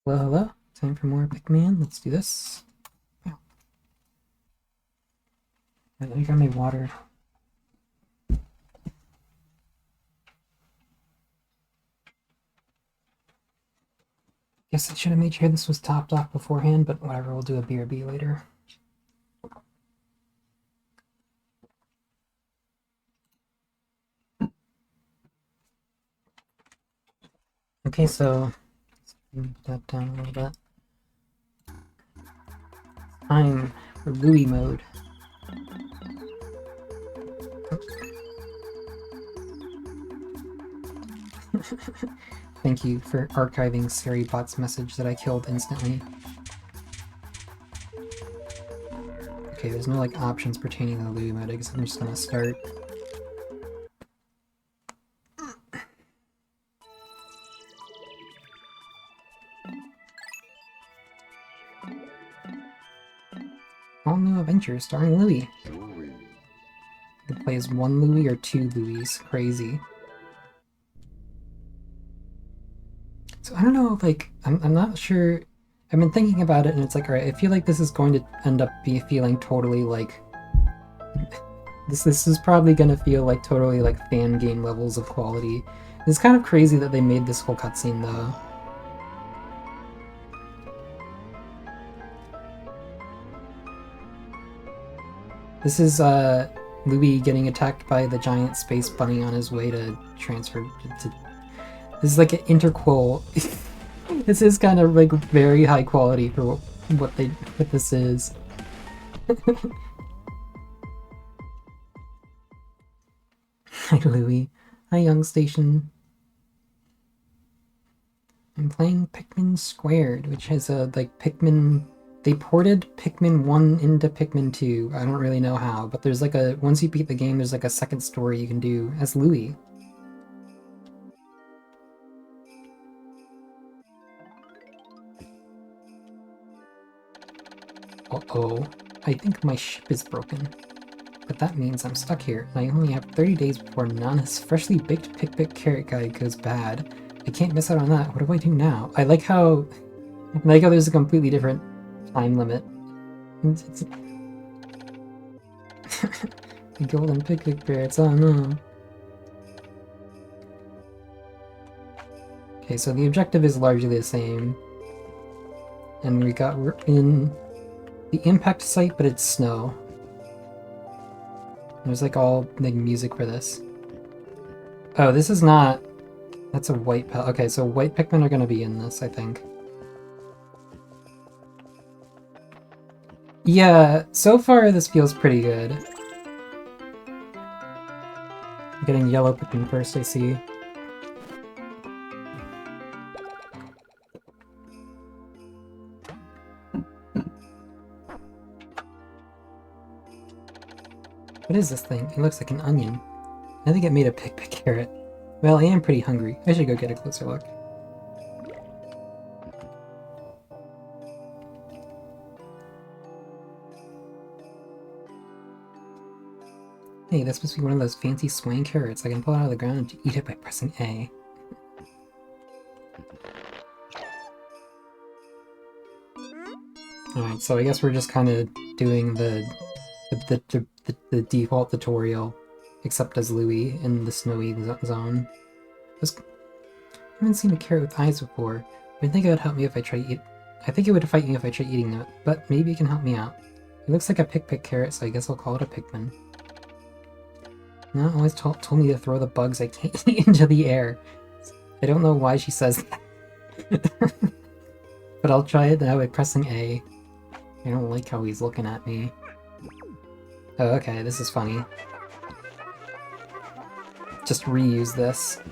Hello, hello. Time for more Pikmin. Let's do this. Oh, I got my water. Guess I should have made sure this was topped off beforehand, but whatever, we'll do a BRB later. Okay, so move that down a little bit. Time for Louie mode. Thank you for archiving SariBot's message that I killed instantly. Okay, there's no like options pertaining to the Louie mode. I guess I'm just gonna start. All new adventures starring Louie. You can play as one Louie or two Louies. Crazy. So I don't know, like, I'm not sure. I've been thinking about it, and it's like, alright, I feel like this is going to end up feeling totally like. This is probably gonna feel like totally like fan game levels of quality. It's kind of crazy that they made this whole cutscene though. This is Louis getting attacked by the giant space bunny on his way to transfer to. This is like an interquel. This is kind of like very high quality for what this is. Hi Louis. Hi Young Station. I'm playing Pikmin Squared, which has a like Pikmin. They ported Pikmin 1 into Pikmin 2. I don't really know how, but there's like a once you beat the game, there's like a second story you can do as Louis. Uh-oh. I think my ship is broken. But that means I'm stuck here, and I only have 30 days before Nana's freshly baked Pick Carrot Guide goes bad. I can't miss out on that. What do I do now? I like how there's a completely different time limit. The golden Pick Carrots, oh no. Okay, so the objective is largely the same. And we're in the impact site, but it's snow. There's like all like music for this. Oh, this is not. That's a white pel. Okay, so white Pikmin are gonna be in this, I think. Yeah, so far this feels pretty good. I'm getting yellow Pikmin first, I see. What is this thing? It looks like an onion. I think it made a Pick Carrot. Well, I am pretty hungry. I should go get a closer look. Hey, this must be one of those fancy swaying carrots. I can pull it out of the ground and eat it by pressing A. Alright, so I guess we're just kind of doing the default tutorial, except as Louis in the snowy zone. I haven't seen a carrot with eyes before. I think it would help me if I try eat. I think it would fight me if I try eating it, but maybe it can help me out. It looks like a Pick carrot, so I guess I'll call it a Pikmin. Nana always told me to throw the bugs I can't eat into the air. I don't know why she says that. But I'll try it now by pressing A. I don't like how he's looking at me. Oh, okay, this is funny. Just reuse this.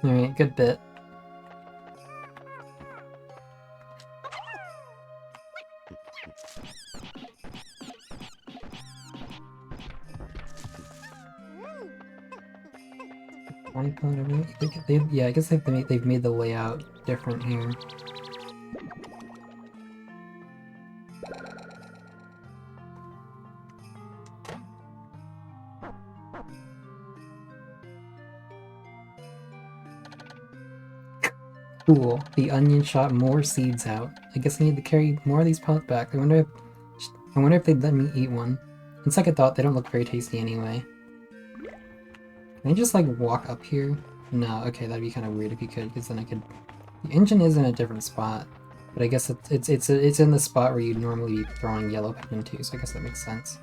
Alright, good bit. Yeah, I guess they've made the layout different here. Cool. The onion shot more seeds out. I guess I need to carry more of these pellets back. I wonder if they'd let me eat one. On second thought, they don't look very tasty anyway. Can I just like walk up here? No, okay, that'd be kind of weird if you could, because then I could. The engine is in a different spot, but I guess it's in the spot where you'd normally be throwing yellow Pikmin to, so I guess that makes sense.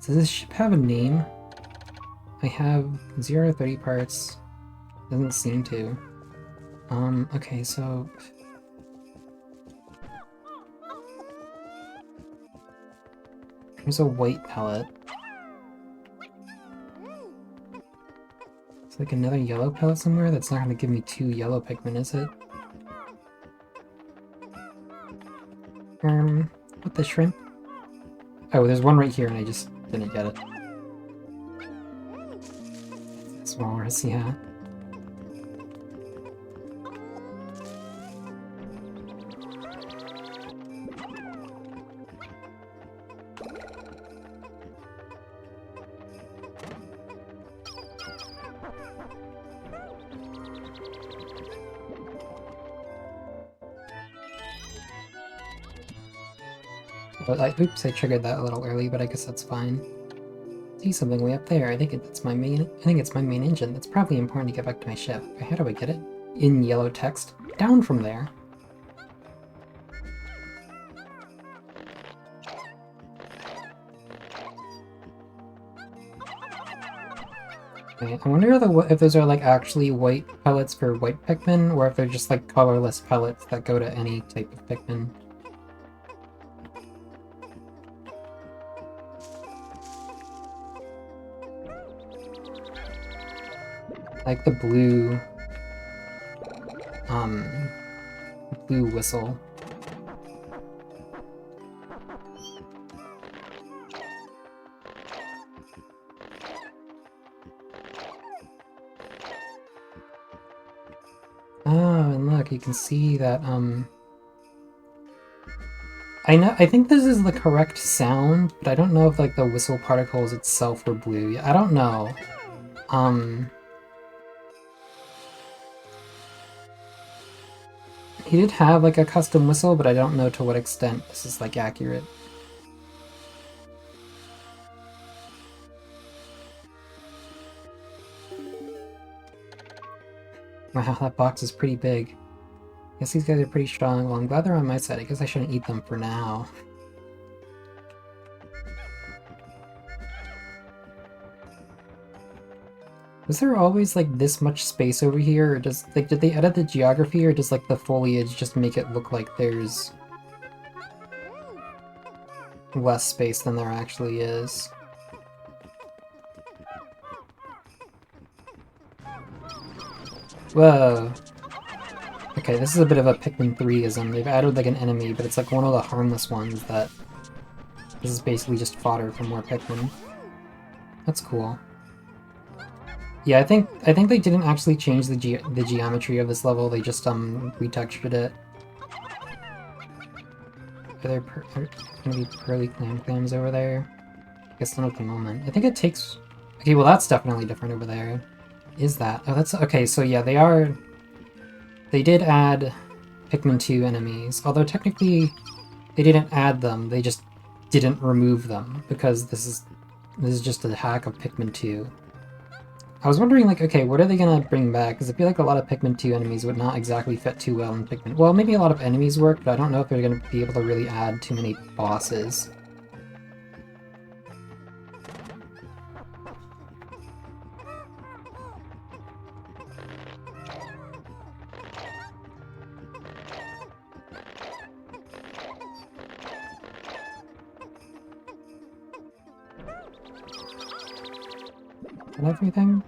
Does this ship have a name? I have 0 to 30 parts. Doesn't seem to. Okay, so... There's a white pellet. It's like another yellow pellet somewhere? That's not gonna give me 2 yellow Pikmin, is it? What the shrimp? Oh, there's one right here and I just didn't get it. Walrus, yeah. But oops, I triggered that a little early, but I guess that's fine. See something way up there. I think it's my main engine. That's probably important to get back to my ship. How do I get it? In yellow text. Down from there. Okay, I wonder if those are like actually white pellets for white Pikmin, or if they're just like colorless pellets that go to any type of Pikmin. Like the blue whistle. Oh, and look, you can see that, I think this is the correct sound, but I don't know if, like, the whistle particles itself were blue. I don't know. He did have, like, a custom whistle, but I don't know to what extent this is, like, accurate. Wow, that box is pretty big. Guess these guys are pretty strong. Well, I'm glad they're on my side. I guess I shouldn't eat them for now. Was there always, like, this much space over here, or does, like, did they edit the geography, or does, like, the foliage just make it look like there's less space than there actually is? Whoa. Okay, this is a bit of a Pikmin 3-ism. They've added, like, an enemy, but it's, like, one of the harmless ones that... This is basically just fodder for more Pikmin. That's cool. Yeah, I think they didn't actually change the geometry of this level, they just, retextured it. Are there gonna be pearly clams over there? I guess not at the moment. I think it takes... Okay, well that's definitely different over there. Is that? Oh, that's... Okay, so yeah, they did add Pikmin 2 enemies, although technically they didn't add them, they just didn't remove them, because this is just a hack of Pikmin 2. I was wondering, like, okay, what are they gonna bring back? Because I feel like a lot of Pikmin 2 enemies would not exactly fit too well in Pikmin... Well, maybe a lot of enemies work, but I don't know if they're gonna be able to really add too many bosses. And everything?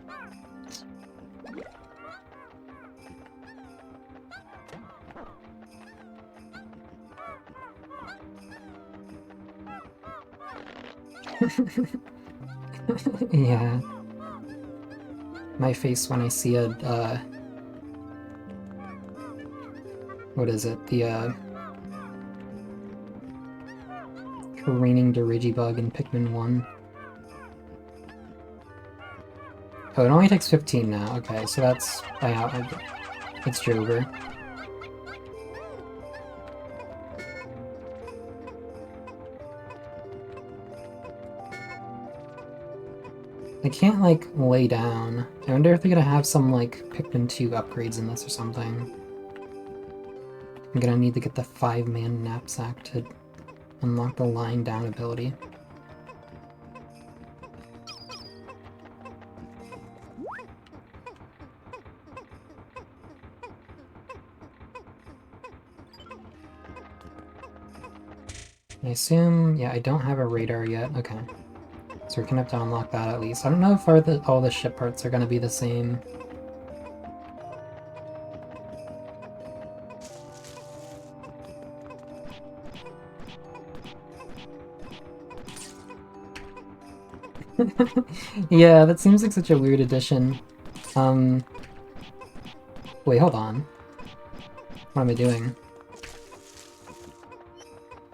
Yeah. my face when I see a, what is it? The, careening Dirigibug in Pikmin 1. Oh, it only takes 15 now. Okay, so that's... it's Jover. I can't, like, lay down. I wonder if they're gonna have some, like, Pikmin 2 upgrades in this or something. I'm gonna need to get the 5-man knapsack to unlock the lying down ability. I assume, yeah, I don't have a radar yet. Okay. So we're gonna have to unlock that at least. I don't know if all the ship parts are gonna be the same. Yeah, that seems like such a weird addition. Wait, hold on. What am I doing?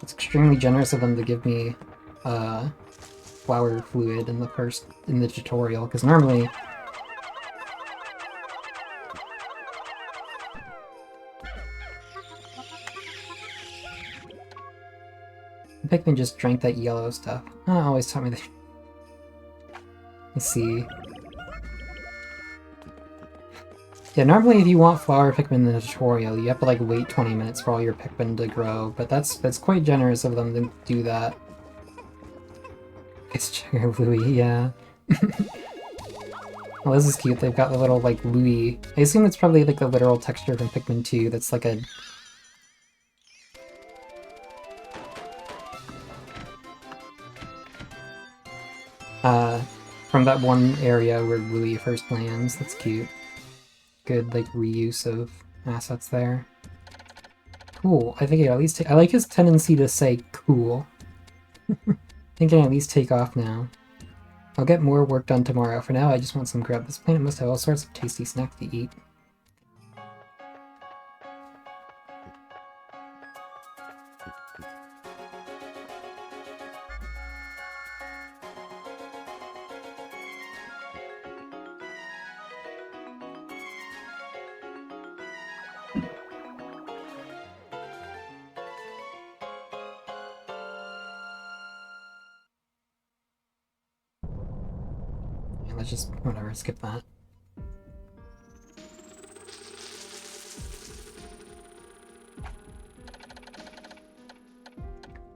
It's extremely generous of them to give me, flower fluid in the tutorial, because normally... Pikmin just drank that yellow stuff. Oh, it always taught me that. Let's see. Yeah, normally if you want flower Pikmin in the tutorial, you have to like wait 20 minutes for all your Pikmin to grow, but that's quite generous of them to do that. It's Sugar Louie, yeah. Well, this is cute. They've got the little, like, Louie. I assume it's probably, like, the literal texture from Pikmin 2 that's, like, a... from that one area where Louie first lands. That's cute. Good, like, reuse of assets there. Cool. I think I at least I like his tendency to say cool. I think I can at least take off now. I'll get more work done tomorrow. For now, I just want some grub. This planet must have all sorts of tasty snacks to eat. Yeah, let's just, whatever, skip that.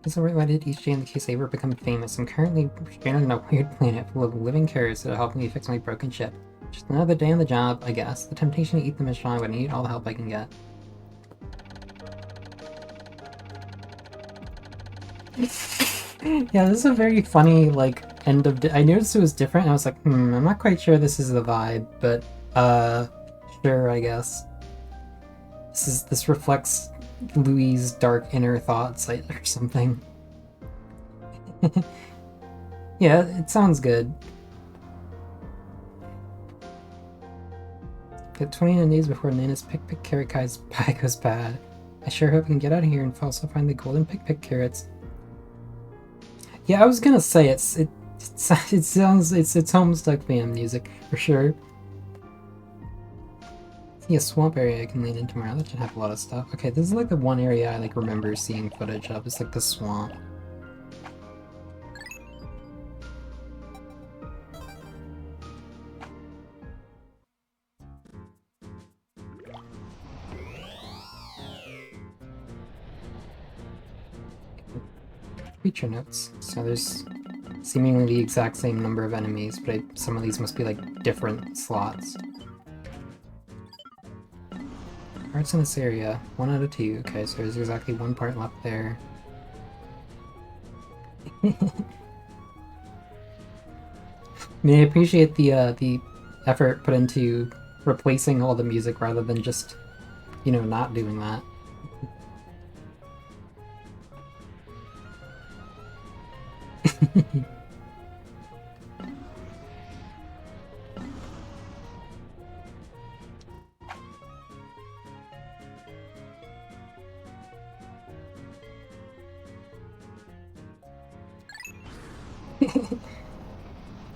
It's alright what I did each day in the case I ever become famous. I'm currently stranded on a weird planet full of living carrots that'll help me fix my broken ship. Just another day on the job, I guess. The temptation to eat them is strong, but I need all the help I can get. Yeah, this is a very funny, like, end of... I noticed it was different, and I was like, I'm not quite sure this is the vibe, but, sure, I guess. This reflects Louis' dark inner thoughts, or something. Yeah, it sounds good. Got 29 days before Nana's Pick Carrot Guy's pie goes bad. I sure hope we can get out of here and also find the golden Pick Carrots. Yeah, I was gonna say it sounds it's Homestuck fan music for sure. See a swamp area I can land in tomorrow. That should have a lot of stuff. Okay, this is like the one area I like remember seeing footage of. It's like the swamp. Feature notes. So there's seemingly the exact same number of enemies, but some of these must be like different slots. Parts in this area, 1 out of 2. Okay, so there's exactly 1 part left there. I mean, I appreciate the effort put into replacing all the music rather than just, you know, not doing that.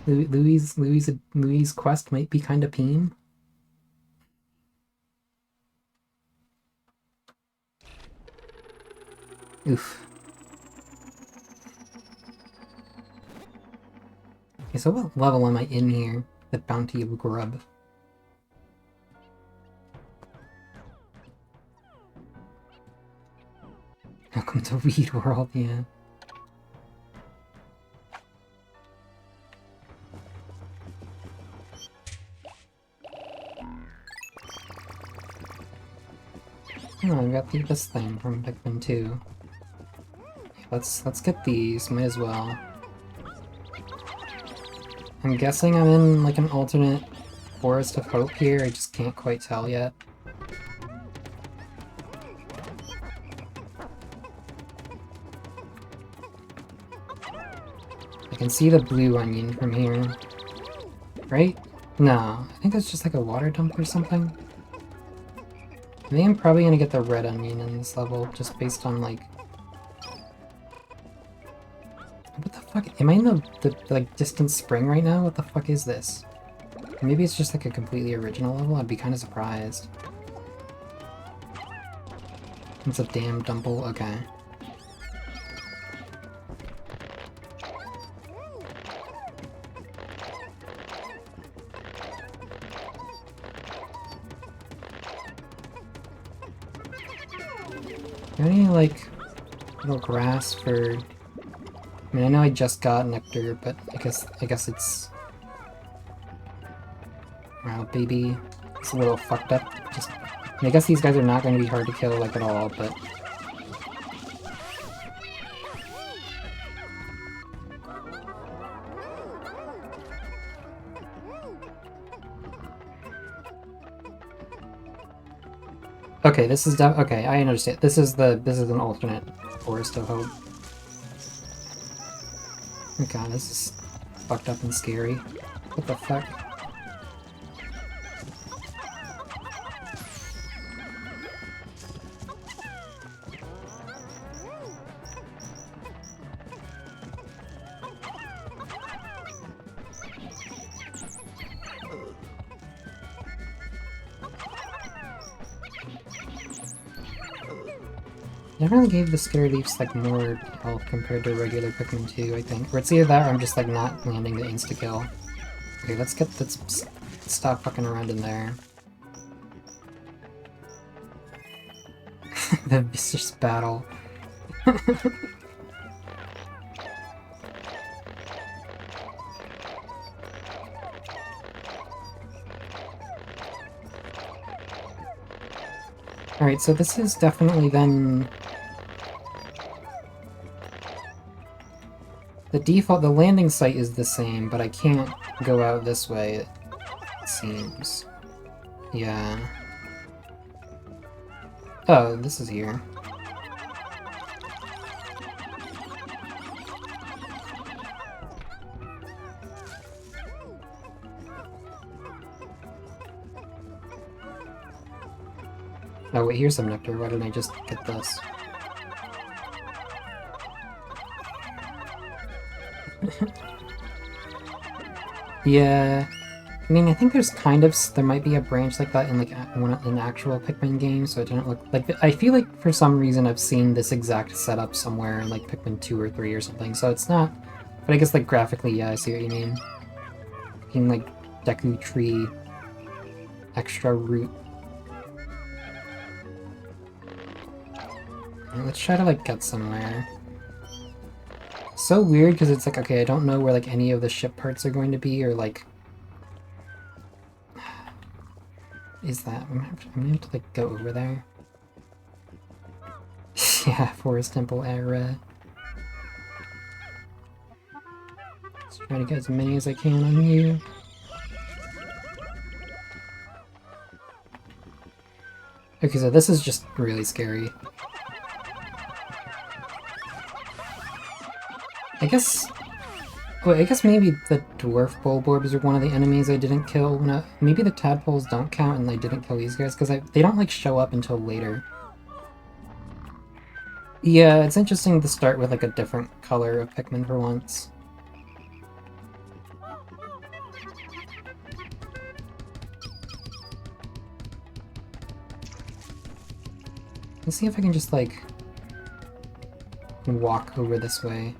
Louis' quest might be kind of peen. Oof. Okay, so what level am I in here? The Bounty of Grub. Welcome to Weed World, yeah. Oh, I got this thing from Pikmin 2. Let's get these, might as well. I'm guessing I'm in like an alternate Forest of Hope here, I just can't quite tell yet. I can see the blue onion from here. Right? No, I think that's just like a water dump or something. I think I'm probably gonna get the red onion in this level, just based on like... What the fuck? Am I in the like distant spring right now? What the fuck is this? Maybe it's just like a completely original level? I'd be kind of surprised. It's a damn dumple? Okay. Any like little grass for... I mean, I know I just got nectar, but I guess it's... Wow, baby. It's a little fucked up. Just... I guess these guys are not going to be hard to kill, like, at all, but... Okay, this is okay, I understand. This is an alternate Forest of Hope. Oh god, this is fucked up and scary. What the fuck? Definitely gave the Scare Leafs like more health compared to regular Pikmin 2, I think. Or it's either that or I'm just like not landing the insta-kill. Okay, let's stop fucking around in there. The vicious battle. Alright, so this is definitely then... The landing site is the same, but I can't go out this way, it seems. Yeah. Oh, this is here. Oh wait, here's some nectar. Why didn't I just get this? Yeah, I mean, I think there might be a branch like that in like an actual Pikmin game, so it didn't look like. I feel like for some reason I've seen this exact setup somewhere in like Pikmin 2 or 3 or something, so it's not. But I guess like graphically, yeah, I see what you mean. Being like Deku Tree, extra root. Let's try to like get somewhere. So weird because it's like, okay, I don't know where like any of the ship parts are going to be, or like... Is that... I'm gonna have to like go over there. Yeah, Forest Temple era. Let's try to get as many as I can on you. Okay, so this is just really scary. I guess maybe the dwarf bulborbs are one of the enemies I didn't kill. Maybe the tadpoles don't count and I didn't kill these guys because they don't like show up until later. Yeah, it's interesting to start with like a different color of Pikmin for once. Let's see if I can just, like, walk over this way.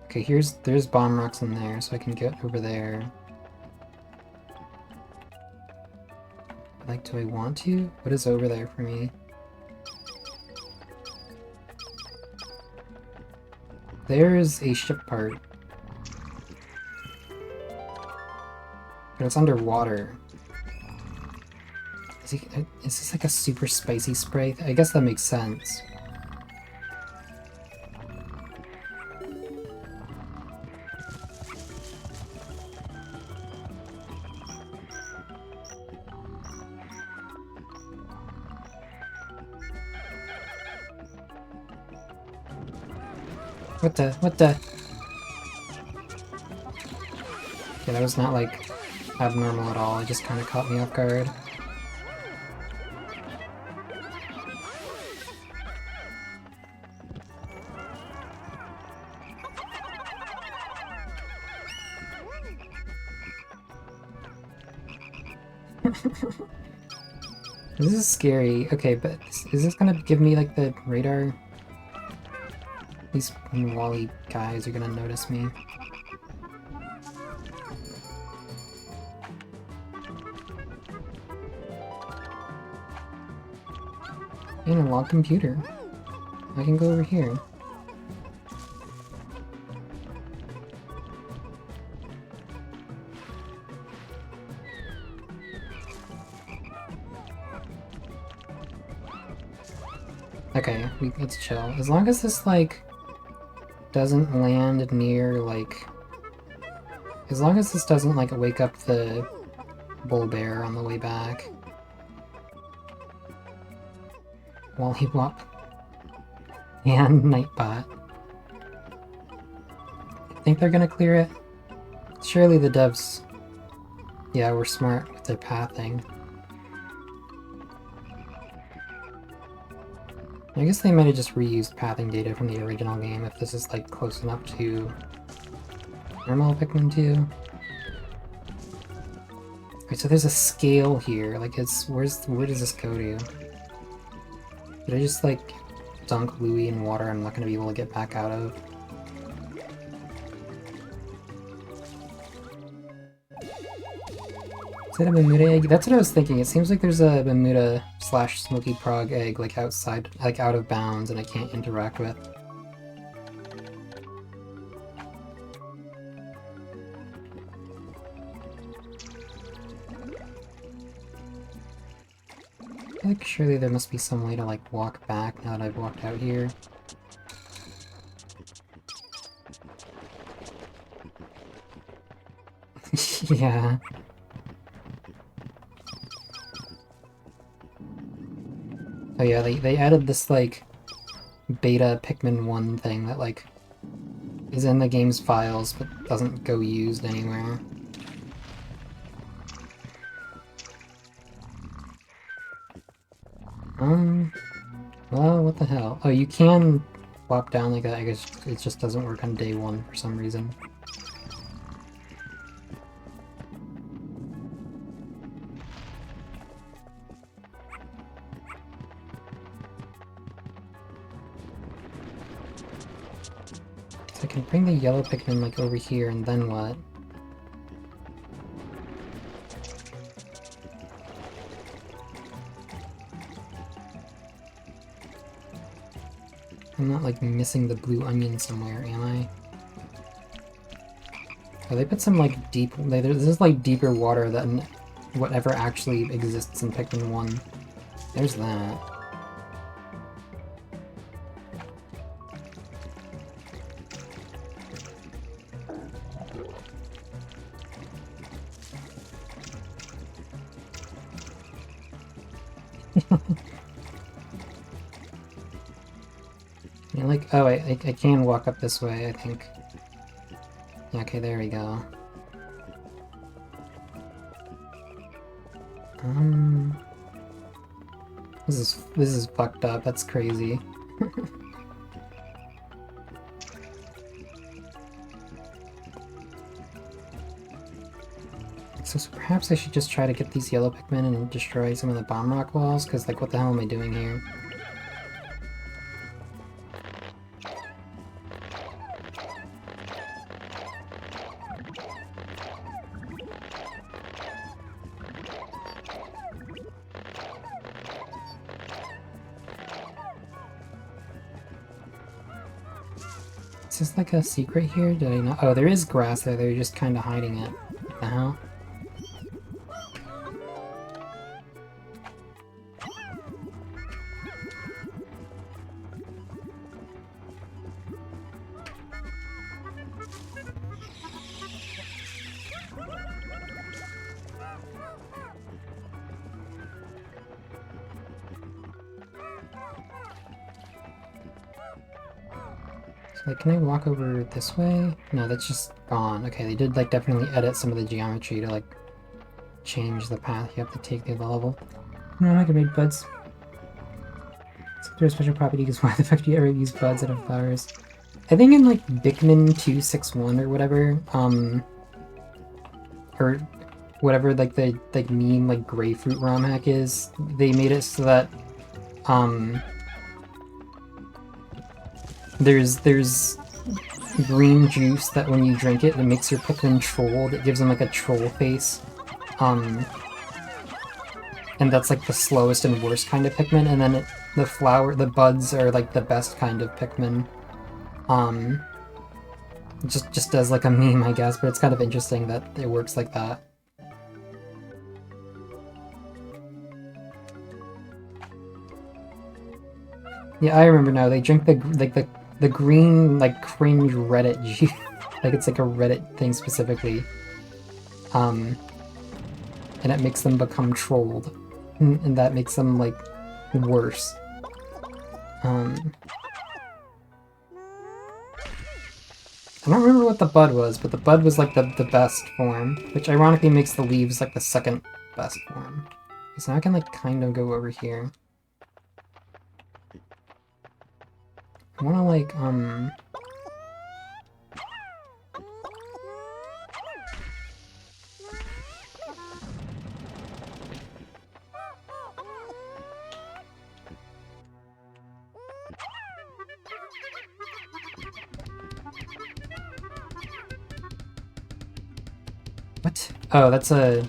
Okay, there's bomb rocks in there, so I can get over there. Like, do I want to? What is over there for me? There's a ship part. But it's underwater. Is this like a super spicy spray? I guess that makes sense. What the? Okay, that was not, like, abnormal at all. It just kind of caught me off guard. This is scary. Okay, but is this gonna give me, like, the radar? These Wally guys are gonna notice me. Analog computer. I can go over here. Okay, let's chill. As long as this, like, doesn't land near, like... As long as this doesn't, like, wake up the bull bear on the way back. Wallywop. And Nightbot. I think they're gonna clear it. Surely the devs... Yeah, were smart with their pathing. I guess they might have just reused pathing data from the original game if this is, like, close enough to normal Pikmin 2. Okay, so there's a scale here. Like, where does this go to? Did I just, like, dunk Louie in water I'm not gonna be able to get back out of? Is that a Bermuda egg? That's what I was thinking. It seems like there's a Bermuda / Smoky Prog egg, like, outside, like, out of bounds, and I can't interact with. I feel like surely there must be some way to, like, walk back now that I've walked out here. Yeah. Oh yeah, they added this, like, beta Pikmin 1 thing that, like, is in the game's files but doesn't go used anywhere. Well, what the hell? Oh, you can flop down like that, I guess it just doesn't work on day 1 for some reason. I can bring the yellow Pikmin, like, over here, and then what? I'm not, like, missing the blue onion somewhere, am I? Oh, they put some, like, this is, like, deeper water than whatever actually exists in Pikmin 1. There's that. Yeah, like, oh, I can walk up this way, I think. Yeah, okay, there we go. This is fucked up, that's crazy. So perhaps I should just try to get these yellow Pikmin and destroy some of the bomb rock walls, because, like, what the hell am I doing here? Is this like a secret here? Did I not? Oh, there is grass there. They're just kind of hiding it. What the hell? Like, can I walk over this way? No, that's just gone. Okay, they did, like, definitely edit some of the geometry to, like, change the path you have to take through the level. No, I'm not gonna make buds. There's special properties. Why the fuck do you ever use buds out of flowers? I think in, like, Pikmin 261 or whatever, or whatever, like, the, like, meme, like, grapefruit ROM hack is, they made it so that, there's green juice that when you drink it, it makes your Pikmin troll. It gives them like a troll face. And that's like the slowest and worst kind of Pikmin. And then the buds are like the best kind of Pikmin. Just as like a meme, I guess, but it's kind of interesting that it works like that. Yeah, I remember now. They drink the green, like, cringe Reddit juice. Like, it's like a Reddit thing specifically. And it makes them become trolled. And that makes them, like, worse. I don't remember what the bud was, but the bud was, like, the best form. Which ironically makes the leaves, like, the second best form. So now I can, like, kind of go over here. I wanna, like, what? Oh, that's a...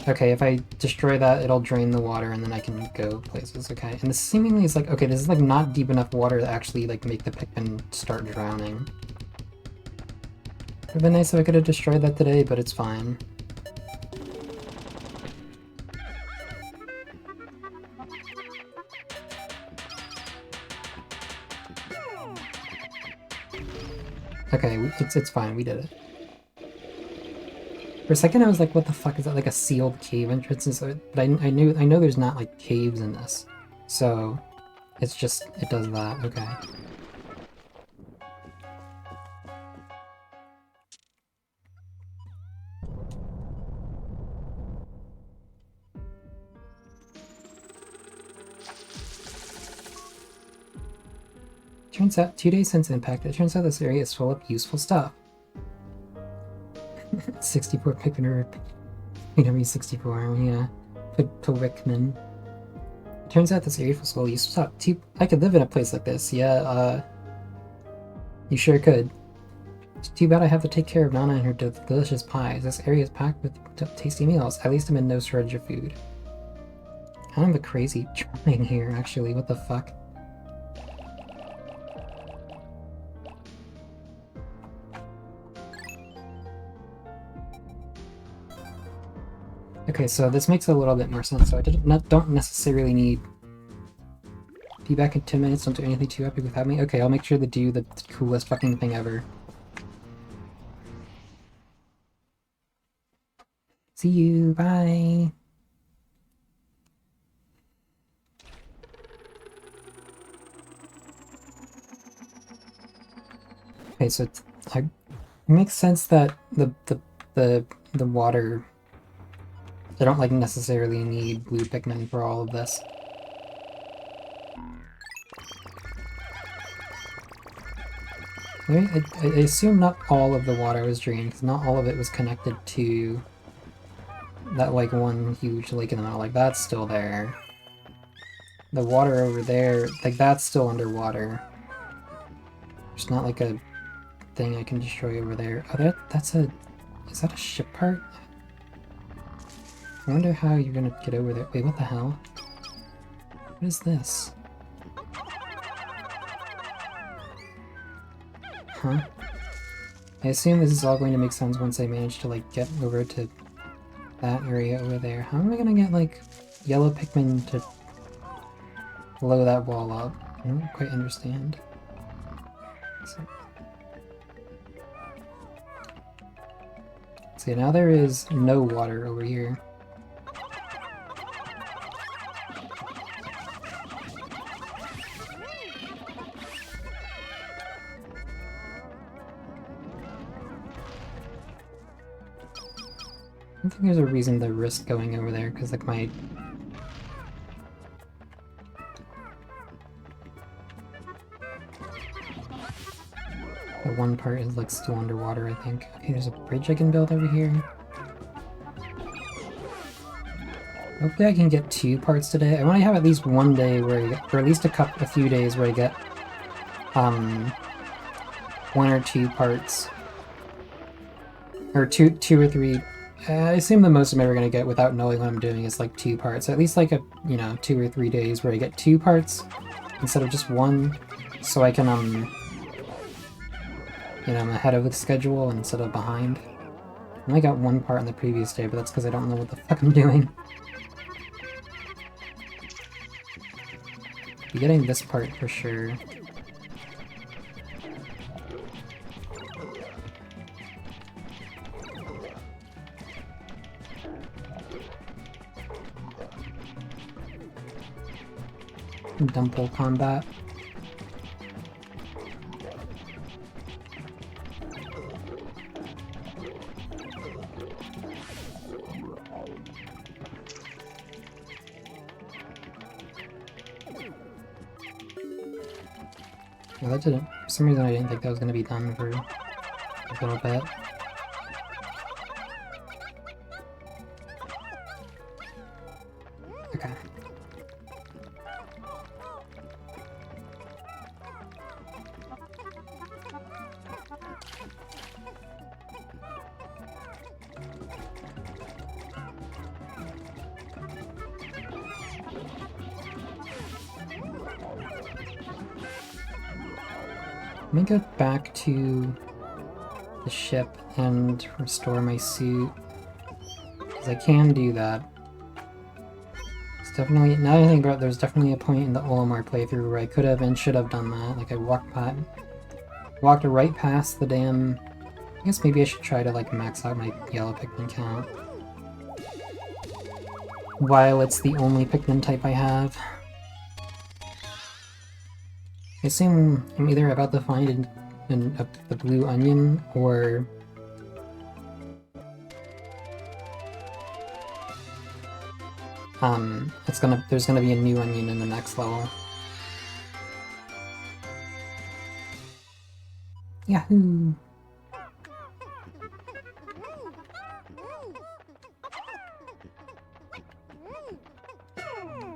Okay, if I destroy that, it'll drain the water and then I can go places, okay. And this seemingly is like, okay, this is like not deep enough water to actually like make the Pikmin start drowning. It would have been nice if I could have destroyed that today, but it's fine. Okay, it's fine, we did it. For a second I was like, what the fuck, is that like a sealed cave entrance? But I know there's not like caves in this. So it's just, it does that, okay. Turns out, 2 days since impact, it turns out this area is full of useful stuff. 64 Pikmin, PW64, yeah. Pikmin. Turns out this area is full of useful stuff. I could live in a place like this, yeah, you sure could. It's too bad I have to take care of Nana and her delicious pies. This area is packed with tasty meals. At least I'm in no shortage of food. Kind of a crazy trying here, actually. What the fuck? Okay, so this makes a little bit more sense. So I don't necessarily need... Be back in 10 minutes, don't do anything too epic without me? Okay, I'll make sure to do the coolest fucking thing ever. See you, bye! Okay, so it makes sense that the water... I don't like necessarily need blue Pikmin for all of this. I assume not all of the water was drained, because not all of it was connected to that like one huge lake in the middle, like that's still there. The water over there, like that's still underwater. There's not like a thing I can destroy over there. Oh, is that a ship part? I wonder how you're gonna get over there. Wait, what the hell? What is this? Huh? I assume this is all going to make sense once I manage to like get over to that area over there. How am I gonna get like yellow Pikmin to blow that wall up? I don't quite understand. So now there is no water over here. I don't think there's a reason to risk going over there, because like my... the one part is like still underwater, I think. Okay, there's a bridge I can build over here. Hopefully I can get 2 parts today. I want to have at least one day where I get, or at least a few days where I get 1 or 2 parts. Or two or 3. I assume the most I'm ever going to get without knowing what I'm doing is like 2 parts. At least like 2 or 3 days where I get 2 parts instead of just 1, so I can I'm ahead of the schedule instead of behind. I only got 1 part on the previous day, but that's because I don't know what the fuck I'm doing. Be getting this part for sure. Dumple combat. Yeah, that didn't. For some reason, I didn't think that was going to be done for a little bit. Okay. Let me go back to the ship and restore my suit, because I can do that. It's definitely, now that I think about it, there's definitely a point in the Olimar playthrough where I could have and should have done that. Like I walked right past the damn... I guess maybe I should try to like max out my yellow Pikmin count while it's the only Pikmin type I have. I assume I'm either about to find the blue onion, or there's gonna be a new onion in the next level. Yahoo!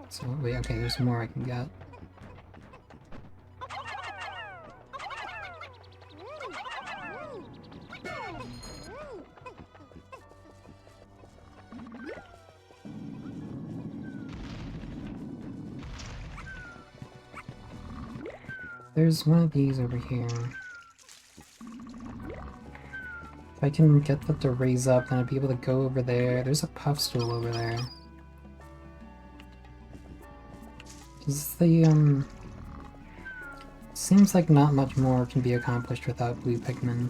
So wait, okay, there's more I can get. There's one of these over here. If I can get that to raise up, then I'd be able to go over there. There's a puff stool over there. Is the, seems like not much more can be accomplished without blue Pikmin.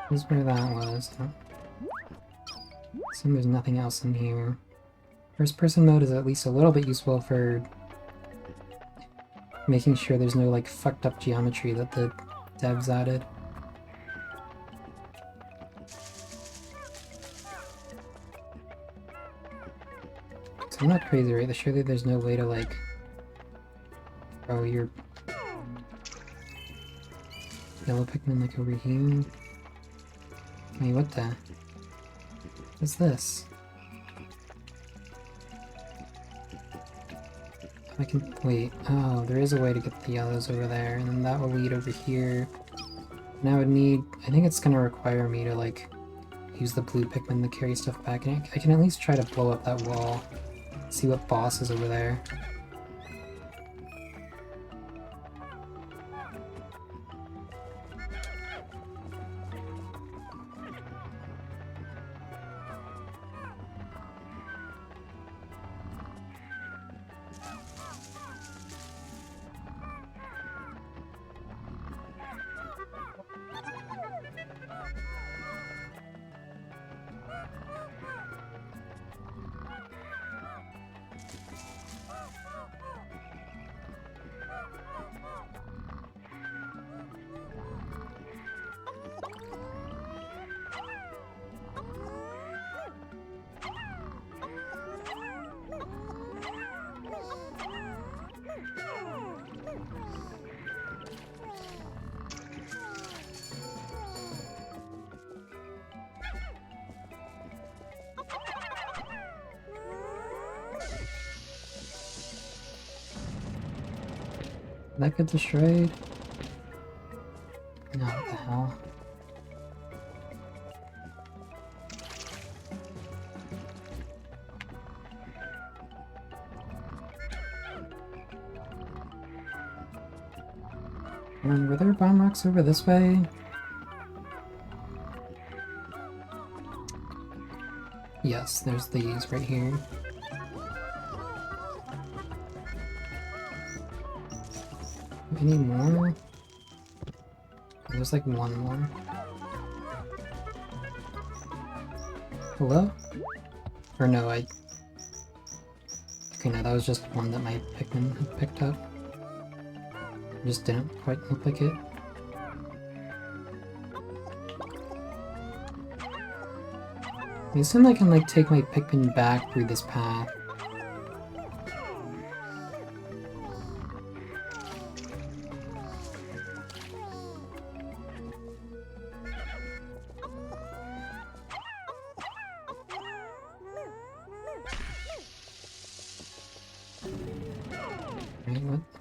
Here's where that was. Assume there's nothing else in here. First person mode is at least a little bit useful for making sure there's no like fucked up geometry that the devs added. So I'm not crazy, right? Surely there's no way to, like... throw your... yellow Pikmin, like, over here? Wait, what the... what's this? I can... wait. Oh, there is a way to get the yellows over there, and then that will lead over here. And I would need... I think it's gonna require me to, like, use the blue Pikmin to carry stuff back. And I can at least try to blow up that wall. See what boss is over there. Did that get destroyed? No, what the hell? Were there bomb rocks over this way? Yes, there's these right here. Any more? There's like one more. Hello? Or no, okay, no, that was just one that my Pikmin had picked up. It just didn't quite look like it. I assume I can, like, take my Pikmin back through this path.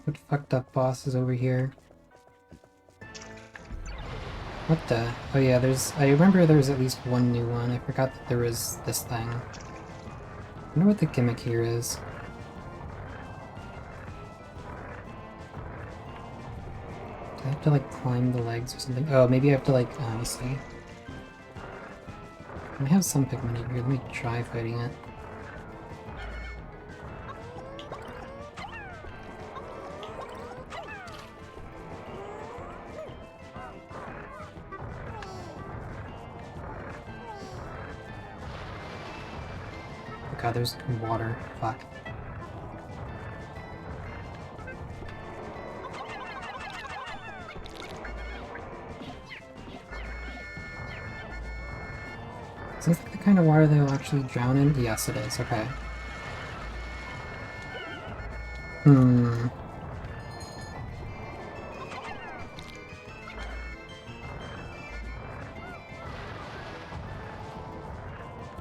What fucked up boss is over here? What the? Oh yeah, I remember there was at least one new one. I forgot that there was this thing. I wonder what the gimmick here is. Do I have to, like, climb the legs or something? Oh, maybe I have to, like, let me see. I have some Pikmin over here. Let me try fighting it. God, there's water. Fuck. Is this the kind of water they will actually drown in? Yes, it is. Okay.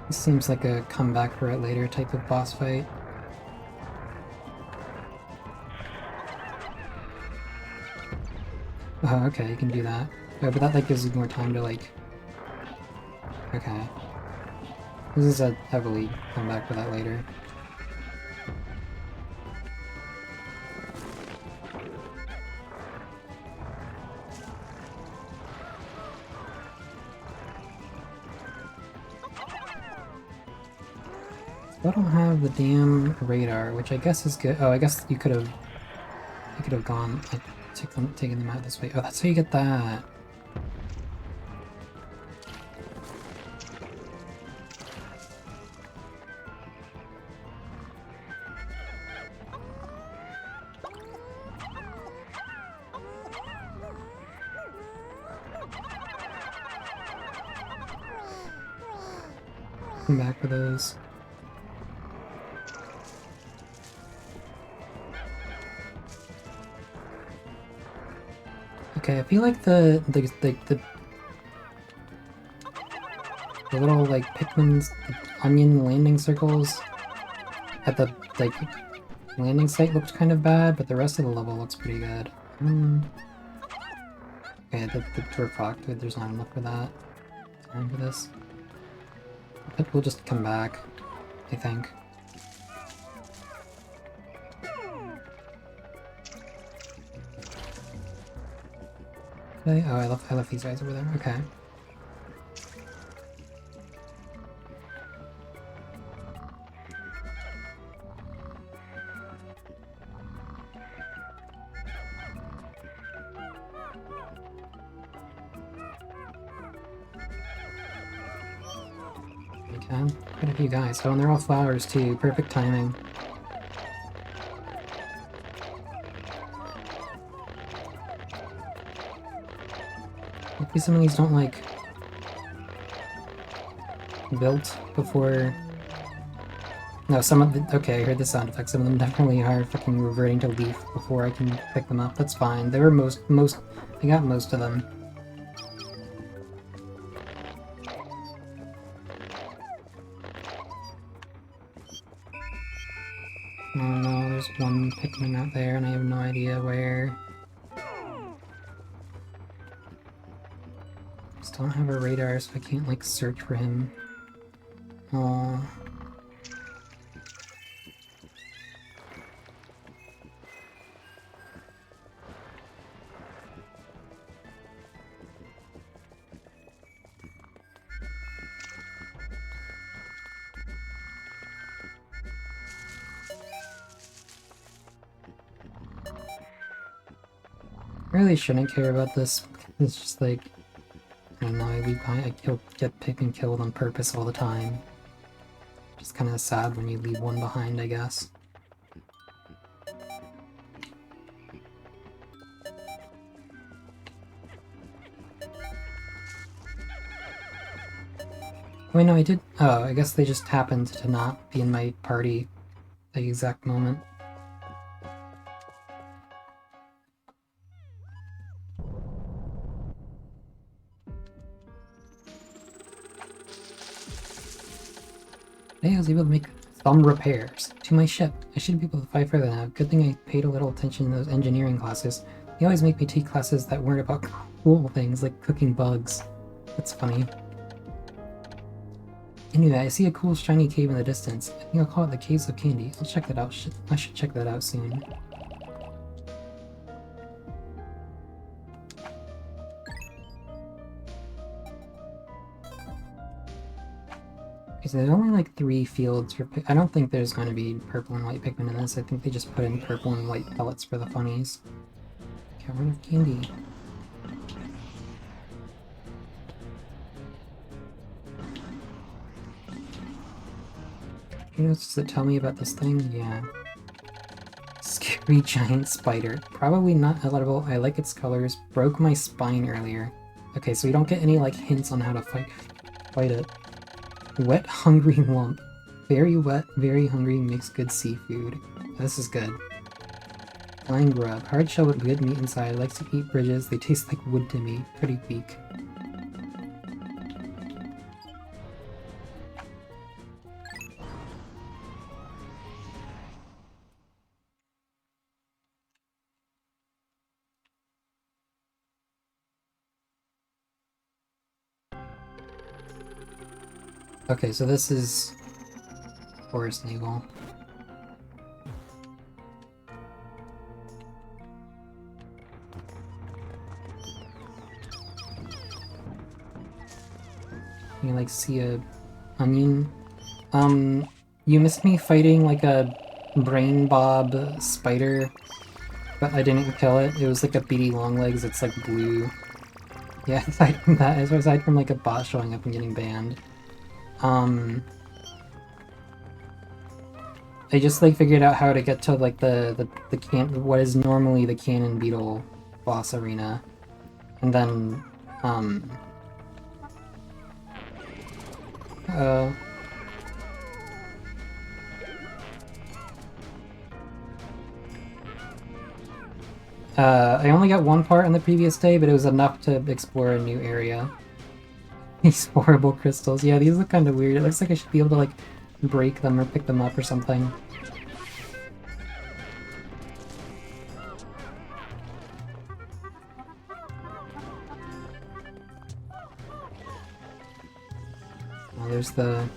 This seems like a comeback for it later type of boss fight. Oh, okay, you can do that. Oh, but that, like, gives you more time to, like... Okay. This is a heavily comeback for that later. I don't have the damn radar, which I guess is good. Oh, I guess you could have gone, like, taken them out this way. Oh, that's how you get that. Come back for those. Okay, I feel like the little like Pikmin's onion landing circles at the like landing site looked kind of bad, but the rest of the level looks pretty good. Okay, the Dwarf Rock, there's not enough for that. Time for this. But we'll just come back, I think. Okay. Oh, I left these guys over there. Okay. Okay, quite a few guys. Oh, and they're all flowers too. Perfect timing. Hopefully some of these don't like built before. No, some of the okay, I heard the sound effects. Some of them definitely are fucking reverting to leaf before I can pick them up. That's fine. They were I got most of them. Oh no, there's one Pikmin out there and I have no idea where. Still don't have a radar, so I can't like search for him. Aww. I really shouldn't care about this. It's just like, I don't know, I get Pikmin killed on purpose all the time. Just kind of sad when you leave one behind, I guess. Wait, no, I did. Oh, I guess they just happened to not be in my party at the exact moment. Hey, I was able to make some repairs to my ship. I should be able to fly further now. Good thing I paid a little attention in those engineering classes. They always make me take classes that weren't about cool things like cooking bugs. That's funny. Anyway, I see a cool shiny cave in the distance. I think I'll call it the Caves of Candy. I'll check that out. I should check that out soon. Okay, so there's only like 3 fields for I don't think there's going to be purple and white Pikmin in this. I think they just put in purple and white pellets for the funnies. Get rid of candy. You know, does it tell me about this thing? Yeah. Scary giant spider. Probably not edible. I like its colors. Broke my spine earlier. Okay, so we don't get any like hints on how to fight it. Wet, hungry lump. Very wet, very hungry, makes good seafood. This is good. Flying grub. Hard shell with good meat inside. Likes to eat bridges. They taste like wood to me. Pretty weak. Okay, so this is Forest Navel. You like see a onion. You missed me fighting like a brain bob spider, but I didn't kill it. It was like a beady longlegs. It's like blue. Yeah, aside from that, aside from like a bot showing up and getting banned. I just like figured out how to get to like what is normally the cannon beetle boss arena, and then I only got one part on the previous day, but it was enough to explore a new area. These horrible crystals. Yeah, these look kind of weird. It looks like I should be able to, like, break them or pick them up or something. Oh, there's the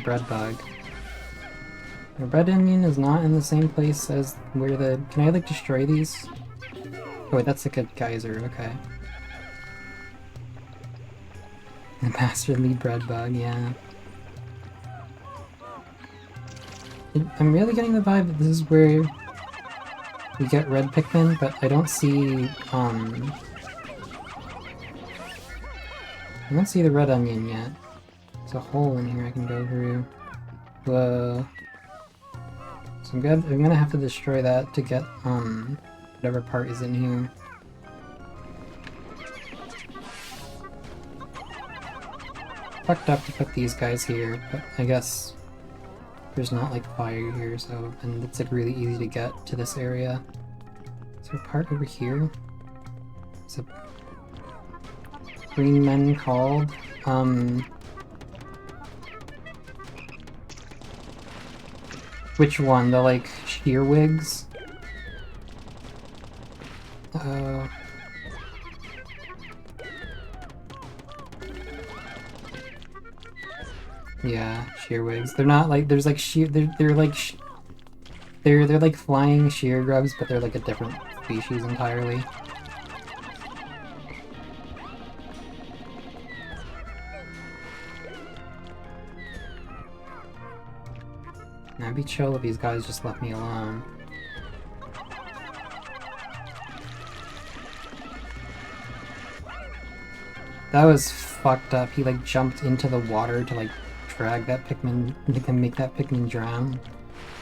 bread bug. The bread onion is not in the same place as where the... Can I, like, destroy these? Oh wait, that's like a geyser, okay. The bastardly bread bug, yeah. I'm really getting the vibe that this is where we get red Pikmin, but I don't see, I don't see the red onion yet. There's a hole in here I can go through. Whoa. So I'm gonna have to destroy that to get, whatever part is in here. Fucked up to put these guys here, but I guess there's not like fire here, so, and it's like really easy to get to this area. Is there a part over here? Is it green men called? Which one? The like shearwigs? Yeah, shearwigs. They're not like, there's like they're like they're like flying shear grubs, but they're like a different species entirely. I'd be chill if these guys just left me alone. That was fucked up. He like jumped into the water to like drag that Pikmin, make that Pikmin drown.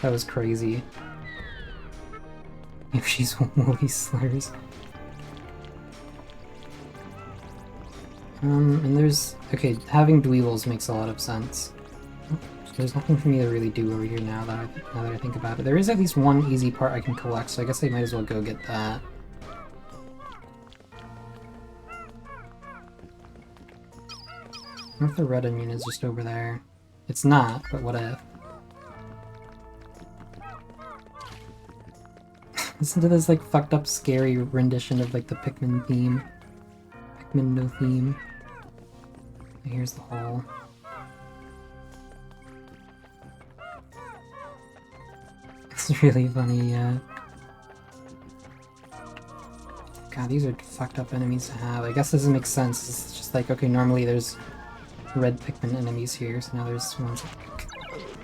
That was crazy. If she's woolly slurs. And there's... Okay, having dweevils makes a lot of sense. There's nothing for me to really do over here now that I think about it. There is at least one easy part I can collect, so I guess I might as well go get that. What if the red onion is just over there? It's not, but what if? Listen to this like fucked up scary rendition of like the Pikmin theme. Pikmin no theme. Here's the hole. It's really funny, yeah. God, these are fucked up enemies to have. I guess this doesn't make sense. It's just like, okay, normally there's red Pikmin enemies here, so now there's ones like...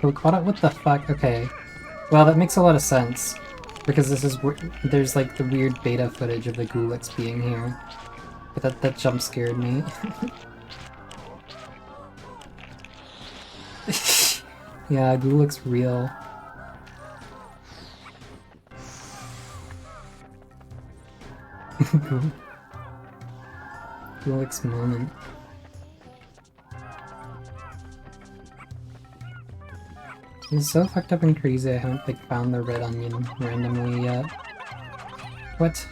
Oh, what the fuck? Okay. Well, that makes a lot of sense. Because this is where there's like the weird beta footage of the Gulix being here. But that jump scared me. Yeah, Gulix real. Gulix moment. It's so fucked up and crazy I haven't like found the red onion randomly yet. What?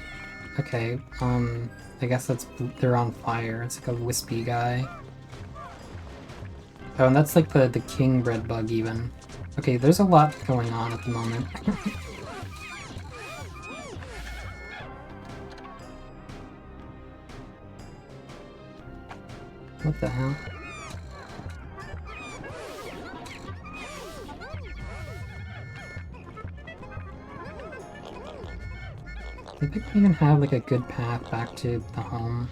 Okay, I guess they're on fire. It's like a wispy guy. Oh, and that's like the king bread bug even. Okay, there's a lot going on at the moment. What the hell? Did Pikmin even have like a good path back to the home?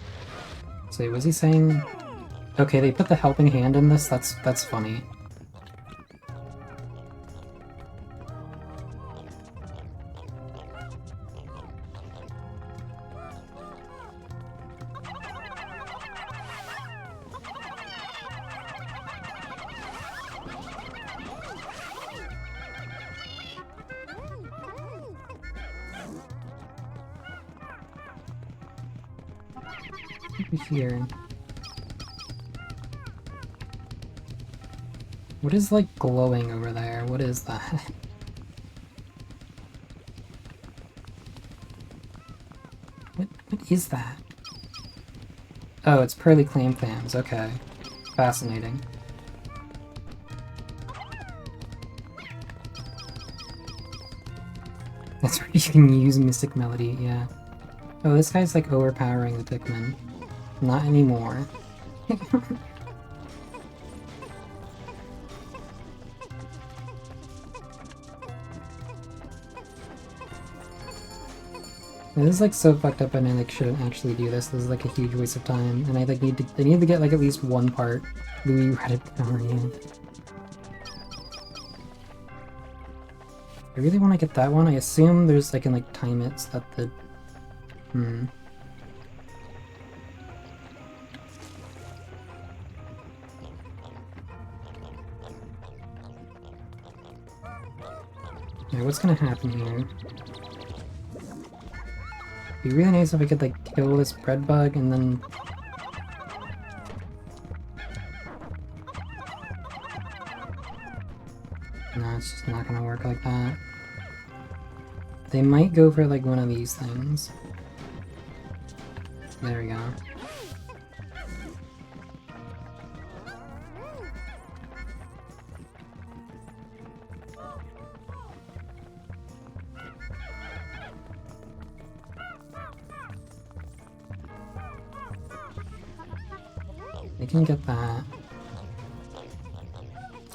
So was he saying... Okay, they put the helping hand in this? That's funny. Here. What is like glowing over there? What is that? What is that? Oh, it's pearly clam clams. Okay. Fascinating. That's where you can use Mystic Melody, yeah. Oh, this guy's like overpowering the Pikmin. Not anymore. This is like so fucked up and I like shouldn't actually do this. This is like a huge waste of time. And I like need to get like at least one part. Louis Reddit memory. I really want to get that one. I assume there's like, I can like time it so that the... Alright, what's gonna happen here? It'd be really nice if I could like kill this bread bug and then... No, it's just not gonna work like that. They might go for like one of these things. There we go. I can get that.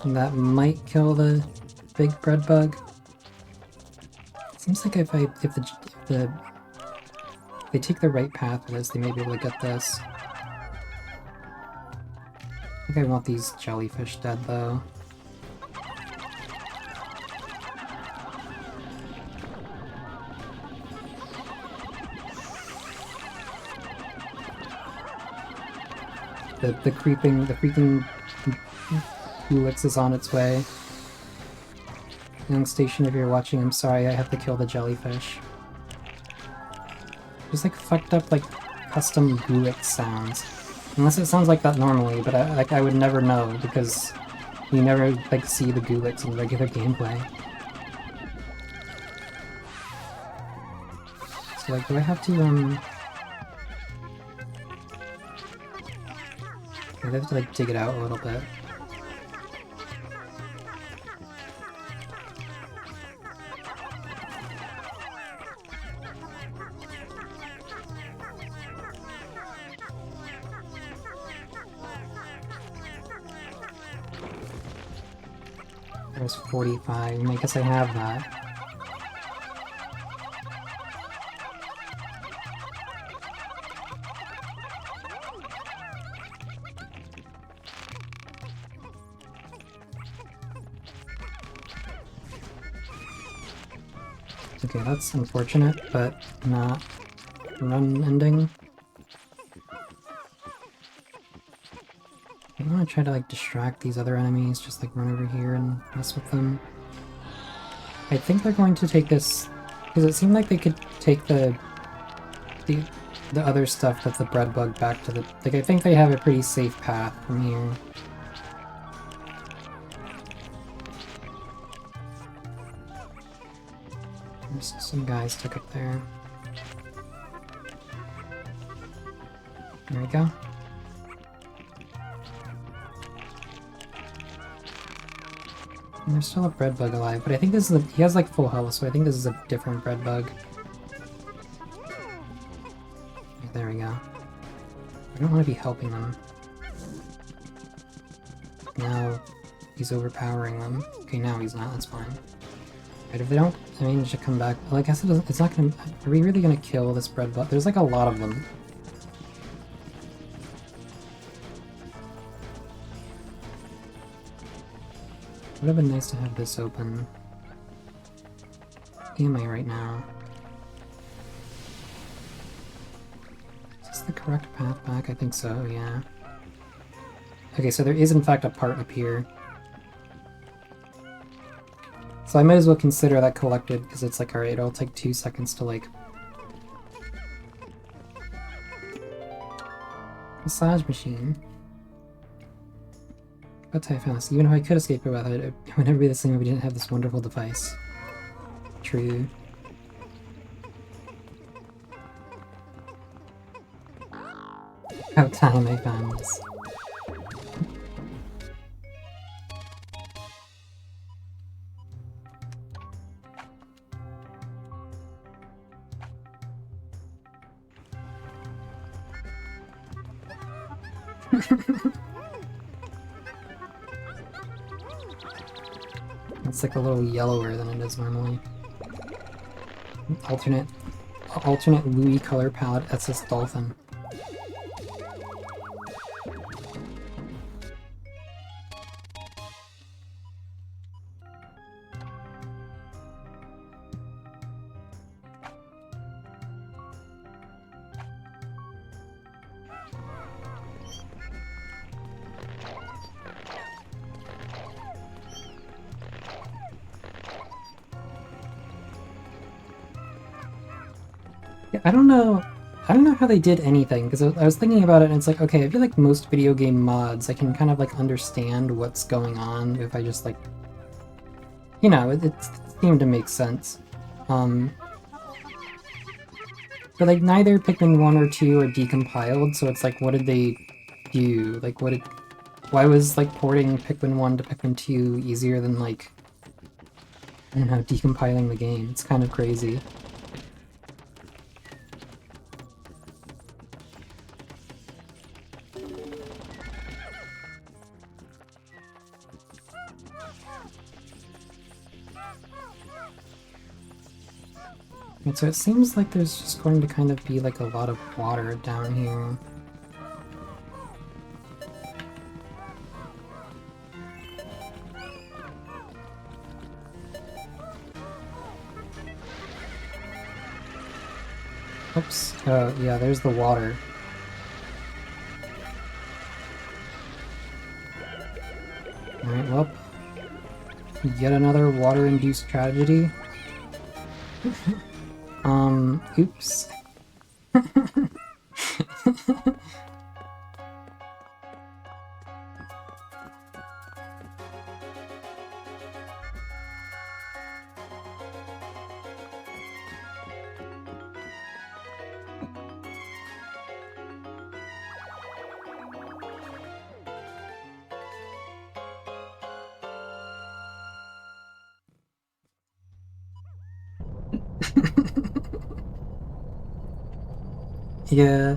And that might kill the big bread bug. Seems like if they take the right path for this, they may be able to get this. I think I want these jellyfish dead though. The freaking Helix is on its way. Young Station, if you're watching, I'm sorry, I have to kill the jellyfish. There's like fucked up like custom Gulick sounds. Unless it sounds like that normally, but I would never know because you never like see the Gulicks in regular gameplay. So like, do I have to I have to like dig it out a little bit. There's 45. I guess I have that. Okay, that's unfortunate, but not run ending. I want to try to like distract these other enemies, just like run over here and mess with them. I think they're going to take this, because it seemed like they could take the other stuff that's the bread bug back to the, like I think they have a pretty safe path from here. There's some guys stuck up there. There we go. And there's still a bread bug alive, but I think this is he has like full health, so I think this is a different bread bug. There we go. I don't want to be helping them. Now he's overpowering them. Okay, now he's not, that's fine. Right, if they don't manage to come back, well I guess it's not gonna, are we really gonna kill this bread bug? There's like a lot of them. Would have been nice to have this open. Where am I right now? Is this the correct path back? I think so, yeah. Okay, so there is in fact a part up here. So I might as well consider that collected, because it's like, alright, it'll take 2 seconds to like... Massage machine. That's how I found this. Even if I could escape it without it, it would never be the same if we didn't have this wonderful device. True. About time I found this. It's like a little yellower than it is normally. Alternate Louis color palette SS Dolphin. Yeah, I don't know how they did anything, because I was thinking about it and it's like, okay, I feel like most video game mods, I can kind of like understand what's going on if I just like, you know, it seemed to make sense. But like neither Pikmin 1 or 2 are decompiled, so it's like, what did they do? Like, why was like porting Pikmin 1 to Pikmin 2 easier than like, I don't know, decompiling the game? It's kind of crazy. And so it seems like there's just going to kind of be like a lot of water down here. Oops. Oh, yeah, there's the water. Alright, well. Yet another water-induced tragedy. Oops. Yeah.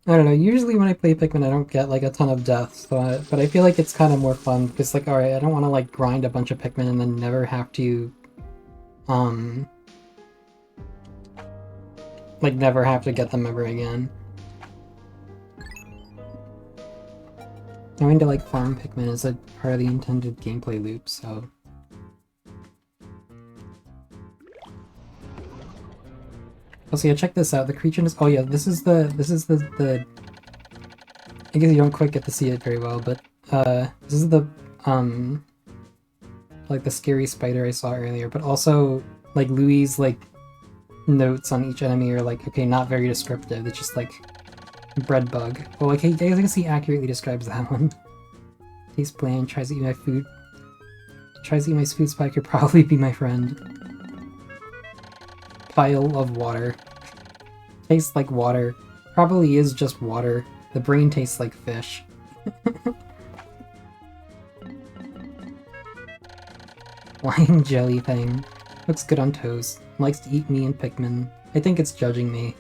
I don't know, usually when I play Pikmin I don't get like a ton of deaths, but I feel like it's kind of more fun because like, alright, I don't want to like grind a bunch of Pikmin and then never have to, like never have to get them ever again. Knowing to like farm Pikmin is a part of the intended gameplay loop, so... Also, yeah, check this out. The creature is... Oh yeah, this is the... I guess you don't quite get to see it very well, but, this is the, like the scary spider I saw earlier, but also, like, Louis' like, notes on each enemy are like, okay, not very descriptive. It's just like, bread bug. Well, like, I guess he accurately describes that one. Tastes bland, tries to eat my food. Tries to eat my food spike, could probably be my friend. Pile of water. Tastes like water. Probably is just water. The brain tastes like fish. Flying jelly thing. Looks good on toast. Likes to eat me and Pikmin. I think it's judging me.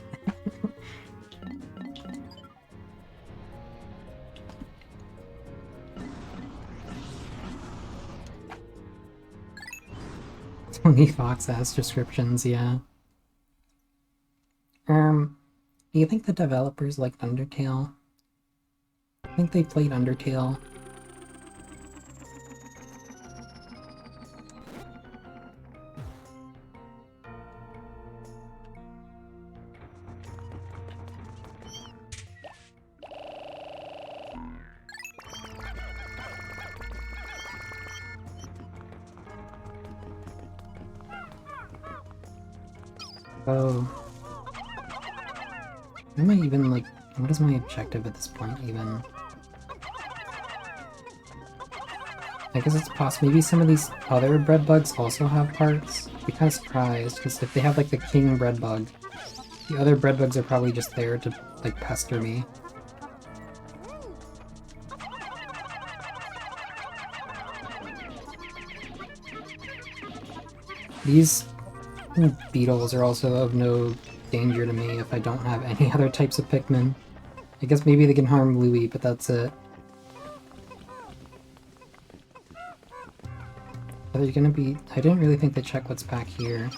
Tony Fox ass descriptions, yeah. Do you think the developers liked Undertale? I think they played Undertale. Oh. Am I even, like, what is my objective at this point, even? I guess it's possible. Maybe some of these other bread bugs also have parts. I'd be kind of surprised, because if they have like the king bread bug, the other bread bugs are probably just there to like pester me. These beetles are also of no danger to me if I don't have any other types of Pikmin. I guess maybe they can harm Louie, but that's it. Are there gonna be... I didn't really think to check what's back here.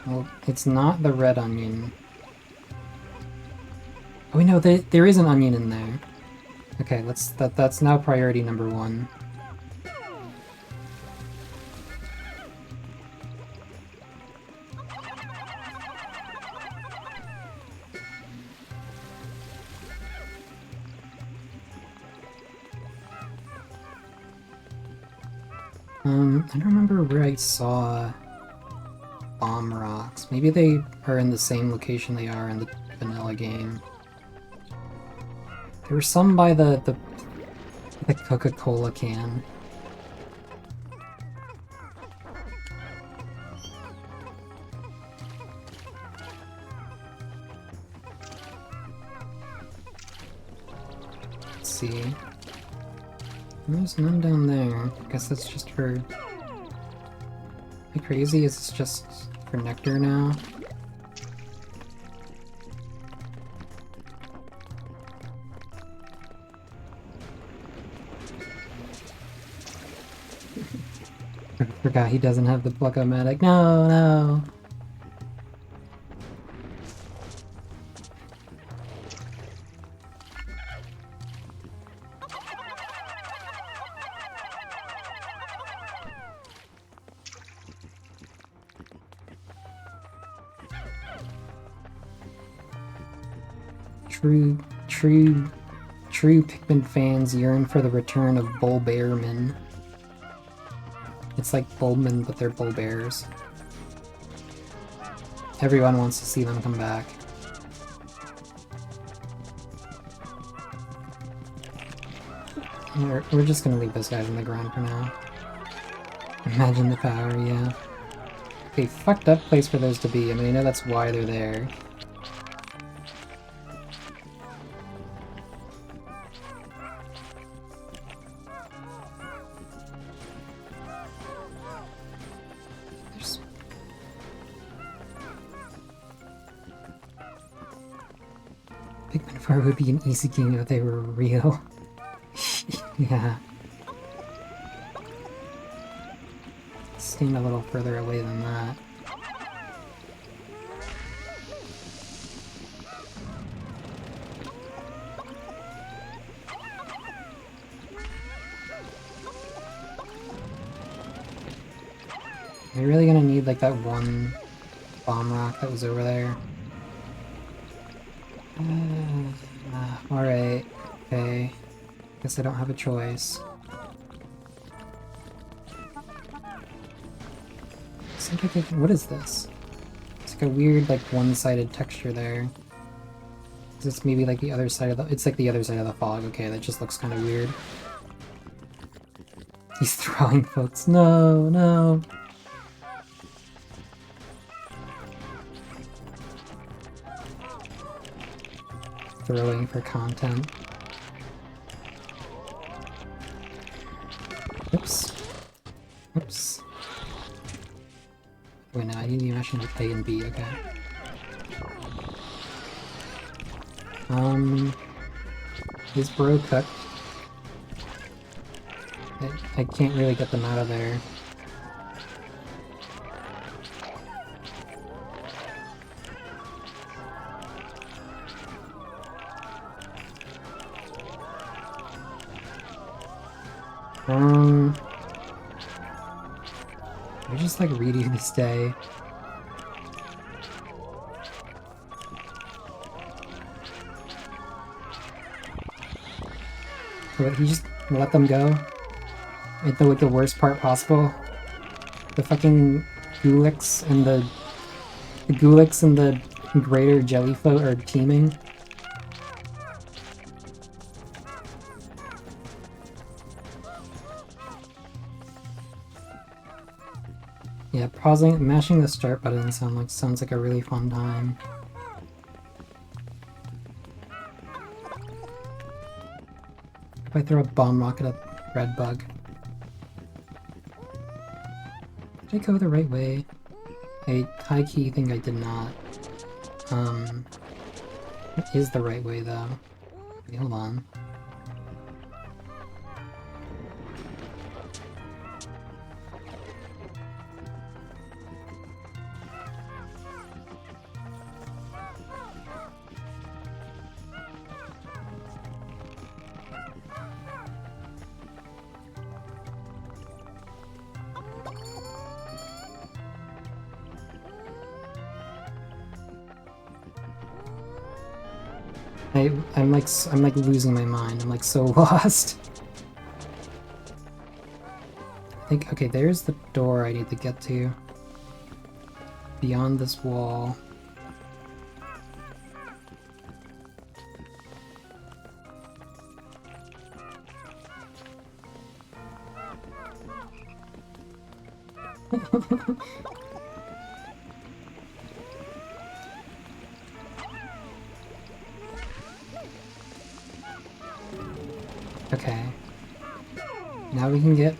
Well, it's not the red onion. Oh, no, there is an onion in there. Okay, that's now priority number 1. I don't remember where I saw bomb rocks. Maybe they are in the same location they are in the vanilla game. There were some by the Coca-Cola can. Let's see. There's none down there. I guess that's just for... Am I crazy? Is this just for nectar now? I forgot he doesn't have the Pluck-O-Matic. No, no! True Pikmin fans yearn for the return of Bulbairmen. It's like Bulbmin, but they're Bulbairs. Everyone wants to see them come back. We're just gonna leave those guys on the ground for now. Imagine the power, yeah. Okay, fucked up place for those to be. I mean, I know that's why they're there. Pikmin 4 would be an easy game if they were real. Yeah. Staying a little further away than that. Are we really gonna need like that one bomb rock that was over there? Alright, okay. Guess I don't have a choice. What is this? It's like a weird, like, one-sided texture there. Is this maybe like the other side of the... It's like the other side of the fog. Okay, that just looks kind of weird. He's throwing folks. No, no. Throwing for content. Oops. Oops. Wait, no, I need to imagine with A and B, okay. Is bro cooked? I can't really get them out of there. I just like redo this day. But he just let them go? At the like the worst part possible? The fucking Gulix and the greater Jellyfo are teaming. Yeah, mashing the start button sounds like a really fun time. If I throw a bomb rocket at red bug. Did I go the right way? I high-key think I did not. What is the right way though? Okay, hold on. I'm like losing my mind. I'm like so lost. I think, okay, there's the door I need to get to. Beyond this wall. Okay. Now we can get,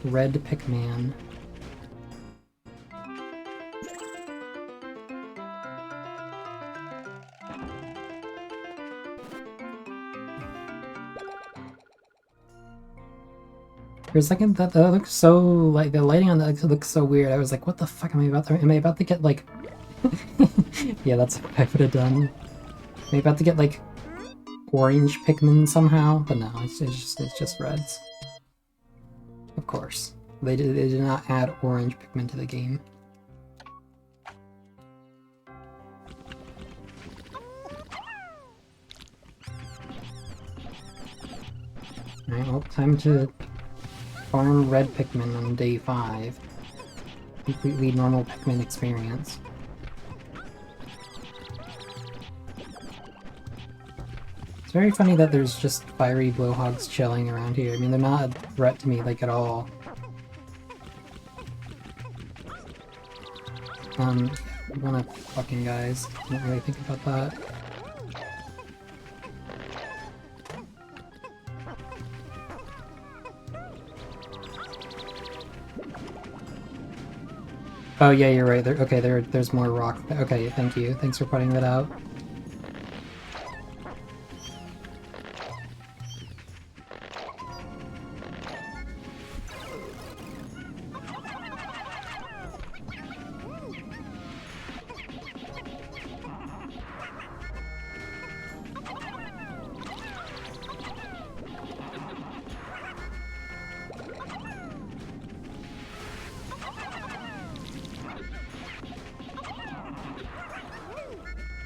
red Pikmin. For a second, that looks so, like, the lighting on that looks so weird. I was like, what the fuck am I about to get, like... Yeah, that's what I would have done. Am I about to get, like, orange Pikmin somehow? But no, it's just reds. Of course. They did not add orange Pikmin to the game. Alright, well, time to farm red Pikmin on day 5. Completely normal Pikmin experience. It's very funny that there's just fiery blowhogs chilling around here. I mean, they're not a threat to me, like, at all. Wanna fucking guys. Don't really think about that. Oh yeah, you're right. There's more rock. Okay, thank you. Thanks for pointing that out.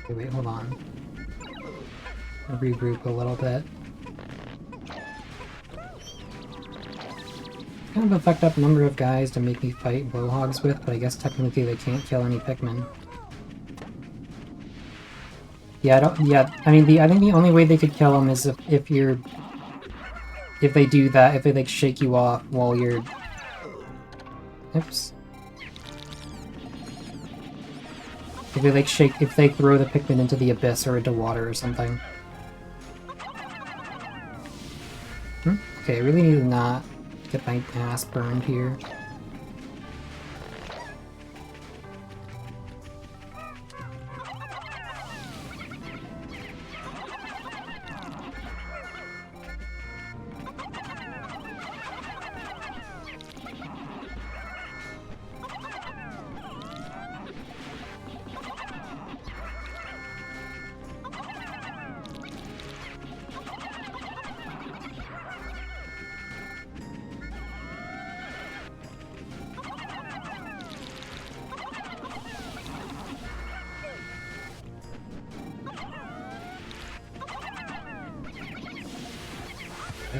Okay, wait, hold on. I'll regroup a little bit. Kind of a fucked up number of guys to make me fight blowhogs with, but I guess technically they can't kill any Pikmin. Yeah, I mean, I think the only way they could kill them is if they do that, if they, like, shake you off while you're... Oops. If they, like, if they throw the Pikmin into the abyss or into water or something. Okay, I really need to not get my ass burned here.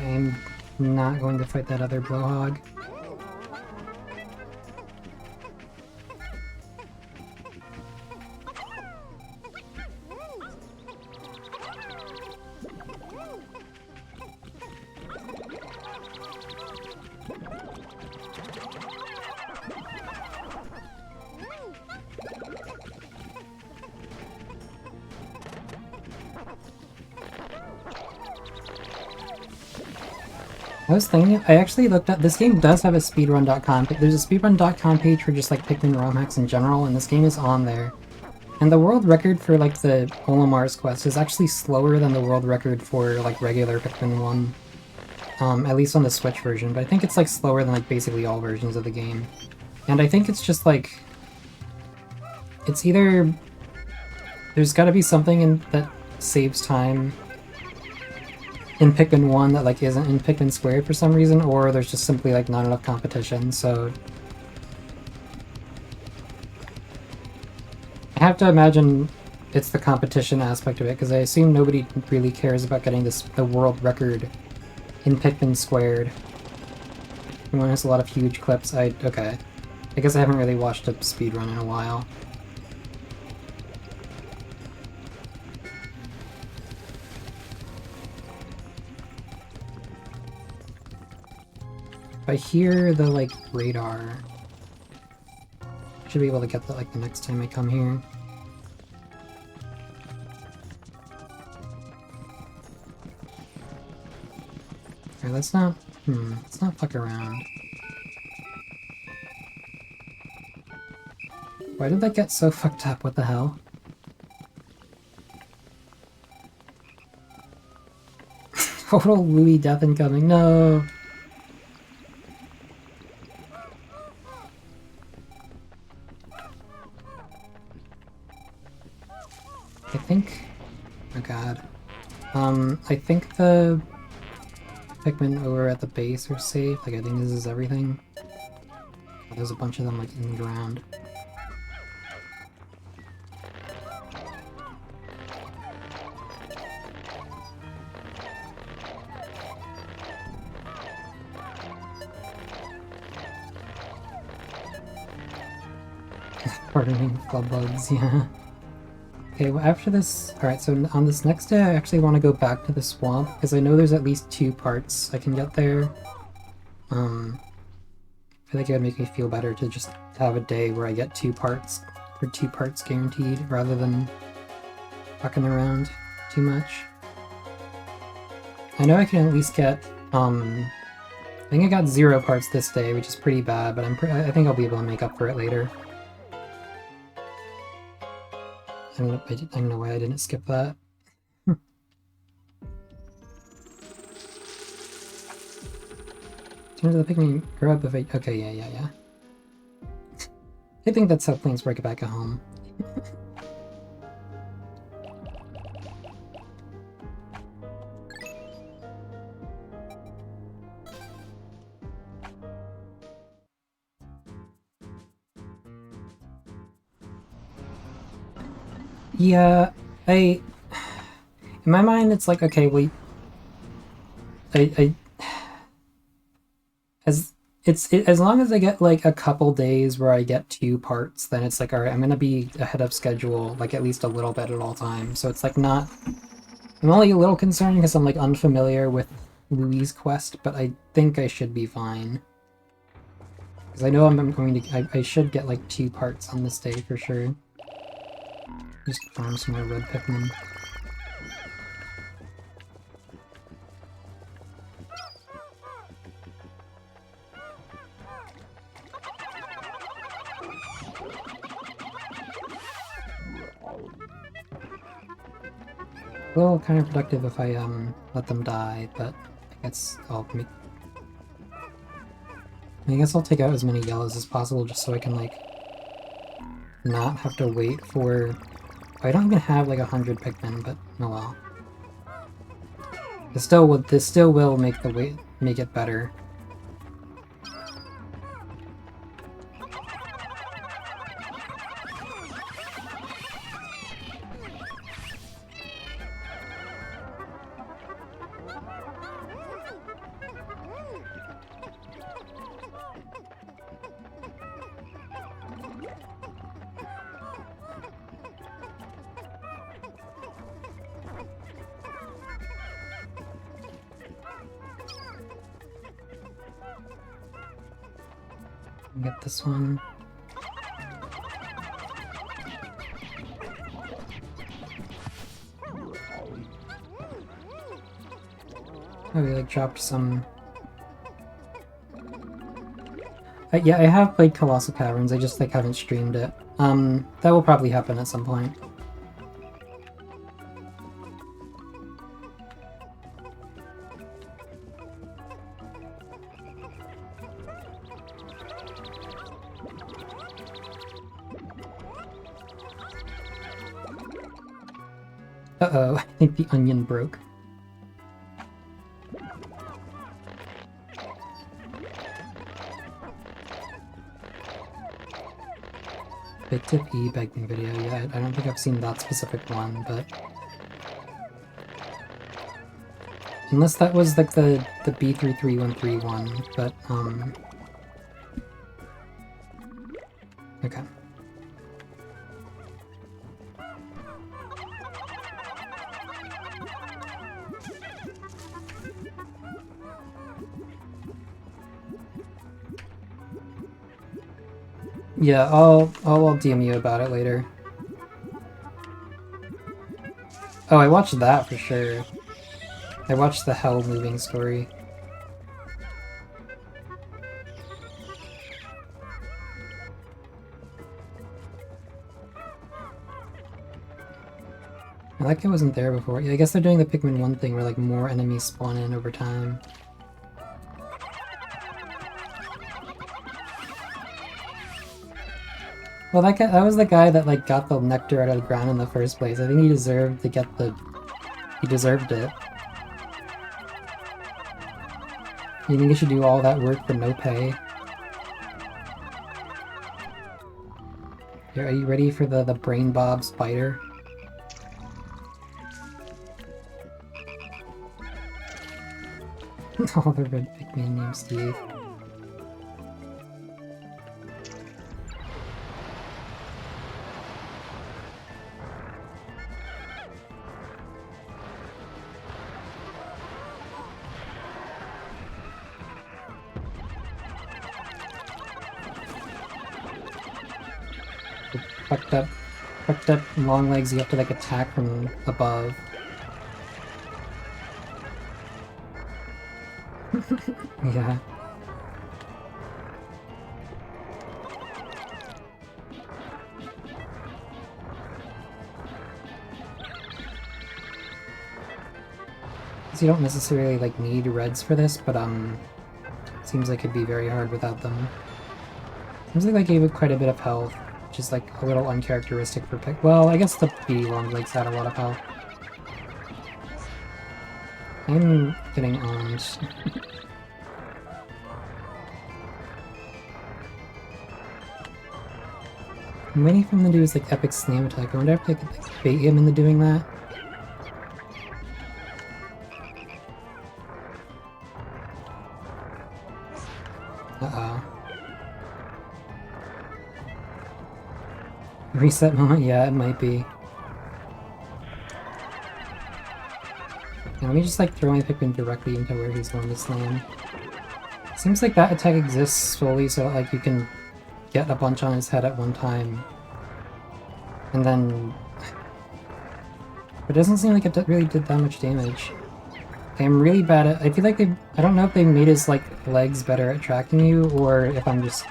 I'm not going to fight that other blowhog. I was thinking, I actually looked at, this game does have a speedrun.com, but there's a speedrun.com page for just like Pikmin ROM hacks in general, and this game is on there. And the world record for like the Olamar's quest is actually slower than the world record for like regular Pikmin 1. At least on the Switch version, but I think it's like slower than like basically all versions of the game. And I think it's just like, it's either, there's gotta be something that saves time in Pikmin 1 that like isn't in Pikmin Squared for some reason, or there's just simply like not enough competition, so... I have to imagine it's the competition aspect of it, because I assume nobody really cares about getting the world record in Pikmin Squared. One has a lot of huge clips. Okay. I guess I haven't really watched a speedrun in a while. If I hear the, like, radar, I should be able to get that, like, the next time I come here. Alright, let's not fuck around. Why did that get so fucked up? What the hell? Total Louis death incoming, no! I think... oh god. I think the Pikmin over at the base are safe. Like, I think this is everything. Oh, there's a bunch of them, like, in the ground. Pardon me, club bugs, yeah. Okay, well after this... alright, so on this next day I actually want to go back to the swamp, because I know there's at least 2 parts I can get there. I feel like it would make me feel better to just have a day where I get 2 parts, or 2 parts guaranteed, rather than fucking around too much. I know I can at least get, I think I got 0 parts this day, which is pretty bad, but I think I'll be able to make up for it later. I don't know why I didn't skip that. Turn to the Pikmin grub if I... okay, yeah. I think that's how planes work back at home. Yeah, in my mind it's like, okay, well, as long as I get like a couple days where I get 2 parts, then it's like, alright, I'm gonna be ahead of schedule, like at least a little bit at all times. So it's like not, I'm only a little concerned because I'm like unfamiliar with Louis' quest, but I think I should be fine. Because I know I'm going to, I should get like 2 parts on this day for sure. Just farm some more red Pikmin. A little counterproductive if I let them die, but I guess I'll take out as many yellows as possible just so I can like not have to wait for... I don't even have like 100 Pikmin, but oh well. This still will make it better. Get this one. Oh, we like dropped some Yeah, I have played Colossal Caverns, I just like haven't streamed it. That will probably happen at some point. Uh-oh, I think the onion broke. Big Tip E begging video, yeah, I don't think I've seen that specific one, but... Unless that was like the B33131 one, but, okay. Yeah, I'll DM you about it later. Oh, I watched that for sure. I watched the Hell moving story. That guy wasn't there before. Yeah, I guess they're doing the Pikmin 1 thing where like more enemies spawn in over time. Well, that was the guy that like got the nectar out of the ground in the first place. I think he deserved to get the... He deserved it. You think he should do all that work for no pay? Are you ready for the Brain Bob spider? All the red Pikmin named Steve. Fucked up long legs you have to like attack from above. Yeah. So you don't necessarily like need reds for this, but seems like it'd be very hard without them. Seems like they gave it quite a bit of health, which is like a little uncharacteristic for Pick. Well, I guess the beady long legs had a lot of health. I'm getting owned. I'm waiting for him to do his like epic slam attack. I wonder if I could like, bait him into doing that. Uh-oh. Reset moment? Yeah, it might be. Yeah, let me just like throw my Pikmin directly into where he's going to slam. Seems like that attack exists solely so that like you can get a bunch on his head at one time. And then... But it doesn't seem like it really did that much damage. Okay, I'm really bad at... I feel like they... I don't know if they made his like legs better at tracking you, or if I'm just...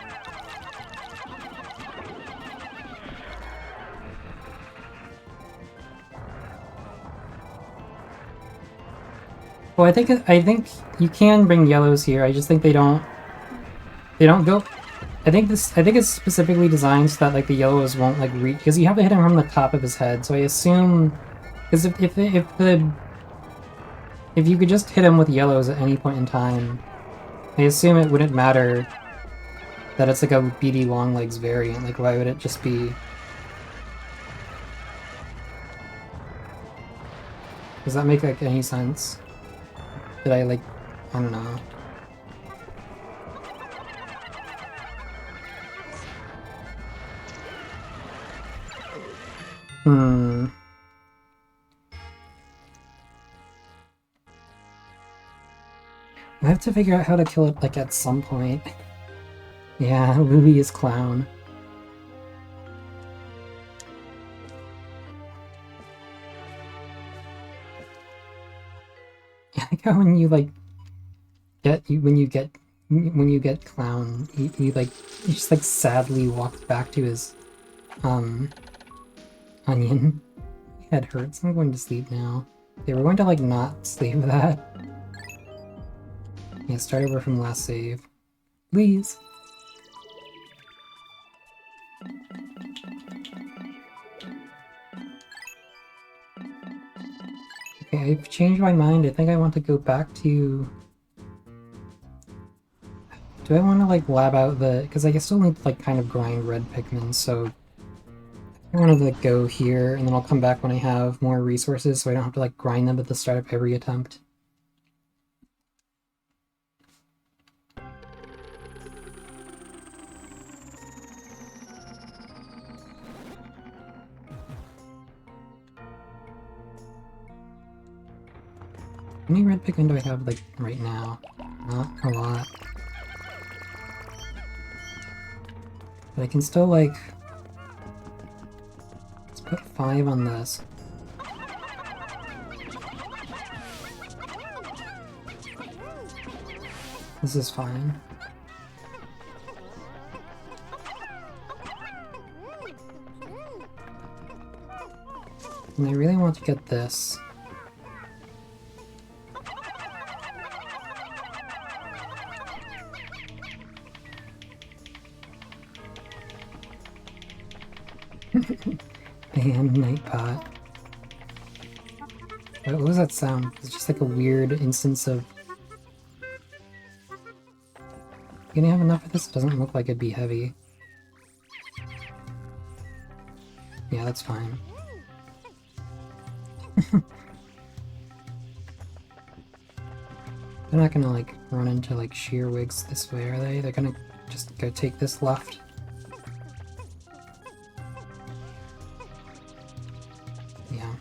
Well, I think you can bring yellows here. I just think they don't go. I think it's specifically designed so that like the yellows won't like reach, because you have to hit him from the top of his head. So I assume, because if you could just hit him with yellows at any point in time, I assume it wouldn't matter that it's like a beady Longlegs variant. Like, why would it just be? Does that make like any sense? Did I like... I don't know. I have to figure out how to kill it like at some point. Yeah, Ruby is clown. I like how when you like when you get when you get Clown, he like he just like sadly walks back to his onion. Head hurts. I'm going to sleep now. Okay, we're going to like not save that. Yeah, start over from last save. Please. Okay, I've changed my mind. I think I want to go back to... Do I want to like lab out the... Because I still need to like kind of grind red Pikmin, so... I want to like go here, and then I'll come back when I have more resources, so I don't have to like grind them at the start of every attempt. How many red Pikmin do I have like right now? Not a lot. But I can still like... Let's put 5 on this. This is fine. And I really want to get this. And Night Pot. What was that sound? It's just like a weird instance of... You gonna have enough of this? It doesn't look like it'd be heavy. Yeah, that's fine. They're not gonna like run into like shearwigs this way, are they? They're gonna just go take this left. Yeah.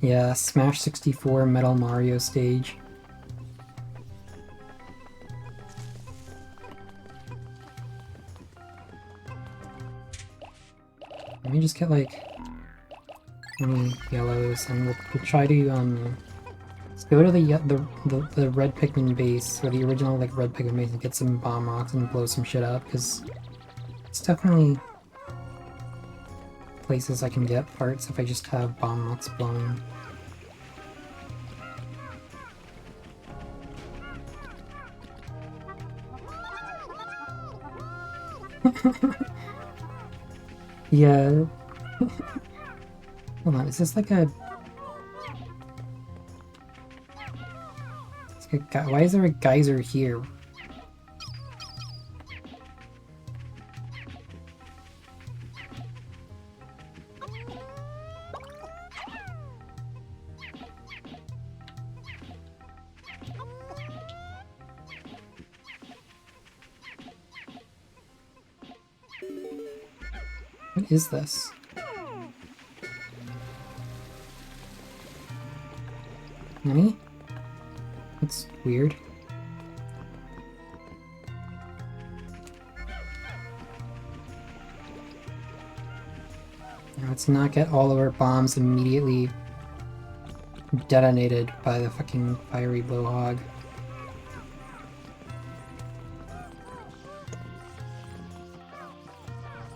Yeah, Smash 64 Metal Mario stage. Let me just get like any yellows, and we'll try to let's go to the red Pikmin base, or the original like red Pikmin base, and get some bomb rocks and blow some shit up, because it's definitely places I can get parts if I just have bomb rocks blown. Yeah. Hold on, is this like a... Why is there a geyser here? What is this? Nani? It's weird. Now let's not get all of our bombs immediately detonated by the fucking fiery blowhog.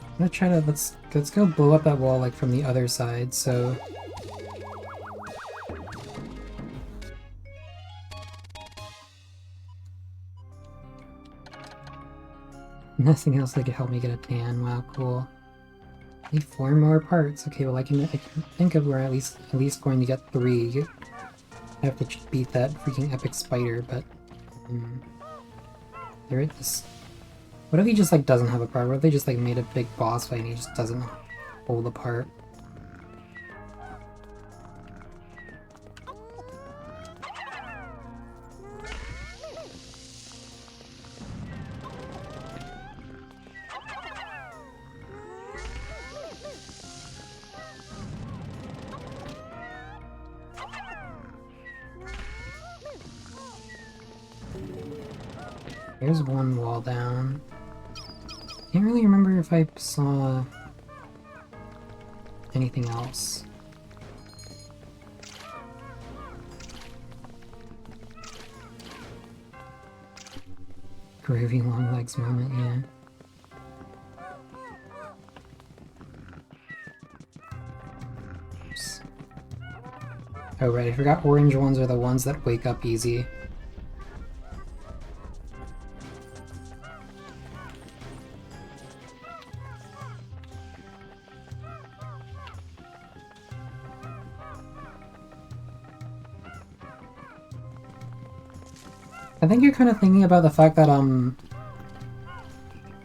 I'm gonna try to let's go blow up that wall like from the other side, so nothing else that could help me get a tan. Wow, cool. Need 4 more parts. Okay, well I can think of we're at least going to get 3. I have to beat that freaking epic spider, but there it is. What if he just like doesn't have a part? What if they just like made a big boss fight and he just doesn't hold a part? There's one wall down. Can't really remember if I saw anything else. Groovy long legs moment, yeah. Oops. Oh right, I forgot orange ones are the ones that wake up easy. I think you're kind of thinking about the fact that,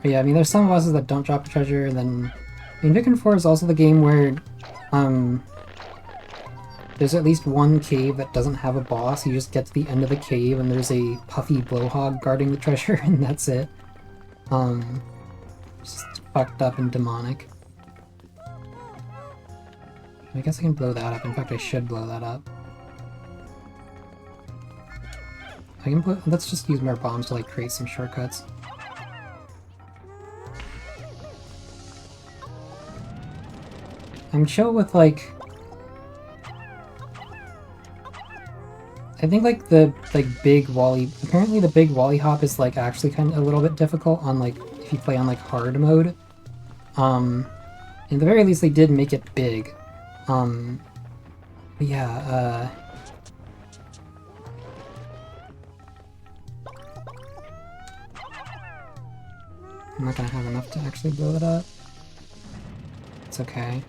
yeah, I mean, there's some bosses that don't drop a treasure, and then, I mean, Pikmin 4 is also the game where, there's at least one cave that doesn't have a boss. You just get to the end of the cave, and there's a puffy blowhog guarding the treasure, and that's it. Just fucked up and demonic. I guess I can blow that up. In fact, I should blow that up. I can blow. Let's just use more bombs to like create some shortcuts. I'm chill with like. I think like the big Wally. Apparently, the big Wally hop is like actually kind of a little bit difficult on like if you play on like hard mode. In the very least, they did make it big. But yeah. I'm not gonna have enough to actually blow it up. It's okay.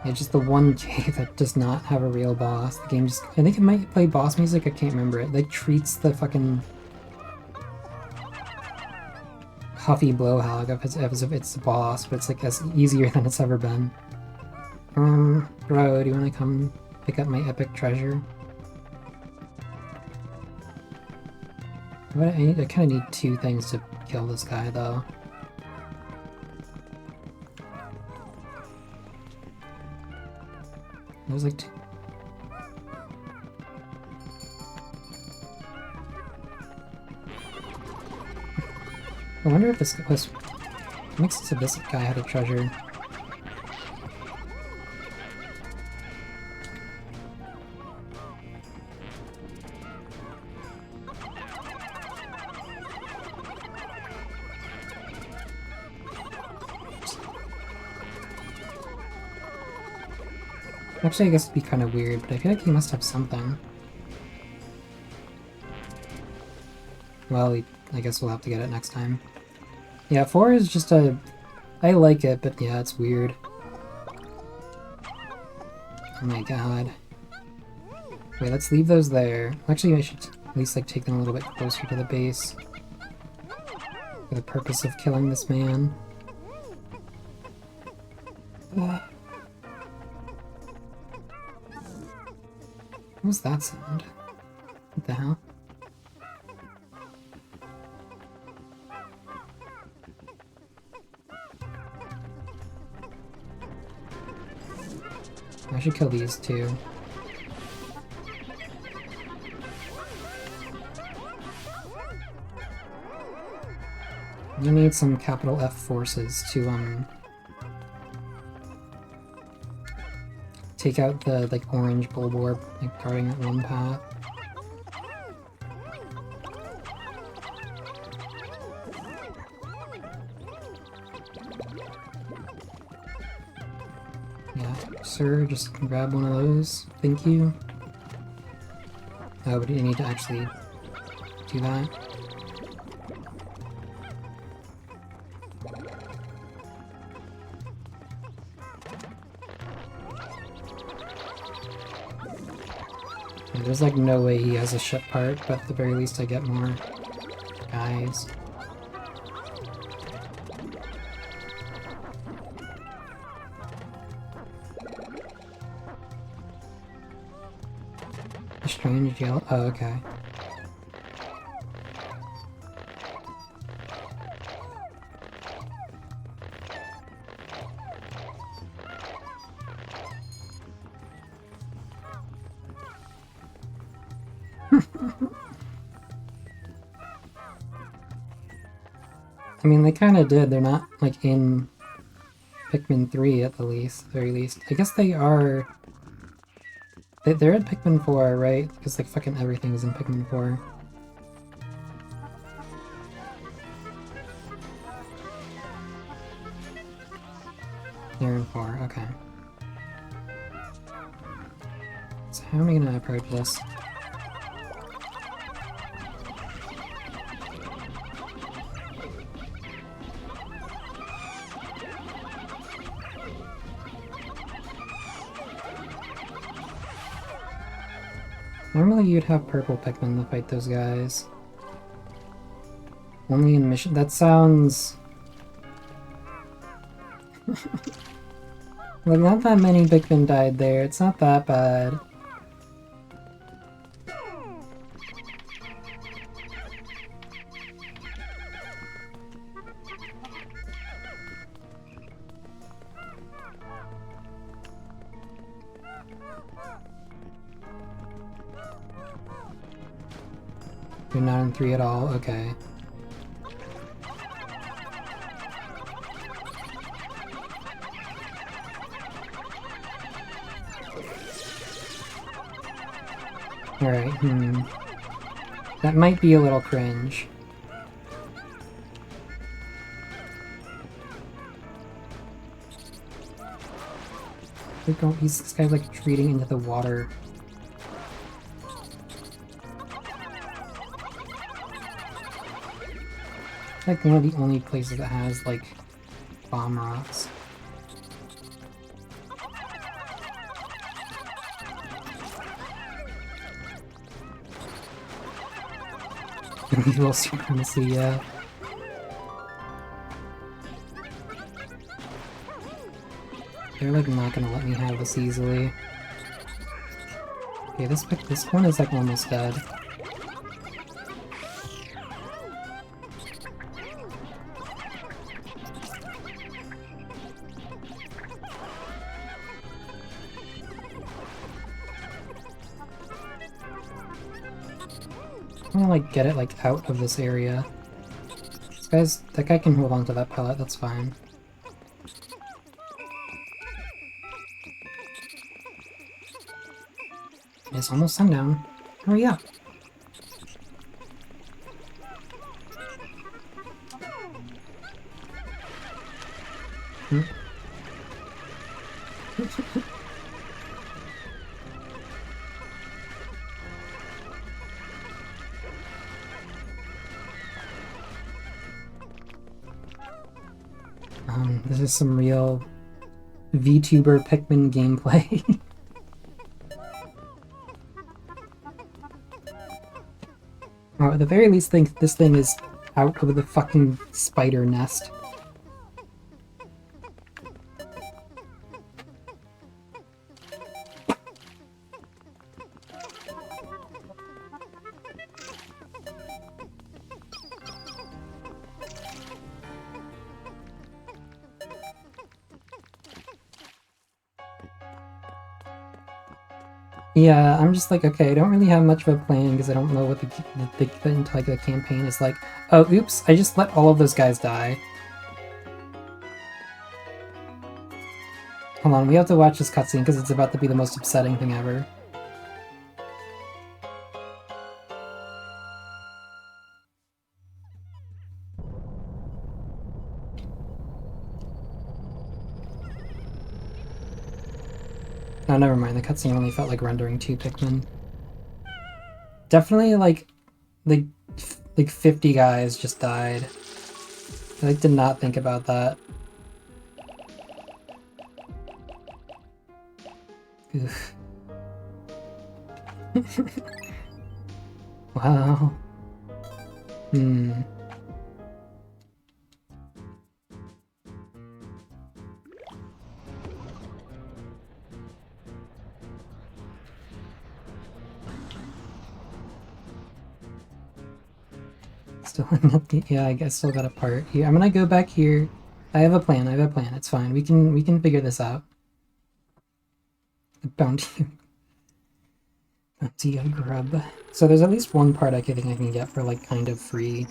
Yeah, just the one cave that does not have a real boss. The game just... I think it might play boss music, I can't remember it. Like, treats the fucking... puffy blowhog as if it's the boss, but it's like as easier than it's ever been. Bro, do you want to come pick up my epic treasure? I kind of need two things to kill this guy, though. There's like two. I wonder if this was... makes it so this guy had a treasure. Actually, I guess it'd be kind of weird, but I feel like he must have something. Well, I guess we'll have to get it next time. Yeah, 4 is just a... I like it, but yeah, it's weird. Oh my god. Wait, let's leave those there. Actually, I should at least like take them a little bit closer to the base. For the purpose of killing this man. What was that sound? What the hell? I should kill these too. You need some capital F forces to take out the like orange bulborb like guarding that one path. Yeah, sir, just grab one of those. Thank you. Oh, but you need to actually do that. There's like no way he has a ship part, but at the very least I get more guys. A strange yellow. Oh, okay. I mean, they kind of did. They're not, like, in Pikmin 3 at the very least. I guess they are... They're at Pikmin 4, right? Because like fucking everything's in Pikmin 4. They're in 4, okay. So how am I gonna approach this? Normally you'd have purple Pikmin to fight those guys. Only in mission- that sounds... Like, not that many Pikmin died there, it's not that bad. You're not in 3 at all? Okay. Alright, That might be a little cringe. This guy's like retreating into the water. Like one of the only places that has like bomb rocks. Medieval supremacy, yeah. They're like not gonna let me have this easily. Okay, this one is like almost dead. I'm gonna like get it like out of this area. That guy can hold on to that pellet, that's fine. It's almost sundown. Hurry up! This is some real VTuber Pikmin gameplay. Or at the very least, think this thing is out of the fucking spider nest. Yeah, I'm just like, okay, I don't really have much of a plan because I don't know what the campaign is like. Oh, oops, I just let all of those guys die. Hold on, we have to watch this cutscene because it's about to be the most upsetting thing ever. Oh, never mind. The cutscene only felt like rendering 2 Pikmin. Definitely, like 50 guys just died. I like, did not think about that. Oof. Wow. Still yeah, I guess still got a part here. I'm gonna go back here. I have a plan. It's fine. We can figure this out. The bounty of grub. So there's at least one part I think I can get for like kind of free.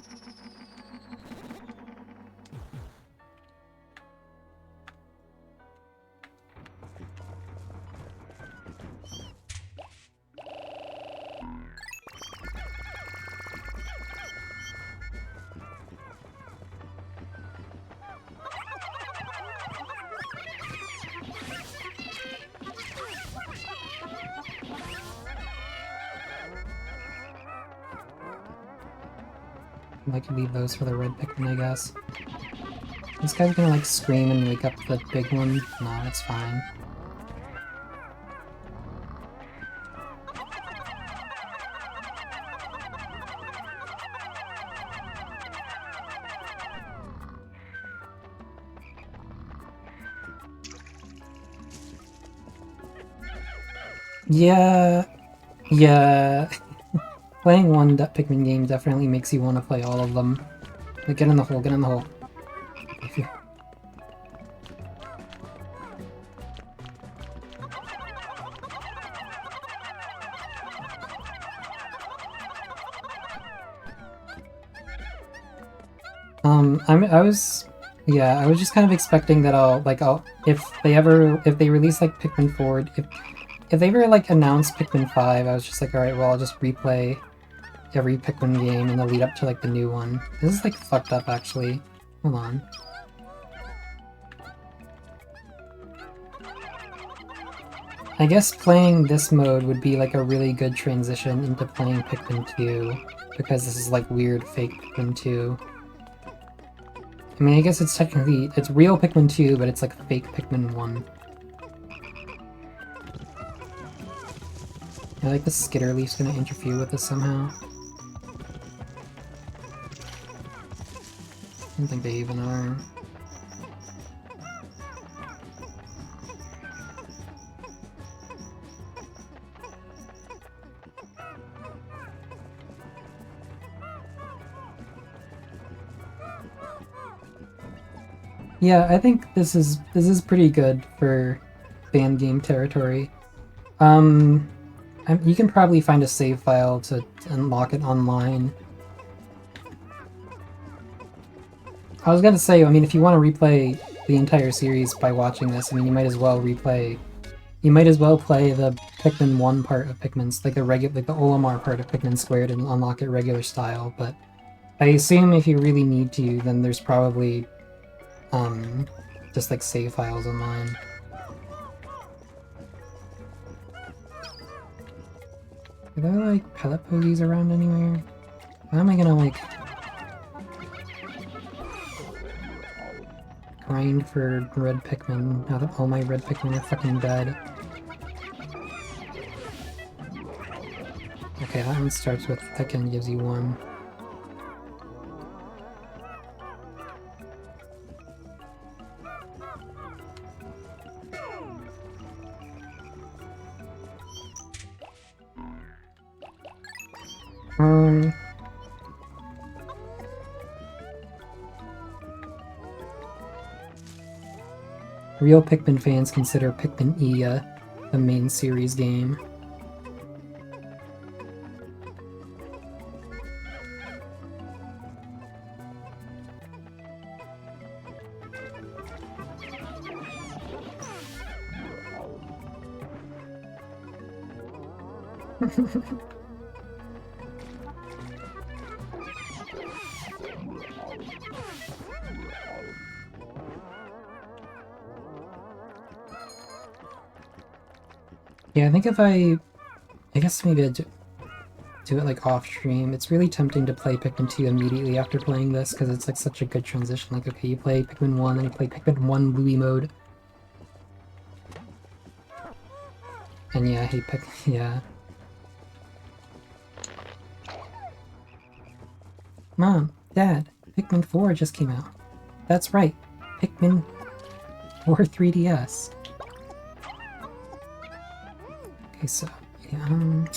like leave those for the red Pikmin, I guess. This guy's gonna like scream and wake up the big one. No, it's fine. Yeah. Playing one Pikmin game definitely makes you want to play all of them. Like, get in the hole, get in the hole. I was just kind of expecting that if they release like Pikmin 4, if they ever like announce Pikmin 5, I was just like, alright, well I'll just replay every Pikmin game in the lead up to like the new one. This is like fucked up actually. Hold on. I guess playing this mode would be like a really good transition into playing Pikmin 2, because this is like weird fake Pikmin 2. I mean, I guess it's real Pikmin 2, but it's like fake Pikmin 1. I like the Skitter Leaf's gonna interfere with this somehow. I don't think they even are. Yeah, I think this is pretty good for fan game territory. You can probably find a save file to unlock it online. I was gonna say, I mean, if you want to replay the entire series by watching this, I mean, you might as well play the Pikmin 1 part of Pikmin's, like the Olimar part of Pikmin Squared and unlock it regular style, but I assume if you really need to, then there's probably just like save files online. Are there like pellet posies around anywhere? How am I gonna like grind for red Pikmin now that all my red Pikmin are fucking dead? Okay, that one starts with thick and gives you 1. Real Pikmin fans consider Pikmin E the main series game. Yeah, I think I guess maybe I'd do it like off stream. It's really tempting to play Pikmin 2 immediately after playing this, because it's like such a good transition. Like, okay, you play Pikmin 1, then you play Pikmin 1 Louie mode. And yeah, I hate Pikmin, yeah. Mom, Dad, Pikmin 4 just came out. That's right, Pikmin 4 3DS. Okay, so, yeah, I'm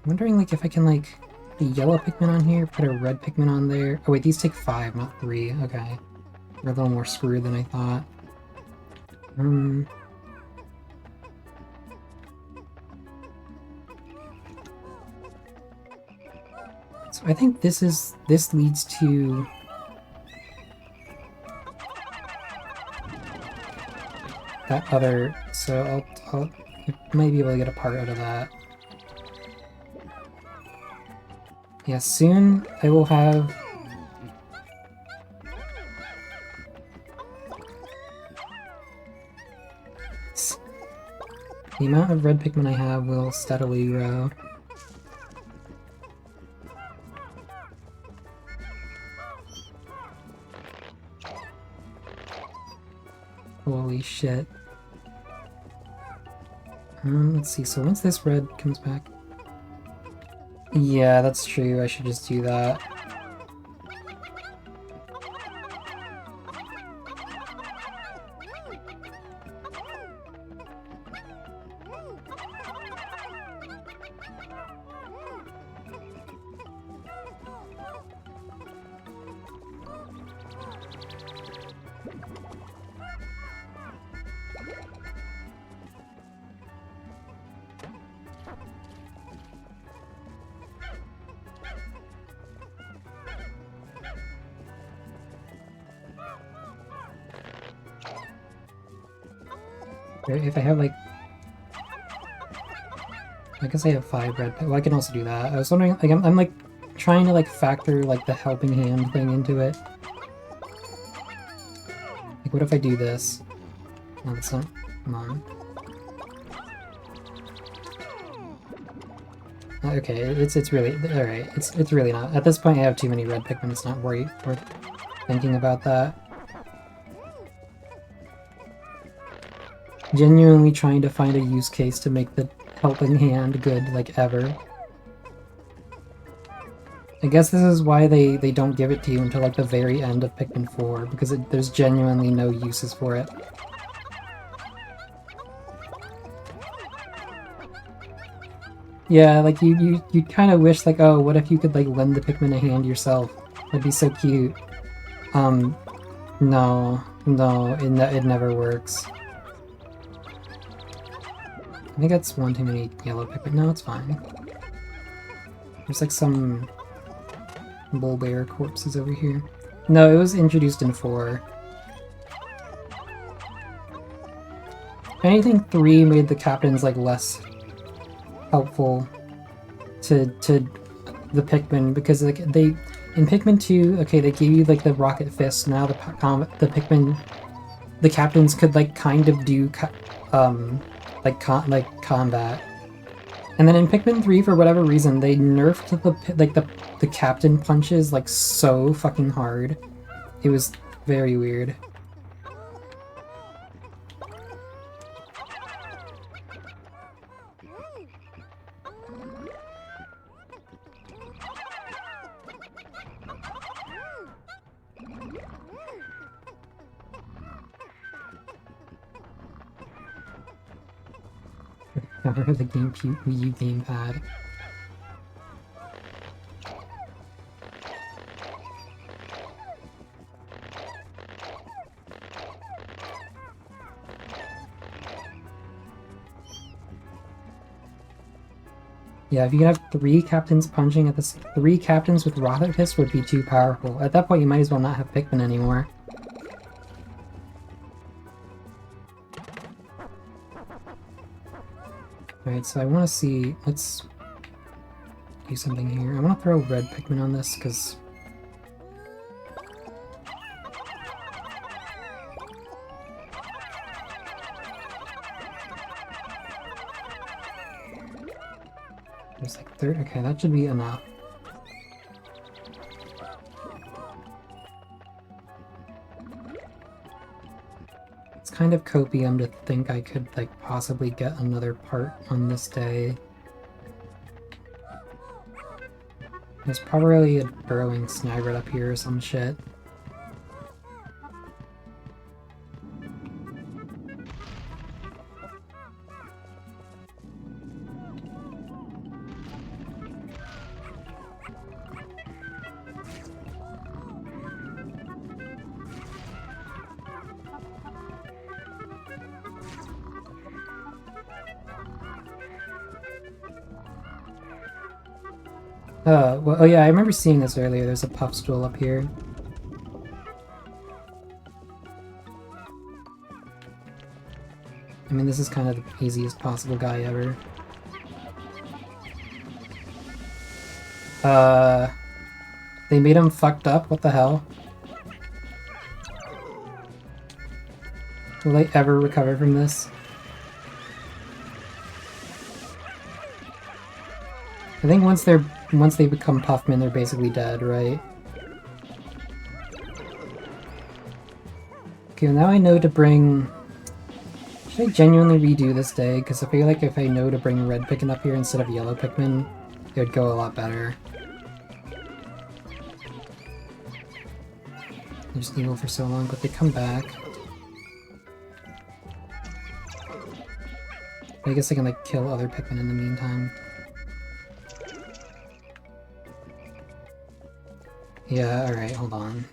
wondering, like, if I can, like, the yellow Pikmin on here, put a red Pikmin on there. Oh wait, these take 5, not 3. Okay. They're a little more screwed than I thought. So I think this leads to that other, so I'll might be able to get a part out of that. Yeah, soon I will have the amount of red Pikmin I have will steadily grow. Holy shit. Let's see, so once this red comes back... Yeah, that's true, I should just do that. If I have like... I guess I have 5 red... Well, I can also do that. I was wondering, like, I'm like trying to like factor like the helping hand thing into it. Like, what if I do this? No, that's not... Come on. Okay, it's really... Alright, it's really not. At this point I have too many red Pikmin, it's not worth thinking about that. Genuinely trying to find a use case to make the helping hand good, like, ever. I guess this is why they don't give it to you until, like, the very end of Pikmin 4, because there's genuinely no uses for it. Yeah, like, you kind of wish, like, oh, what if you could, like, lend the Pikmin a hand yourself? That'd be so cute. No, it never works. I think that's one too many yellow Pikmin. No, it's fine. There's like some bull bear corpses over here. No, it was introduced in 4. If anything, 3 made the captains like less helpful to the Pikmin, because like in Pikmin 2, okay, they gave you like the rocket fist. Now the Pikmin, the captains could like kind of do combat. And then in Pikmin 3, for whatever reason, they nerfed the captain punches like so fucking hard. It was very weird. Cover the GameCube Wii U gamepad. Yeah, if you could have 3 captains punching at this, 3 captains with rocket fist would be too powerful. At that point, you might as well not have Pikmin anymore. Alright, so I want to see... Let's do something here. I want to throw red Pikmin on this, because... There's like 30... Okay, that should be enough. It's kind of copium to think I could, like, possibly get another part on this day. There's probably a burrowing snagret up here or some shit. Well, oh yeah, I remember seeing this earlier. There's a puff stool up here. I mean, this is kind of the easiest possible guy ever. They made him fucked up? What the hell? Will they ever recover from this? I think once they become Puffman, they're basically dead, right? Okay, well now I know to bring Should I genuinely redo this day? Because I feel like if I know to bring red Pikmin up here instead of yellow Pikmin, it would go a lot better. They're just evil for so long, but they come back. I guess I can like kill other Pikmin in the meantime. Yeah, alright, hold on.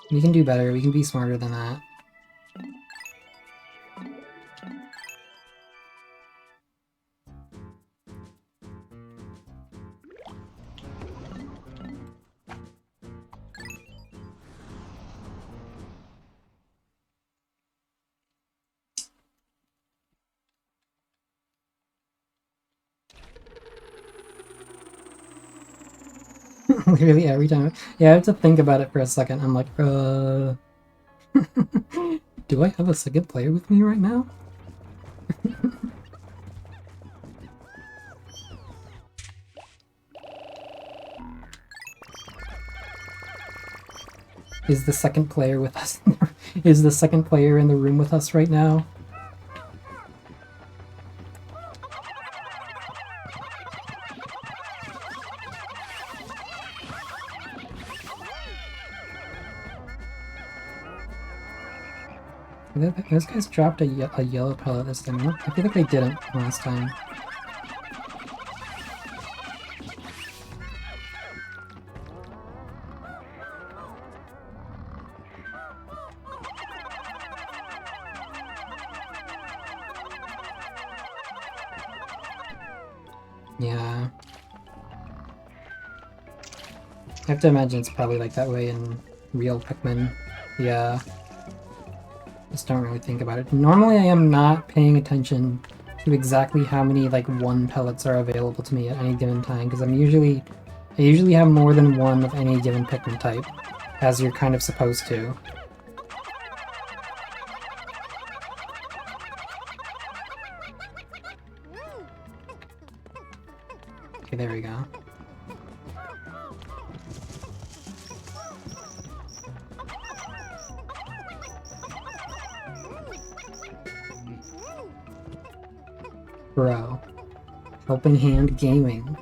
We can do better, we can be smarter than that. Literally every time. Yeah, I have to think about it for a second. I'm like, do I have a second player with me right now? Is the second player with us? Is the second player in the room with us right now? Those guys dropped a yellow pellet this time. I feel like they didn't last time. Yeah. I have to imagine it's probably like that way in real Pikmin. Yeah. Just don't really think about it. Normally I am not paying attention to exactly how many like 1 pellets are available to me at any given time, because I usually have more than one of any given Pikmin type, as you're kind of supposed to. Okay, there we go. Bro. Helping Hand Gaming.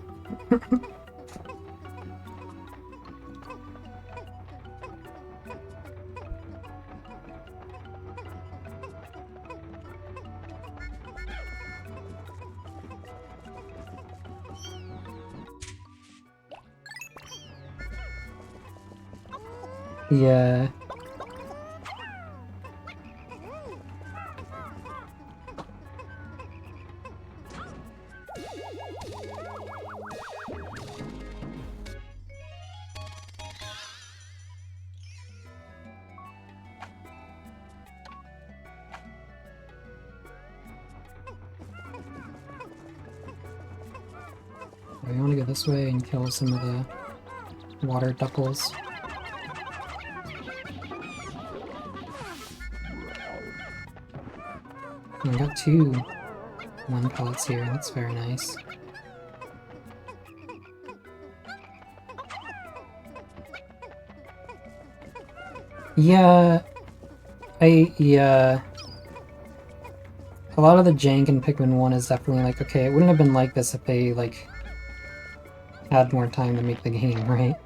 Yeah. I want to go this way and kill some of the water duckles. I got 2 1 pellets here, that's very nice. Yeah, yeah. A lot of the jank in Pikmin 1 is definitely like, okay, it wouldn't have been like this if they, like, had more time to make the game, right?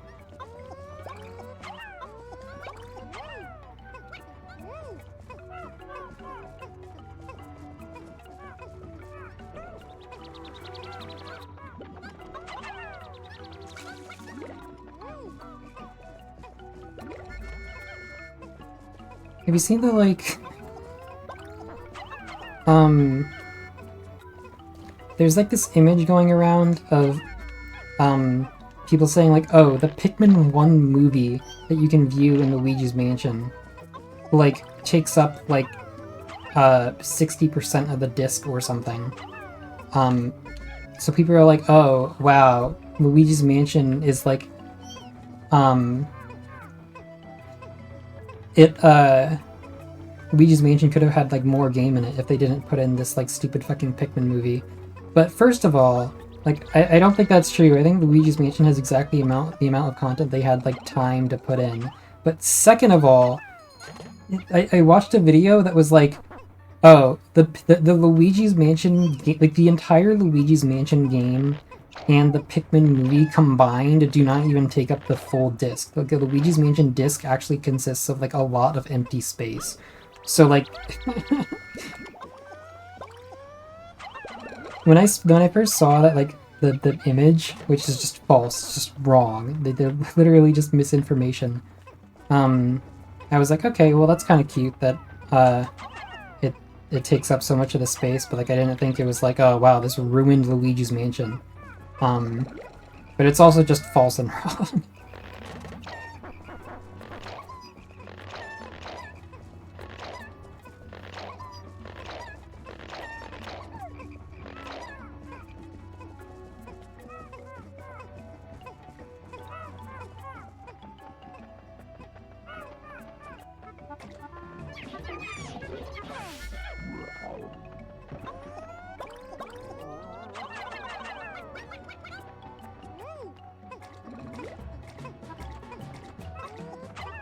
Have you seen the, like... There's like this image going around of, people saying like, oh, the Pikmin 1 movie that you can view in Luigi's Mansion, like, takes up, like, 60% of the disc or something. So people are like, oh, wow, Luigi's Mansion is like, Luigi's Mansion could have had, like, more game in it if they didn't put in this, like, stupid fucking Pikmin movie. But first of all, like, I don't think that's true. I think Luigi's Mansion has exactly the amount of content they had, like, time to put in. But second of all, I watched a video that was like, oh, the Luigi's Mansion, like the entire Luigi's Mansion game and the Pikmin movie combined do not even take up the full disc. Like the Luigi's Mansion disc actually consists of like a lot of empty space. So like when I first saw that, like the image, which is just false, it's just wrong. They're literally just misinformation. I was like, okay, well that's kind of cute that it takes up so much of the space, but like I didn't think it was like, oh wow, this ruined Luigi's Mansion. But it's also just false and wrong.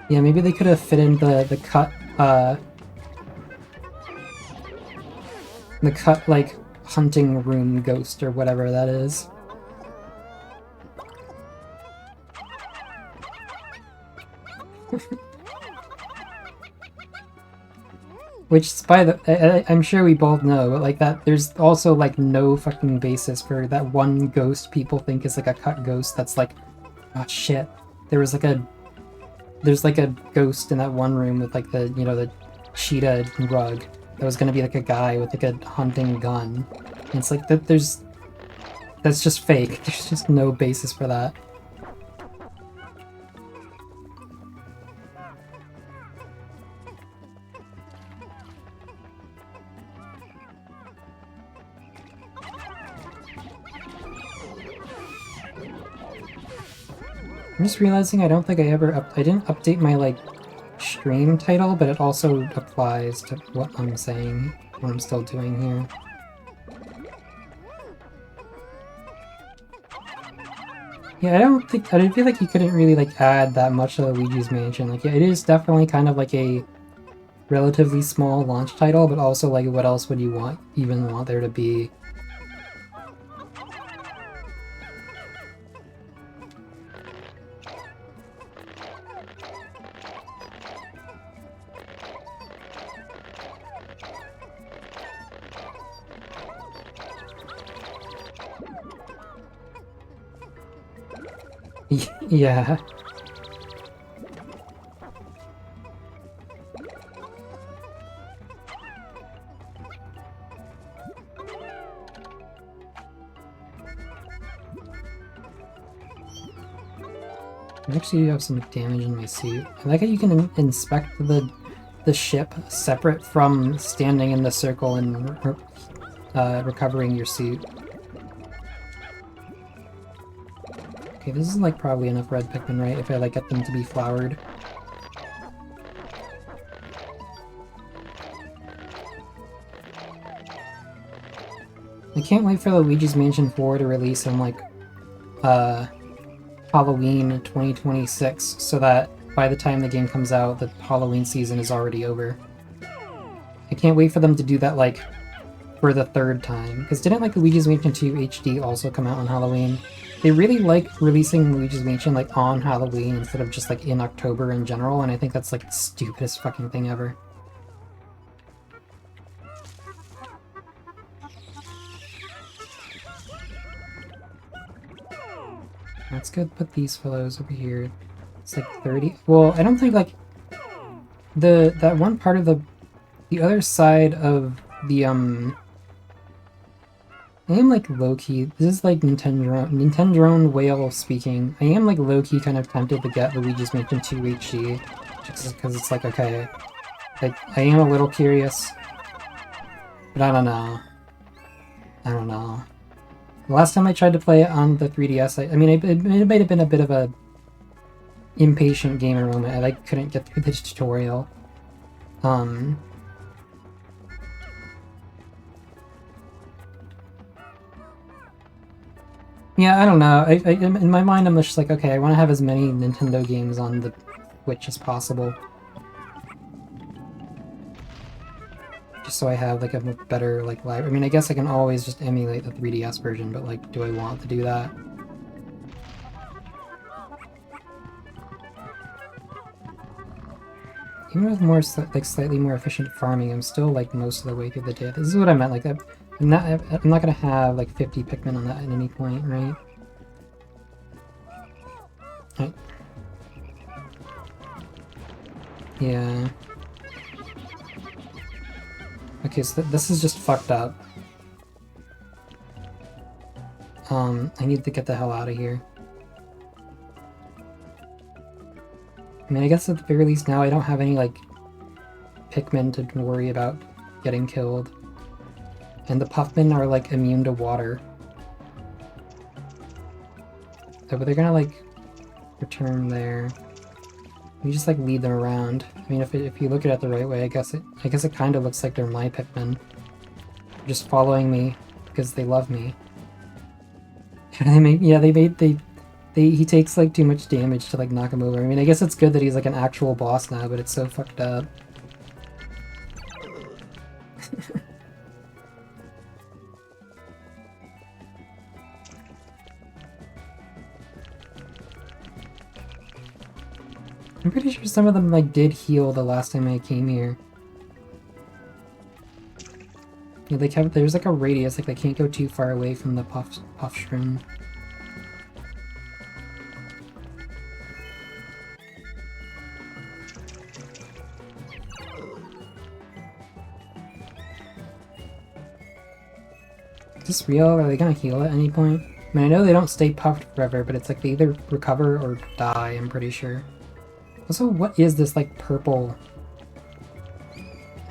Yeah, maybe they could have fit in the cut like hunting room ghost or whatever that is. Which, by the, I'm sure we both know, but like that, there's also like no fucking basis for that one ghost people think is like a cut ghost. That's like, oh shit, there's like a ghost in that one room with like the, you know, the cheetah rug that was gonna be like a guy with like a hunting gun. And it's like that. That's just fake. There's just no basis for that. I'm just realizing I don't think I didn't update my like stream title, but it also applies to what I'm saying, what I'm still doing here. Yeah, I feel like you couldn't really like add that much to Luigi's Mansion. Like, yeah, it is definitely kind of like a relatively small launch title, but also like what else would you even want there to be? Yeah. I actually do have some damage in my suit. I like how you can inspect the ship separate from standing in the circle and recovering your suit. Okay, this is like probably enough red Pikmin, right? If I like get them to be flowered. I can't wait for Luigi's Mansion 4 to release in like Halloween 2026, so that by the time the game comes out, the Halloween season is already over. I can't wait for them to do that like for the third time, because didn't like Luigi's Mansion 2 HD also come out on Halloween? They really like releasing Luigi's Mansion like on Halloween instead of just like in October in general, and I think that's like the stupidest fucking thing ever. Let's go put these fellows over here. It's like 30. Well, I don't think like that one part of the other side of the I am like low-key, this is like Nintendo whale speaking. I am like low-key kind of tempted to get Luigi's Mansion 2 HD, just because it's like, okay, I am a little curious, but I don't know. I don't know. The last time I tried to play it on the 3DS, I mean, it might have been a bit of a impatient gamer moment. I like couldn't get through the tutorial. Yeah, I don't know. In my mind, I'm just like, okay, I want to have as many Nintendo games on the Switch as possible. Just so I have like a better like library. I mean, I guess I can always just emulate the 3DS version, but like, do I want to do that? Even with more like slightly more efficient farming, I'm still like most of the way through the day. This is what I meant. Like, I'm not gonna have like 50 Pikmin on that at any point, right? Right. Yeah. Okay, so this is just fucked up. I need to get the hell out of here. I mean, I guess at the very least now I don't have any, like, Pikmin to worry about getting killed. And the Puffmin are, like, immune to water. So, but they're gonna, like, return there. You just, like, lead them around. I mean, if you look at it the right way, I guess it kind of looks like they're my Pikmin. They're just following me because they love me. He takes like too much damage to like knock him over. I mean, I guess it's good that he's like an actual boss now, but it's so fucked up. I'm pretty sure some of them like did heal the last time I came here. Yeah, there's like a radius, like they can't go too far away from the puff shroom. Is this real? Are they gonna heal at any point? I mean, I know they don't stay puffed forever, but it's like they either recover or die, I'm pretty sure. Also, what is this, like, purple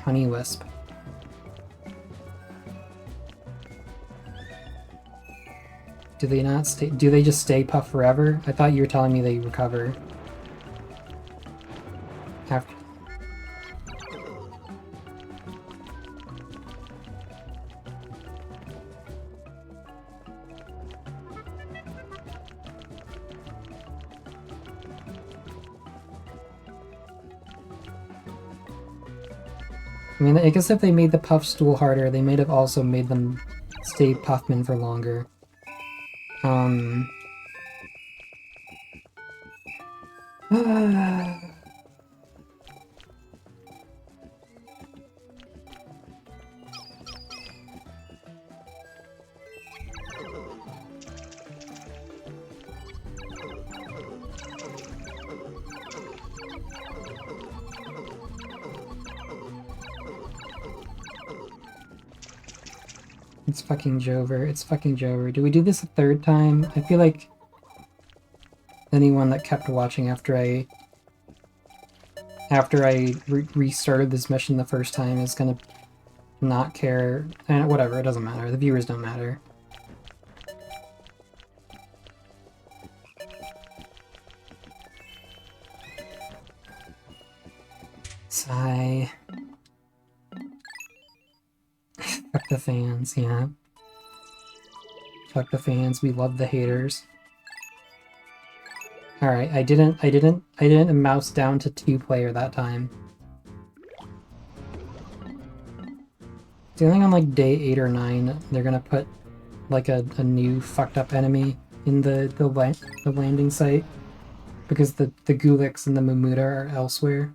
honey wisp? Do they not stay? Do they just stay puffed forever? I thought you were telling me they recover. After. I mean, I guess if they made the puff stool harder, they might have also made them stay Puffmin for longer. It's fucking Jover. It's fucking Jover. Do we do this a third time? I feel like anyone that kept watching after I restarted this mission the first time is gonna not care. And whatever, it doesn't matter. The viewers don't matter. Sigh. Fuck the fans, yeah. Fuck the fans, we love the haters. Alright, I didn't mouse down to 2-player that time. I think on like day 8 or 9, they're gonna put like a new fucked up enemy in the landing site. Because the Gulix and the Mamuta are elsewhere.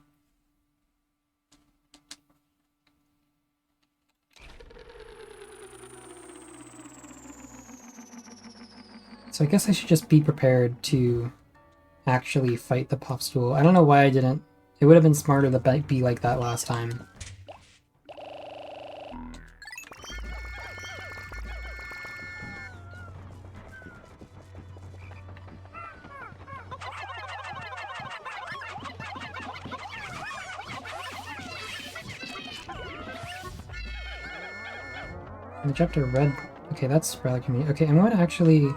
So I guess I should just be prepared to actually fight the Puffstool. I don't know why I didn't. It would have been smarter to be like that last time. I dropped a red. Okay, that's rather convenient. Okay, I'm going to actually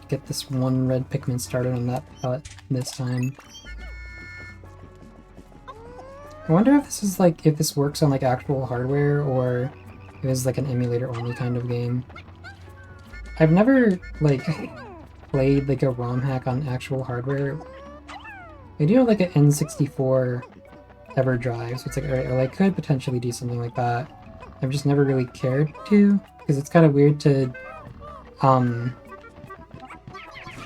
get this one red Pikmin started on that palette this time. I wonder if this is like if this works on like actual hardware or if it's like an emulator only kind of game. I've never like played like a ROM hack on actual hardware. I do have like an N64 EverDrive, so it's like, alright, well, I could potentially do something like that. I've just never really cared to, because it's kind of weird to,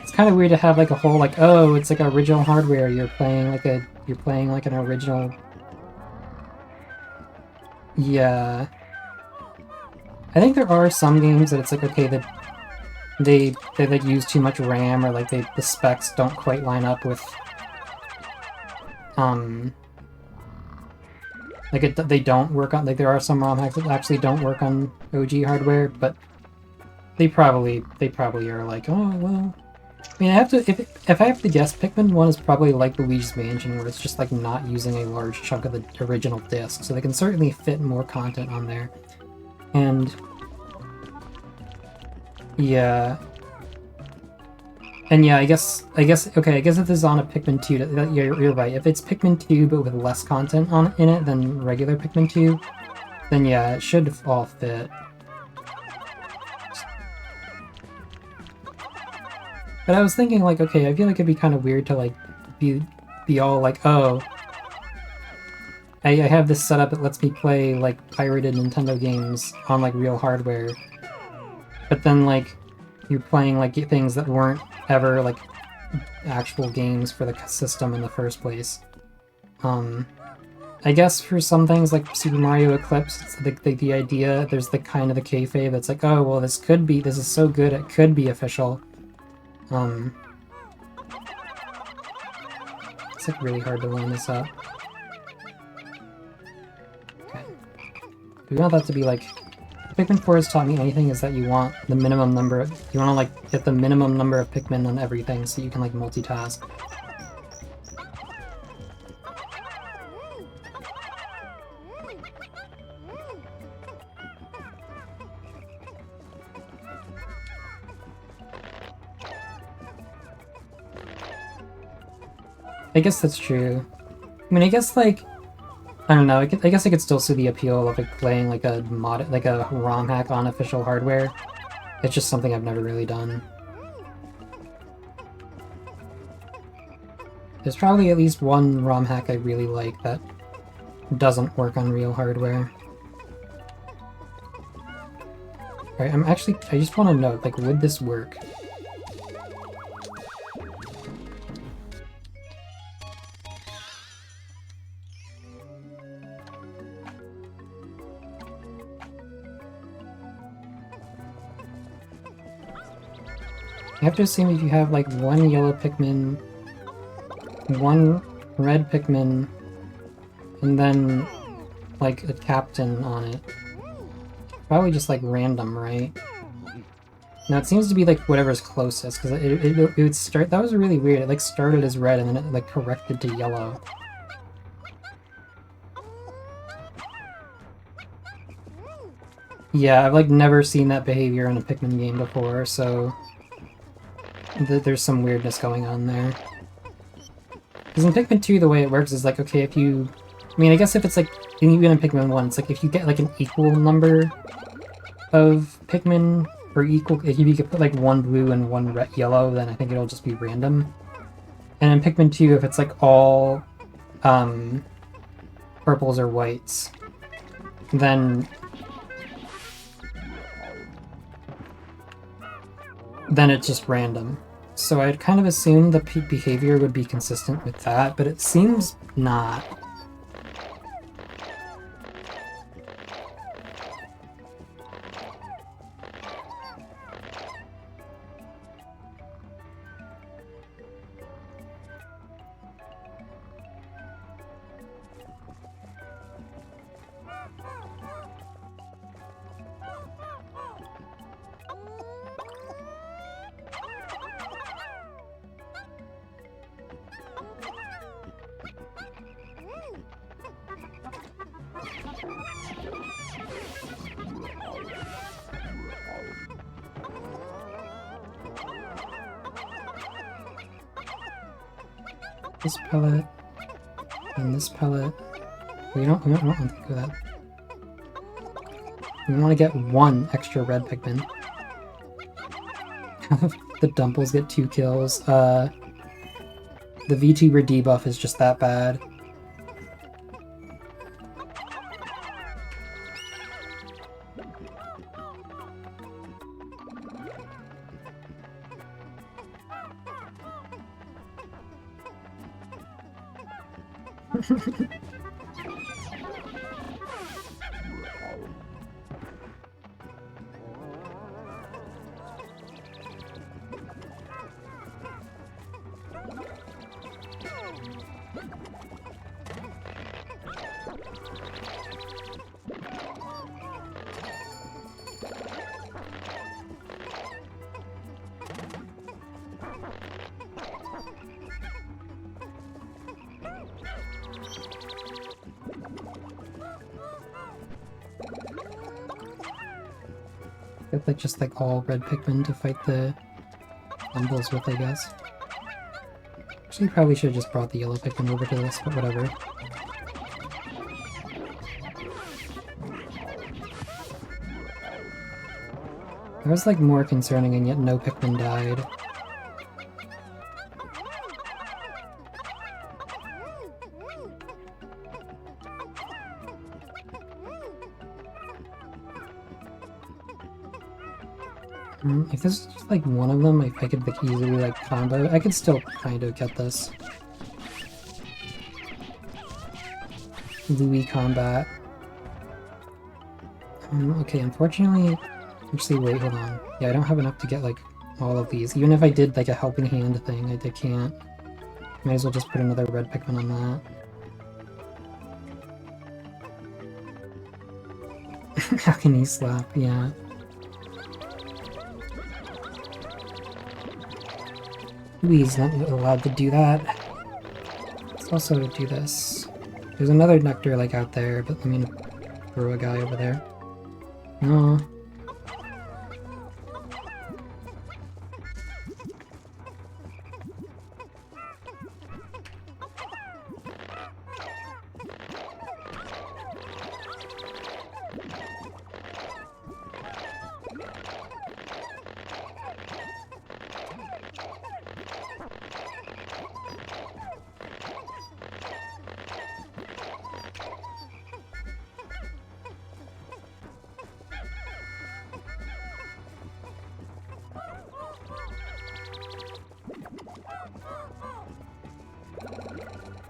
it's kind of weird to have like a whole like, oh, it's like original hardware. You're playing like an original. Yeah. I think there are some games that it's like, okay, that they like use too much RAM, or like the specs don't quite line up with like they don't work on, like there are some ROM hacks that actually don't work on OG hardware, but they probably are like, oh well. I mean, I have to, if I have to guess, Pikmin 1 is probably like Luigi's Mansion, where it's just like not using a large chunk of the original disc, so they can certainly fit more content on there. And yeah. And yeah, I guess if this is on a Pikmin 2, you're right. If it's Pikmin 2 but with less content in it than regular Pikmin 2, then yeah, it should all fit. But I was thinking, like, okay, I feel like it'd be kind of weird to, like, be all like, oh, I have this setup that lets me play, like, pirated Nintendo games on, like, real hardware. But then, like, you're playing, like, things that weren't ever, like, actual games for the system in the first place. I guess for some things, like Super Mario Eclipse, it's the idea, there's the kind of the kayfabe that's like, oh, well, this is so good, it could be official. It's like really hard to line this up. Okay. We want that to be like, if Pikmin 4 has taught me anything, is that you want the minimum number of, you want to like get the minimum number of Pikmin on everything so you can like multitask. I guess that's true. I mean, I guess, like, I don't know, I guess I could still see the appeal of, like, playing, like, a ROM hack on official hardware. It's just something I've never really done. There's probably at least one ROM hack I really like that doesn't work on real hardware. Alright, I just want to note, like, would this work? You have to assume if you have like one yellow Pikmin, one red Pikmin, and then like a captain on it. Probably just like random, right? Now it seems to be like whatever's closest, because it would start, that was really weird, it like started as red and then it like corrected to yellow. Yeah, I've like never seen that behavior in a Pikmin game before, so there's some weirdness going on there. Because in Pikmin 2, the way it works is like, okay, if you... I mean, I guess if it's like, even in Pikmin 1, it's like if you get like an equal number of Pikmin, or equal, if you could put like one blue and one red, yellow, then I think it'll just be random. And in Pikmin 2, if it's like all purples or whites, then it's just random. So I'd kind of assume the behavior would be consistent with that, but it seems not. This pellet, and this pellet. We don't want to go that. We want to get one extra red Pikmin. the Dumples get 2 kills. The VTuber debuff is just that bad. Get like just like all red Pikmin to fight the Dumples with, I guess. Actually, probably should have just brought the yellow Pikmin over to this, but whatever. That was like more concerning, and yet no Pikmin died. If this is just like one of them, I could like easily like combo. I could still kind of get this. Louis combat. Okay, unfortunately, actually wait, hold on. Yeah, I don't have enough to get like all of these. Even if I did like a helping hand thing, I can't. Might as well just put another red Pikmin on that. How can he slap? Yeah. He's not allowed to do that. Let's also do this. There's another nectar like out there, but let me throw a guy over there. No.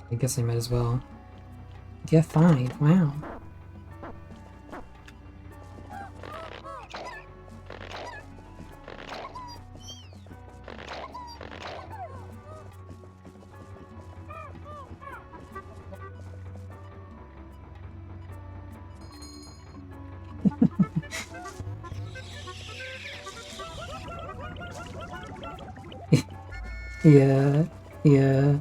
I guess I might as well. Get 5, wow. Yeah, yeah.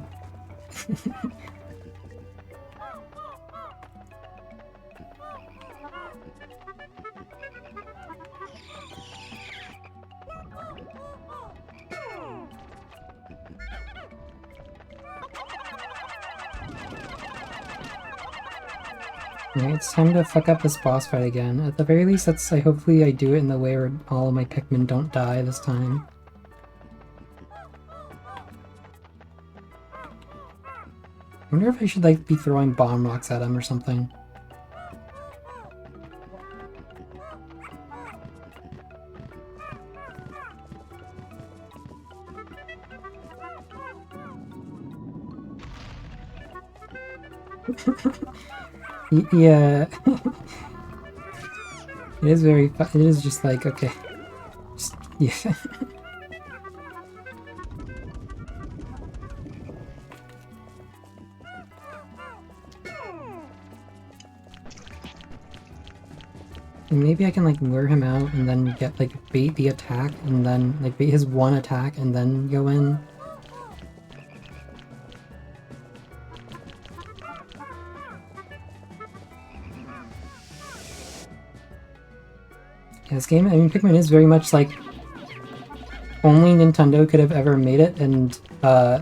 Alright, it's time to fuck up this boss fight again. At the very least, hopefully I do it in the way where all of my Pikmin don't die this time. I wonder if I should like be throwing bomb rocks at him or something. Yeah. It is very it is just like, okay. Just, yeah. And maybe I can like lure him out and then get like bait the attack and then like bait his one attack and then go in. Yeah, this game, I mean, Pikmin is very much like only Nintendo could have ever made it, and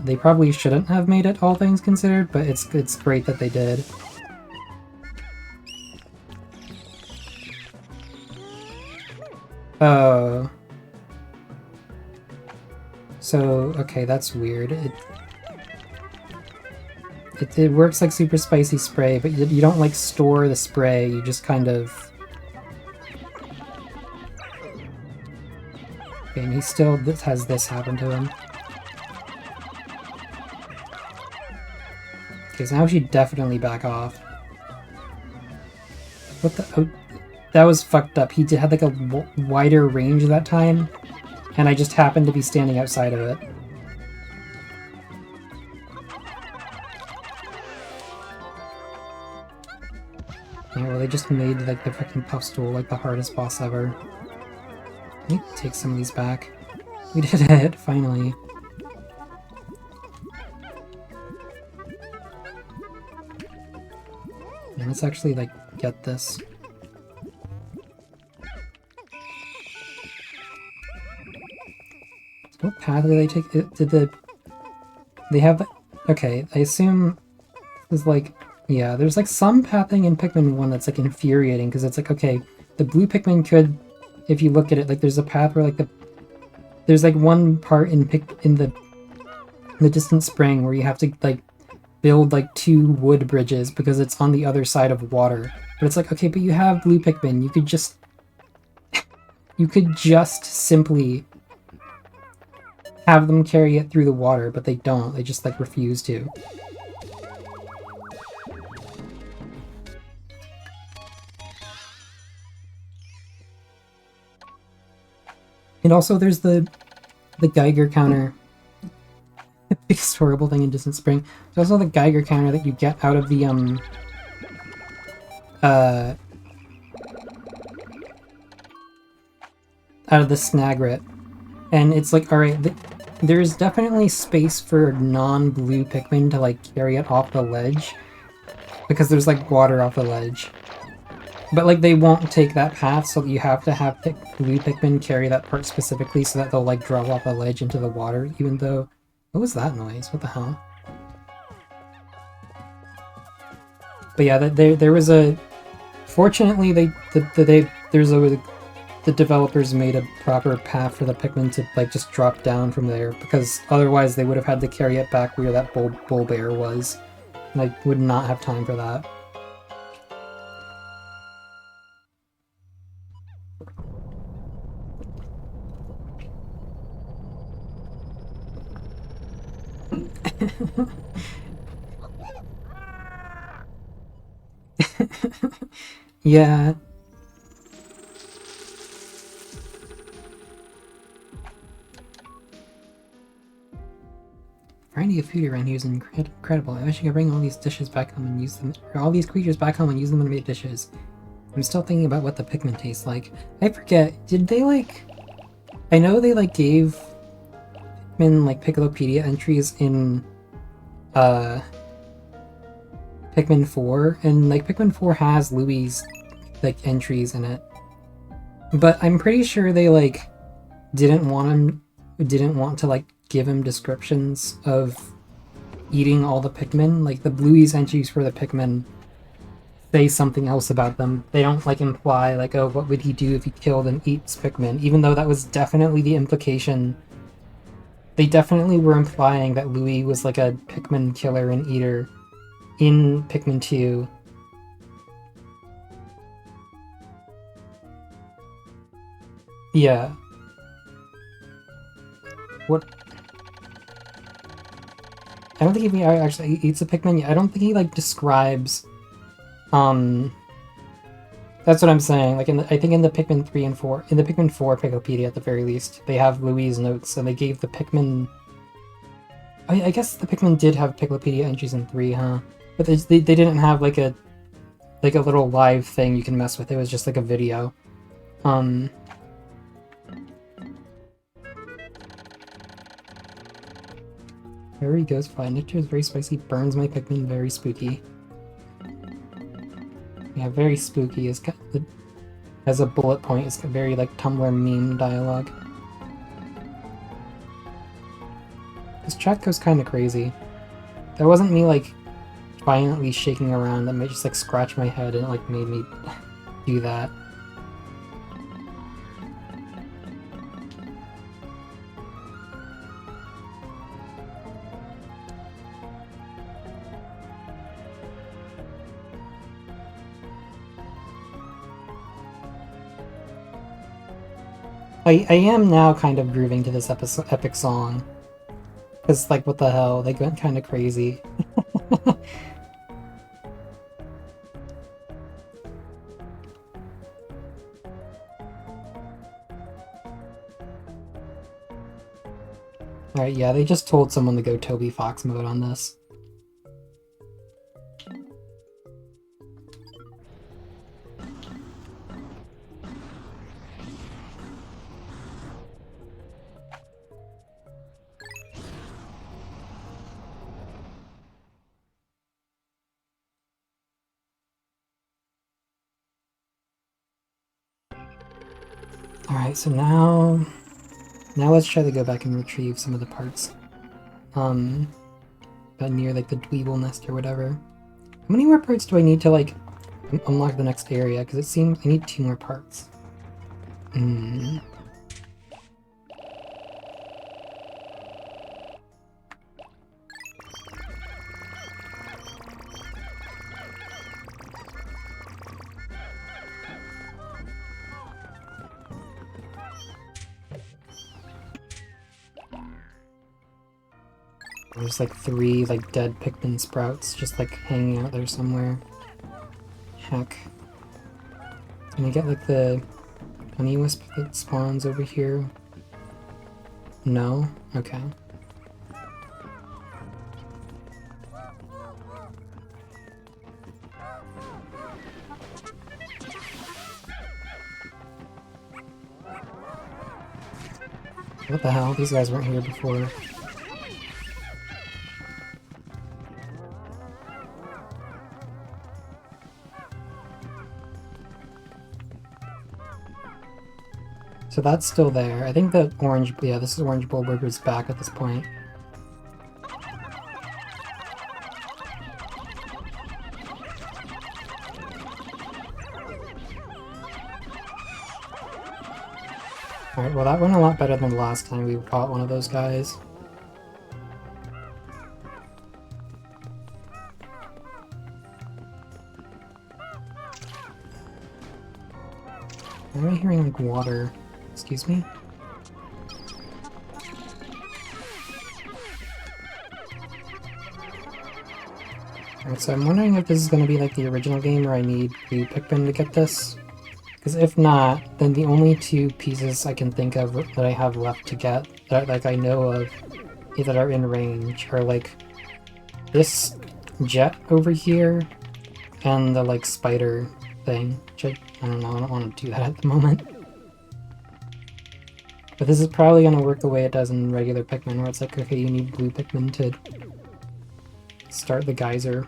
they probably shouldn't have made it, all things considered, but it's great that they did. Oh. So, okay, that's weird. It works like super spicy spray, but you don't like store the spray, you just kind of... Okay, and he still has this happen to him. Okay, so now we should definitely back off. What the... Oh, that was fucked up. He had like a wider range that time, and I just happened to be standing outside of it. Yeah, well, they just made like the freaking Puffstool like the hardest boss ever. I need to take some of these back. We did it, finally. And let's actually like get this. So what path did they take? They have... Okay, I assume there's like... Yeah, there's like some pathing in Pikmin 1 that's like infuriating, because it's like, okay, the blue Pikmin could, if you look at it, like there's a path where like there's like one part in the distant spring where you have to like build like 2 wood bridges because it's on the other side of water. But it's like, okay, but you have blue Pikmin, you could just simply have them carry it through the water, but they don't. They just like refuse to. And also there's the Geiger counter. The biggest horrible thing in Distant Spring. There's also the Geiger counter that you get out of the Snagret. And it's like, alright, there's definitely space for non-blue Pikmin to like carry it off the ledge, because there's like water off the ledge. But like they won't take that path, so you have to have blue Pikmin carry that part specifically so that they'll like drop off the ledge into the water, even though... What was that noise? What the hell? But yeah, there was a... Fortunately, the developers made a proper path for the Pikmin to like just drop down from there, because otherwise they would have had to carry it back where that bull bear was, and I would not have time for that. Yeah. Variety of food around here is incredible. I wish I could bring all these dishes back home and use them, or all these creatures back home and use them to make dishes. I'm still thinking about what the Pikmin taste like. I forget, did they like... I know they like gave Pikmin like Piccolopedia entries in Pikmin 4, and like Pikmin 4 has Louie's like entries in it. But I'm pretty sure they like didn't want to like give him descriptions of eating all the Pikmin. Like the Bluey's entries for the Pikmin say something else about them. They don't like imply like, oh, what would he do if he killed and eats Pikmin, even though that was definitely the implication. They definitely were implying that Louie was like a Pikmin killer and eater in Pikmin 2. Yeah. What? I don't think he actually eats a Pikmin. I don't think he like describes. That's what I'm saying. Like I think in the Pikmin 3 and 4, in the Pikmin 4 Picklepedia at the very least, they have Louie's notes, and they gave the Pikmin. I guess the Pikmin did have Picklepedia entries in 3, huh? But they didn't have like a little live thing you can mess with. It was just like a video. There he goes, fly. Nectar is very spicy, burns my Pikmin, very spooky. Yeah, very spooky is as a bullet point. It's very like Tumblr meme dialogue. This chat goes kind of crazy. That wasn't me like violently shaking around. That might just like scratch my head and it like made me do that. I am now kind of grooving to this epic song. Because, like, what the hell? They went kind of crazy. Alright, yeah, they just told someone to go Toby Fox mode on this. Alright, so now let's try to go back and retrieve some of the parts. Near like the Dweeble nest or whatever. How many more parts do I need to like unlock the next area? Because it seems I need 2 more parts. There's like 3 like dead Pikmin sprouts just like hanging out there somewhere. Heck. Can I get like the honey wisp that spawns over here? No? Okay. What the hell? These guys weren't here before. So that's still there. I think the orange, yeah, this is orange Bullburger's back at this point. Alright, well that went a lot better than the last time we fought one of those guys. Why am I hearing like water? Excuse me? Alright, so I'm wondering if this is going to be like the original game where I need 2 Pikmin to get this. Because if not, then the only 2 pieces I can think of that I have left to get, that like I know of, that are in range, are like this jet over here, and the like spider thing, which I don't know, I don't want to do that at the moment. But this is probably going to work the way it does in regular Pikmin, where it's like, okay, you need blue Pikmin to start the geyser.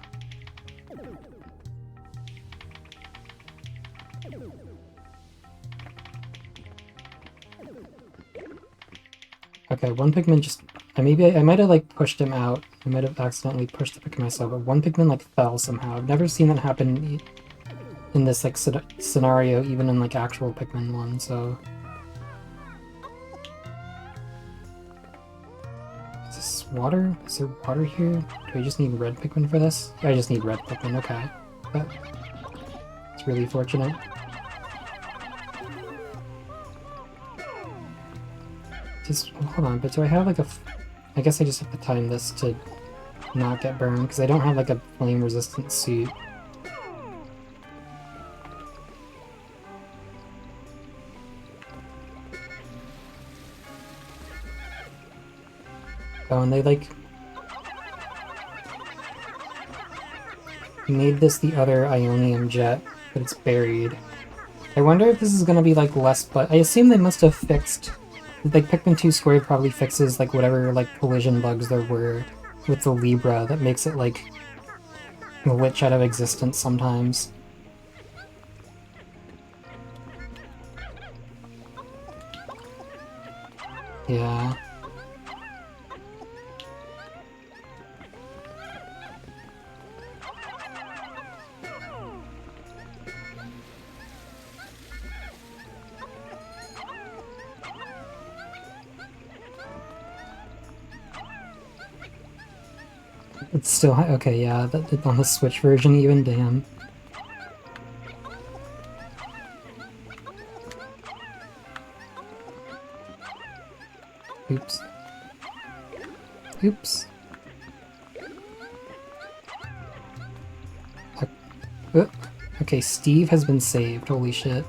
Okay, one Pikmin just... Maybe I might have like pushed him out. I might have accidentally pushed the Pikmin myself, but one Pikmin like fell somehow. I've never seen that happen in this like scenario, even in like actual Pikmin 1, so... Is this water? Is there water here? Do I just need red Pikmin for this? I just need red Pikmin, okay. It's really fortunate. Just, hold on, but do I have like a... I guess I just have to time this to not get burned, because I don't have like a flame-resistant suit. Oh, and they like... made this the other Ionium jet, but it's buried. I wonder if this is gonna be like less, but I assume they must have fixed... Like, Pikmin 2 Squared probably fixes, like, whatever, like, collision bugs there were with the Libra that makes it, like, glitch out of existence sometimes. Yeah. It's still okay, yeah, on the Switch version even, damn. Oops. Okay, Steve has been saved. Holy shit.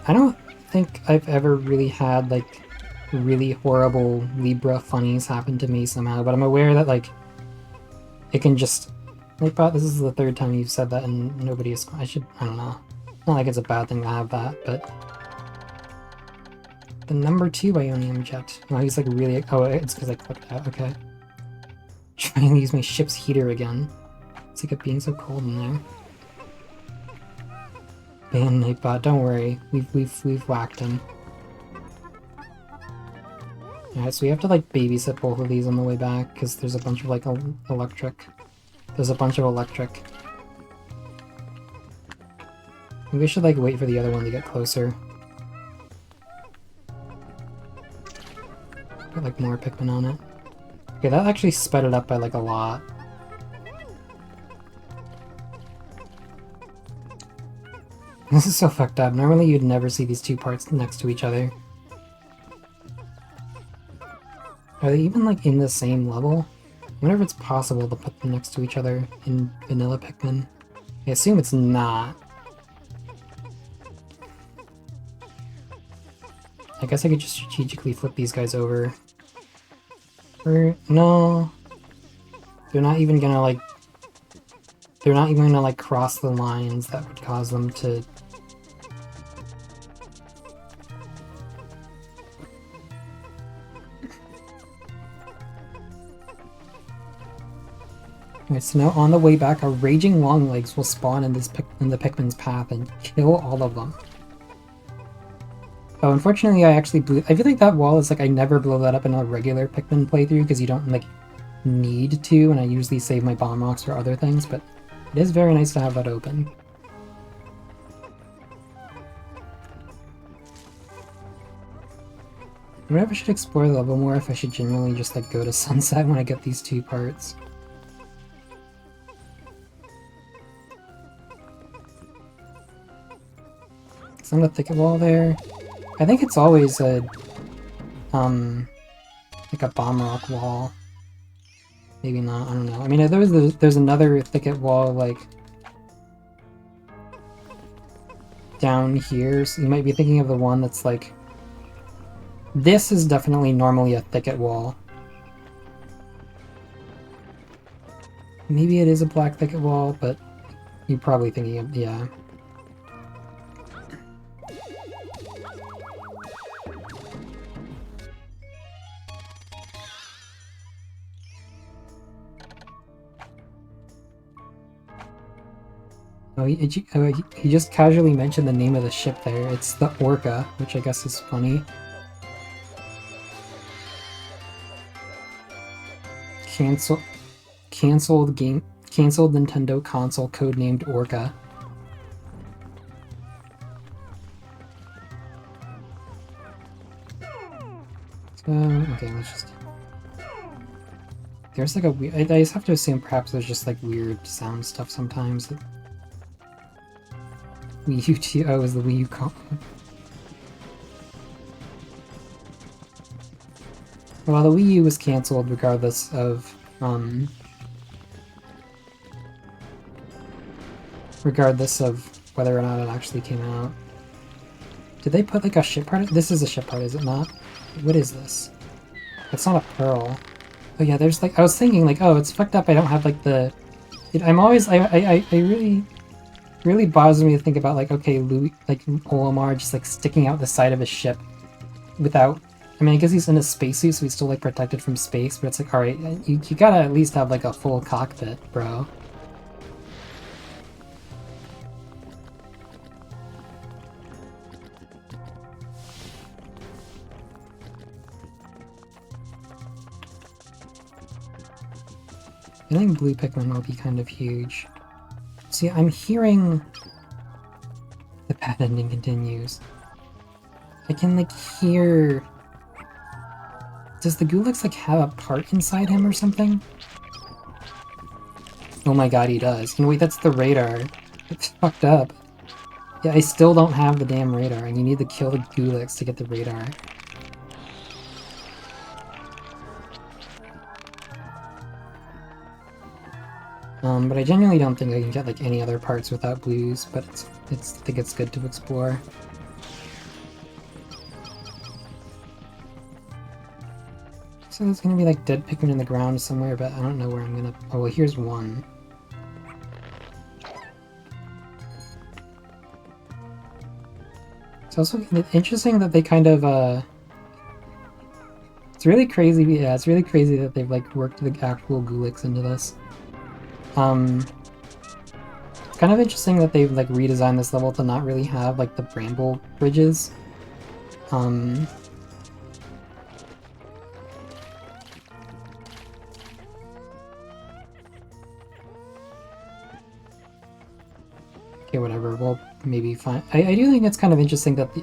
I don't think I've ever really had, like, really horrible Libra funnies happen to me somehow, but I'm aware that, like, it can just... Like, but this is the third time you've said that and nobody is... I don't know. Not like it's a bad thing to have that, but... The number 2 Ionium Jet. Oh, he's like really... Oh, it's because I clicked that. Okay. Trying to use my ship's heater again. It's like it being so cold in there. Man, Nightbot, don't worry. We've whacked him. Alright, so we have to like babysit both of these on the way back, because there's a bunch of like electric. There's a bunch of electric. Maybe we should like wait for the other one to get closer. Got like more Pikmin on it. Okay, that actually sped it up by like a lot. This is so fucked up. Normally you'd never see these two parts next to each other. Are they even like in the same level? I wonder if it's possible to put them next to each other in vanilla Pikmin. I assume it's not. I guess I could just strategically flip these guys over. Or, no. They're not even gonna like... They're not even gonna like cross the lines that would cause them to... Alright, so now on the way back, our raging longlegs will spawn in the Pikmin's path and kill all of them. Oh, unfortunately I actually blew... I feel like that wall is like I never blow that up in a regular Pikmin playthrough because you don't like need to, and I usually save my bomb rocks for other things, but it is very nice to have that open. I wonder if I should explore the level more, if I should generally just like go to Sunset when I get these two parts. Is on a thicket wall there? I think it's always a, like a bomb rock wall. Maybe not, I don't know. I mean, there's another thicket wall, like, down here, so you might be thinking of the one that's like... This is definitely normally a thicket wall. Maybe it is a black thicket wall, but you're probably thinking of, yeah. Oh, he just casually mentioned the name of the ship there. It's the Orca, which I guess is funny. Canceled Nintendo console codenamed Orca. So, okay, let's just... There's like a weird... I just have to assume perhaps there's just like weird sound stuff sometimes that... Wii U 2, oh, it was the Wii U comp. Well, the Wii U was cancelled regardless of, whether or not it actually came out. Did they put like a ship part? This is a ship part, is it not? What is this? It's not a pearl. Oh yeah, there's like, I was thinking like, oh, it's fucked up I don't have like the... I'm always, I really bothers me to think about like, okay, Louis, like Olimar just like sticking out the side of his ship without... I mean, I guess he's in a spacesuit, so he's still like protected from space, but it's like, alright, you gotta at least have like a full cockpit, bro. I think blue Pikmin will be kind of huge. See, I'm hearing... The bad ending continues. I can like hear... Does the Gulix like have a part inside him or something? Oh my god, he does. No, wait, that's the radar. It's fucked up. Yeah, I still don't have the damn radar, and you need to kill the Gulix to get the radar. But I genuinely don't think I can get like any other parts without blues, but I think it's good to explore. So there's gonna be like dead Pikmin in the ground somewhere, but I don't know where I'm gonna... Oh, well, here's one. It's also interesting that they kind of, it's really crazy, yeah, it's really crazy that they've like worked the actual Gulix into this. It's kind of interesting that they've like redesigned this level to not really have like the bramble bridges. Okay, whatever, we'll maybe find... I do think it's kind of interesting that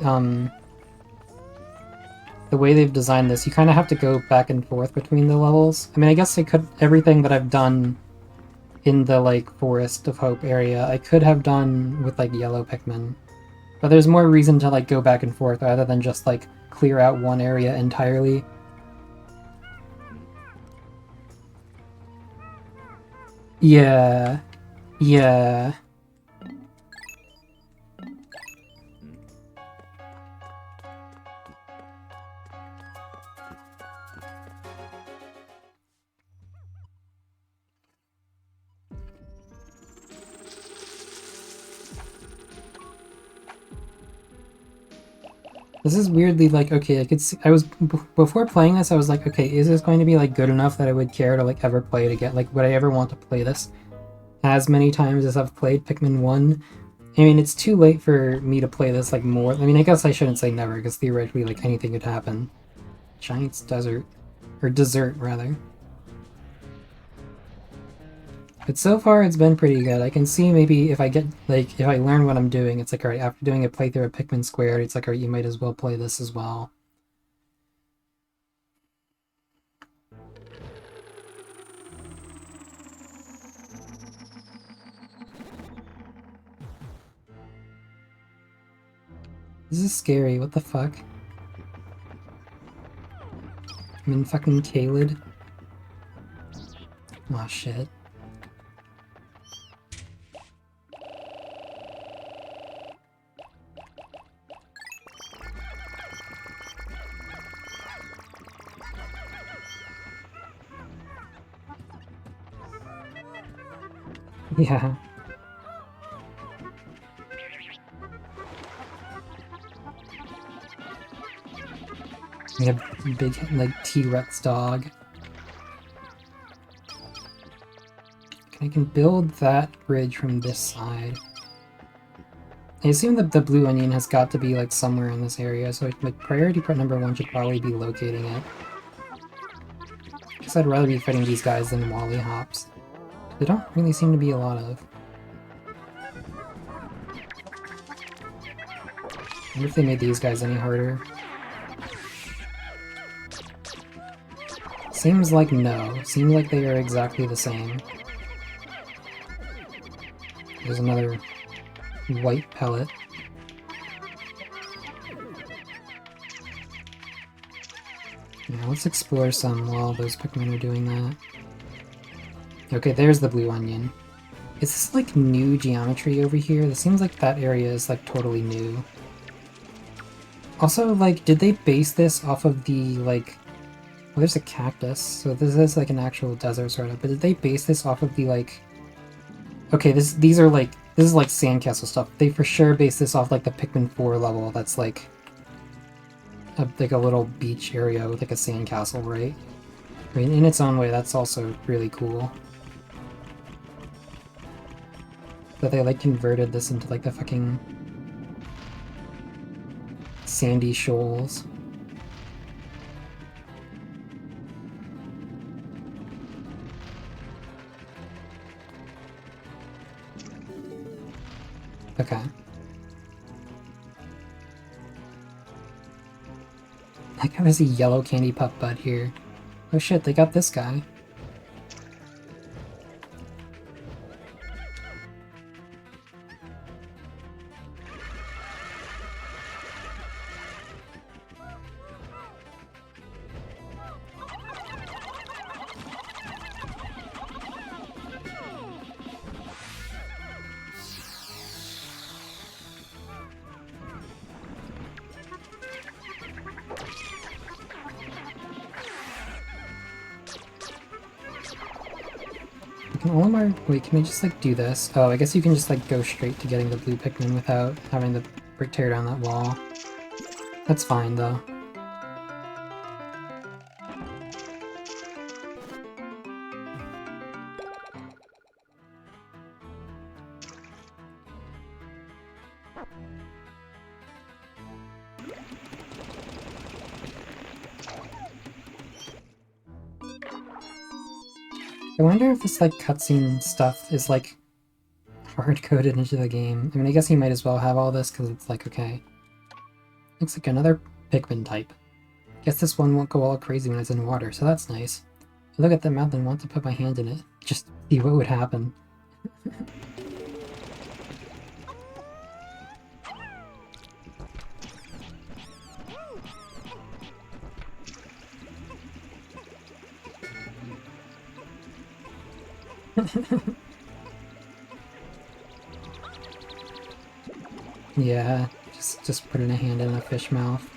the way they've designed this, you kind of have to go back and forth between the levels. I mean, I guess I could... Everything that I've done in the, like, Forest of Hope area, I could have done with, like, yellow Pikmin. But there's more reason to, like, go back and forth rather than just, like, clear out one area entirely. Yeah. Yeah. This is weirdly like, okay, I could see, before playing this, I was like, okay, is this going to be like good enough that I would care to like ever play it again? Like, would I ever want to play this as many times as I've played Pikmin 1? I mean, it's too late for me to play this like more. I mean, I guess I shouldn't say never, because theoretically, like, anything could happen. Giant's Desert. Or Dessert, rather. But so far, it's been pretty good. I can see maybe if I get, like, if I learn what I'm doing, it's like, alright, after doing a playthrough of Pikmin Squared, it's like, alright, you might as well play this as well. This is scary, what the fuck? I'm in fucking Caelid. Aw, shit. Yeah. We have a big, like, T-Rex dog. I can build that bridge from this side. I assume that the blue onion has got to be, like, somewhere in this area, so like, priority part number 1 should probably be locating it. I guess I'd rather be fighting these guys than Wally Hops. There don't really seem to be a lot of. I wonder if they made these guys any harder. Seems like no. Seems like they are exactly the same. There's another white pellet. Yeah, let's explore some while those Pikmin are doing that. Okay, there's the blue onion. Is this like new geometry over here? This seems like that area is like totally new. Also, like, did they base this off of the, like... Well, there's a cactus, so this is like an actual desert sort of, but did they base this off of the, like... Okay, these are like... This is like sandcastle stuff. They for sure base this off like the Pikmin 4 level that's like... like a little beach area with like a sandcastle, right? I mean, in its own way, that's also really cool. That they like converted this into like the fucking... sandy shoals. Okay. Like, there's a yellow candy pup bud here. Oh shit, they got this guy. Can Olimar... Wait, can I just, like, do this? Oh, I guess you can just, like, go straight to getting the blue Pikmin without having to tear down that wall. That's fine, though. I wonder if this, like, cutscene stuff is, like, hard-coded into the game. I mean, I guess you might as well have all this, because it's like, okay. Looks like another Pikmin type. Guess this one won't go all crazy when it's in water, so that's nice. I look at the mouth and want to put my hand in it, just to see what would happen. Yeah, just putting a hand in a fish mouth.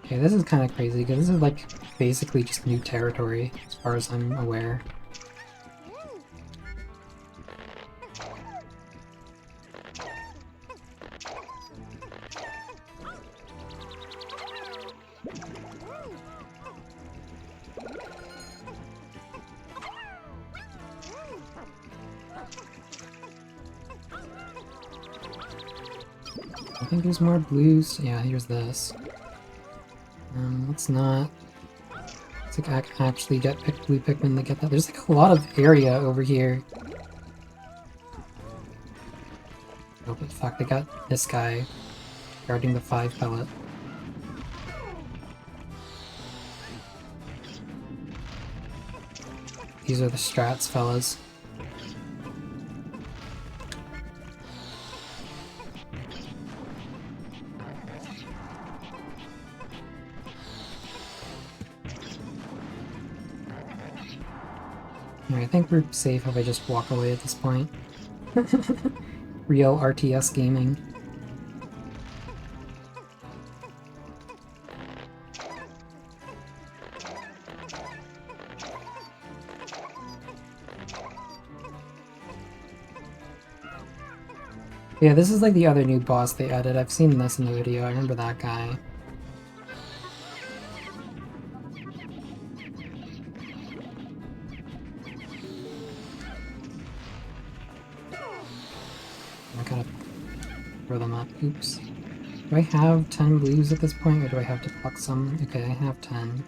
Okay, this is kind of crazy, because this is like basically just new territory, as far as I'm aware. I think there's more blues. Yeah, here's this. Let's not... Let's like actually get blue Pikmin to get that. There's like a lot of area over here. Oh, but fuck, they got this guy guarding the 5 pellet. These are the strats, fellas. I think we're safe if I just walk away at this point. Real RTS gaming. Yeah, this is like the other new boss they added. I've seen this in the video. I remember that guy. I gotta throw them up. Oops. Do I have 10 blues at this point, or do I have to pluck some? Okay, I have 10.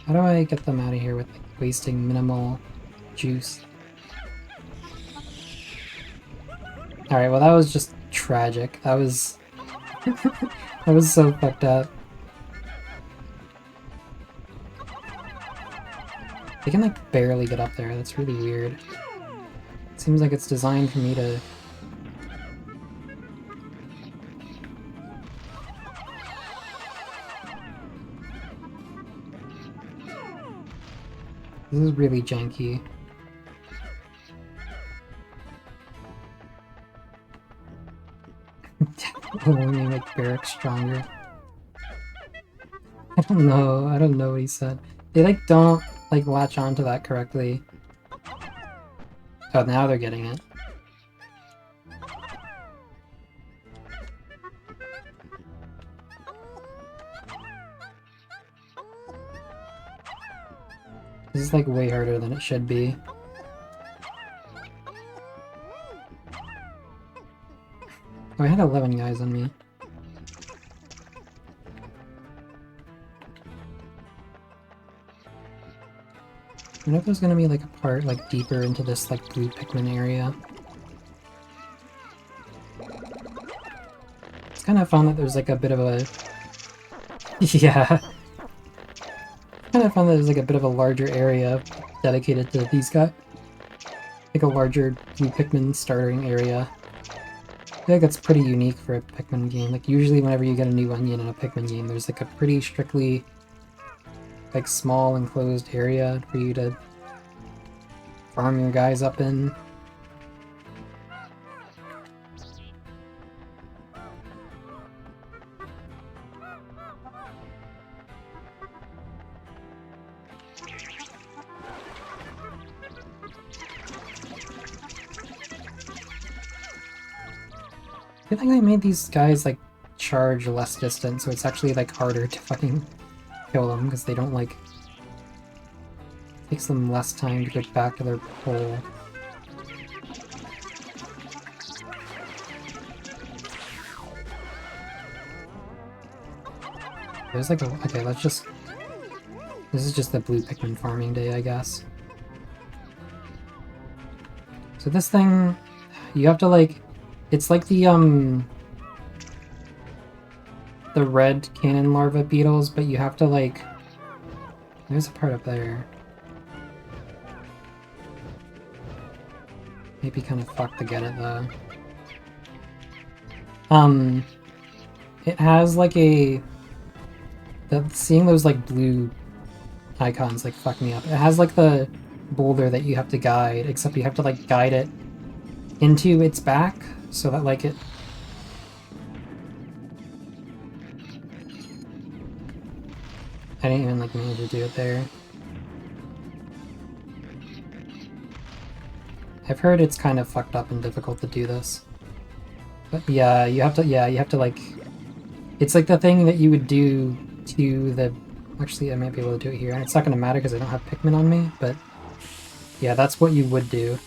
How do I get them out of here with like, wasting minimal juice? Alright, well that was just tragic. That was... that was so fucked up. They can like barely get up there, that's really weird. It seems like it's designed for me to... This is really janky. Only make Barrack stronger. I don't know what he said. They like don't like latch onto that correctly. Oh, now they're getting it. This is like way harder than it should be. Oh, I had 11 guys on me. I wonder if there's gonna be like a part like deeper into this like blue Pikmin area. It's kind of fun that there's like a bit of a... yeah. Kind of fun that there's like a bit of a larger area dedicated to these guys. Like a larger blue Pikmin starting area. I feel like that's pretty unique for a Pikmin game. Like usually whenever you get a new onion in a Pikmin game, there's like a pretty strictly like small enclosed area for you to farm your guys up in. I think I made these guys like charge less distance, so it's actually like harder to fucking kill them because they don't like. It takes them less time to get back to their hole. There's like a. Okay, let's just. This is just the blue Pikmin farming day, I guess. So this thing, you have to like. It's like the red cannon larva beetles, but you have to like. There's a part up there. Maybe kind of fucked to get it though. It has like a. Seeing those like blue icons like fuck me up. It has like the boulder that you have to guide, except you have to like guide it into its back so that like it. I didn't even like mean to do it there. I've heard it's kind of fucked up and difficult to do this. But yeah, you have to like... It's like the thing that you would do to the... Actually, I might be able to do it here. And it's not going to matter because I don't have Pikmin on me, but... Yeah, that's what you would do.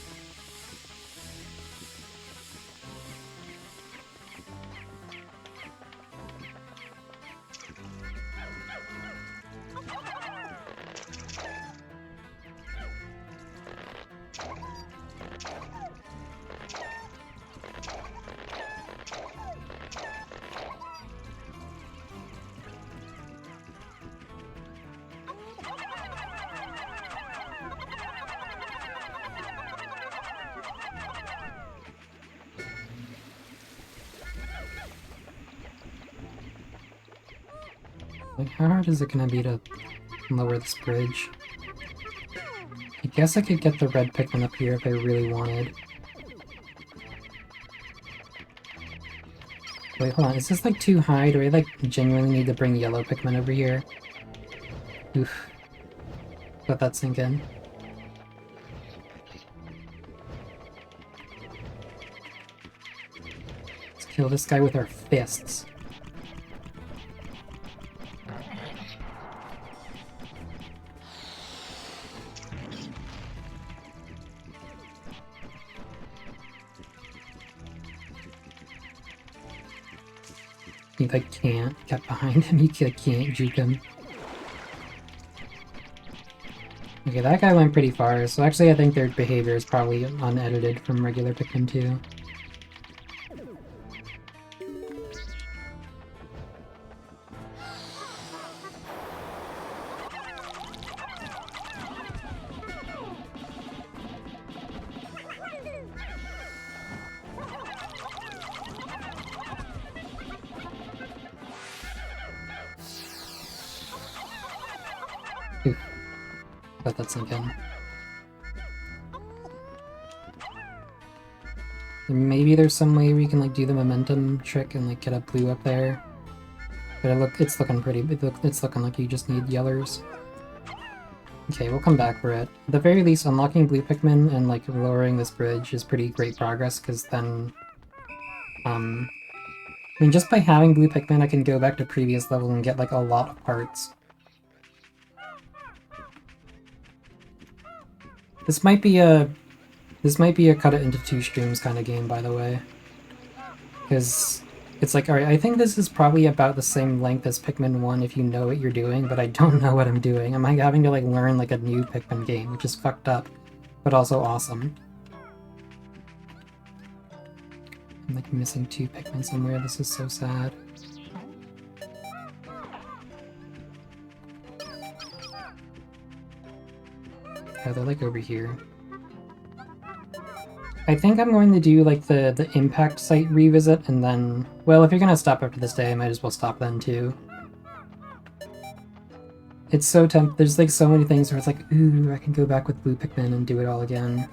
Like, how hard is it gonna be to lower this bridge? I guess I could get the red Pikmin up here if I really wanted. Wait, hold on, is this like too high? Do I like genuinely need to bring yellow Pikmin over here? Oof. Let that sink in. Let's kill this guy with our fists. You like can't get behind him, you can't juke him. Okay, that guy went pretty far, so actually I think their behavior is probably unedited from regular Pikmin too. Let that sink in. Maybe there's some way we can like do the momentum trick and like get a blue up there. But it's looking pretty. It's looking like you just need yellers. Okay, we'll come back for it. At the very least, unlocking blue Pikmin and like lowering this bridge is pretty great progress, because then, I mean, just by having blue Pikmin, I can go back to previous levels and get like a lot of parts. This might be a cut it into two streams kind of game, by the way. Because it's like, alright, I think this is probably about the same length as Pikmin 1 if you know what you're doing, but I don't know what I'm doing. I'm like having to like learn like a new Pikmin game, which is fucked up, but also awesome. I'm like missing two Pikmin somewhere, this is so sad. Yeah, they're like over here. I think I'm going to do like the impact site revisit and then... Well, if you're gonna stop after this day, I might as well stop then too. It's so there's like so many things where it's like, ooh, I can go back with blue Pikmin and do it all again.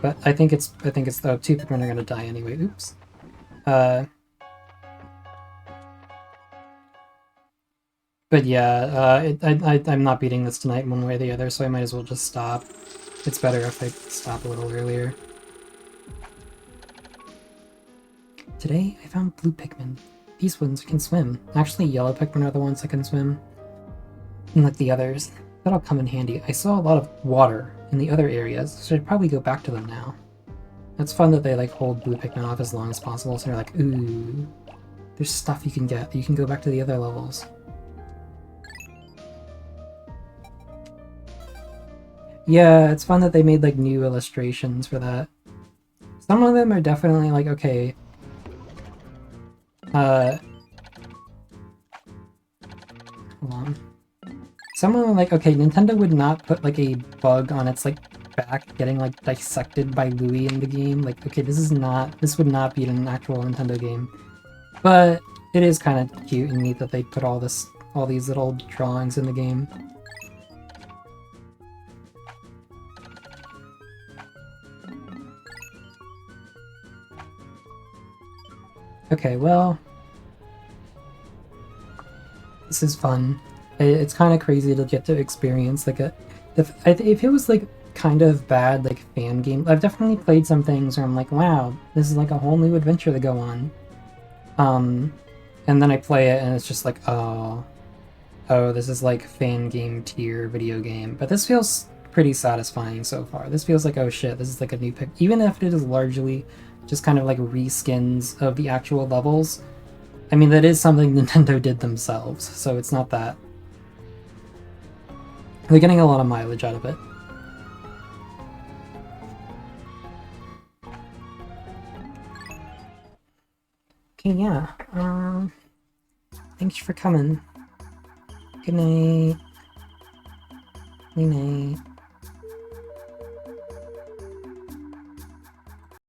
But I think it's the two Pikmin are gonna die anyway. Oops. But yeah, I'm not beating this tonight one way or the other, so I might as well just stop. It's better if I stop a little earlier. Today, I found blue Pikmin. These ones can swim. Actually, yellow Pikmin are the ones that can swim. Unlike the others. That'll come in handy. I saw a lot of water in the other areas, so I'd probably go back to them now. It's fun that they like hold blue Pikmin off as long as possible, so you're like, ooh, there's stuff you can get. You can go back to the other levels. Yeah, it's fun that they made like new illustrations for that. Some of them are definitely like, okay, hold on. Some of them are like, okay, Nintendo would not put like a bug on its like back getting like dissected by Louie in the game. Like, okay, this would not be an actual Nintendo game. But it is kind of cute and neat that they put all these little drawings in the game. Okay, well, this is fun. It's kind of crazy to get to experience like if it was like kind of bad like fan game. I've definitely played some things where I'm like, wow, this is like a whole new adventure to go on. And then I play it and it's just like, oh, this is like fan game tier video game. But this feels pretty satisfying so far. This feels like, oh shit, this is like a new pick. Even if it is largely just kind of like reskins of the actual levels. I mean, that is something Nintendo did themselves, so it's not that. They're getting a lot of mileage out of it. Okay, yeah. Thanks for coming. Good night. Night night.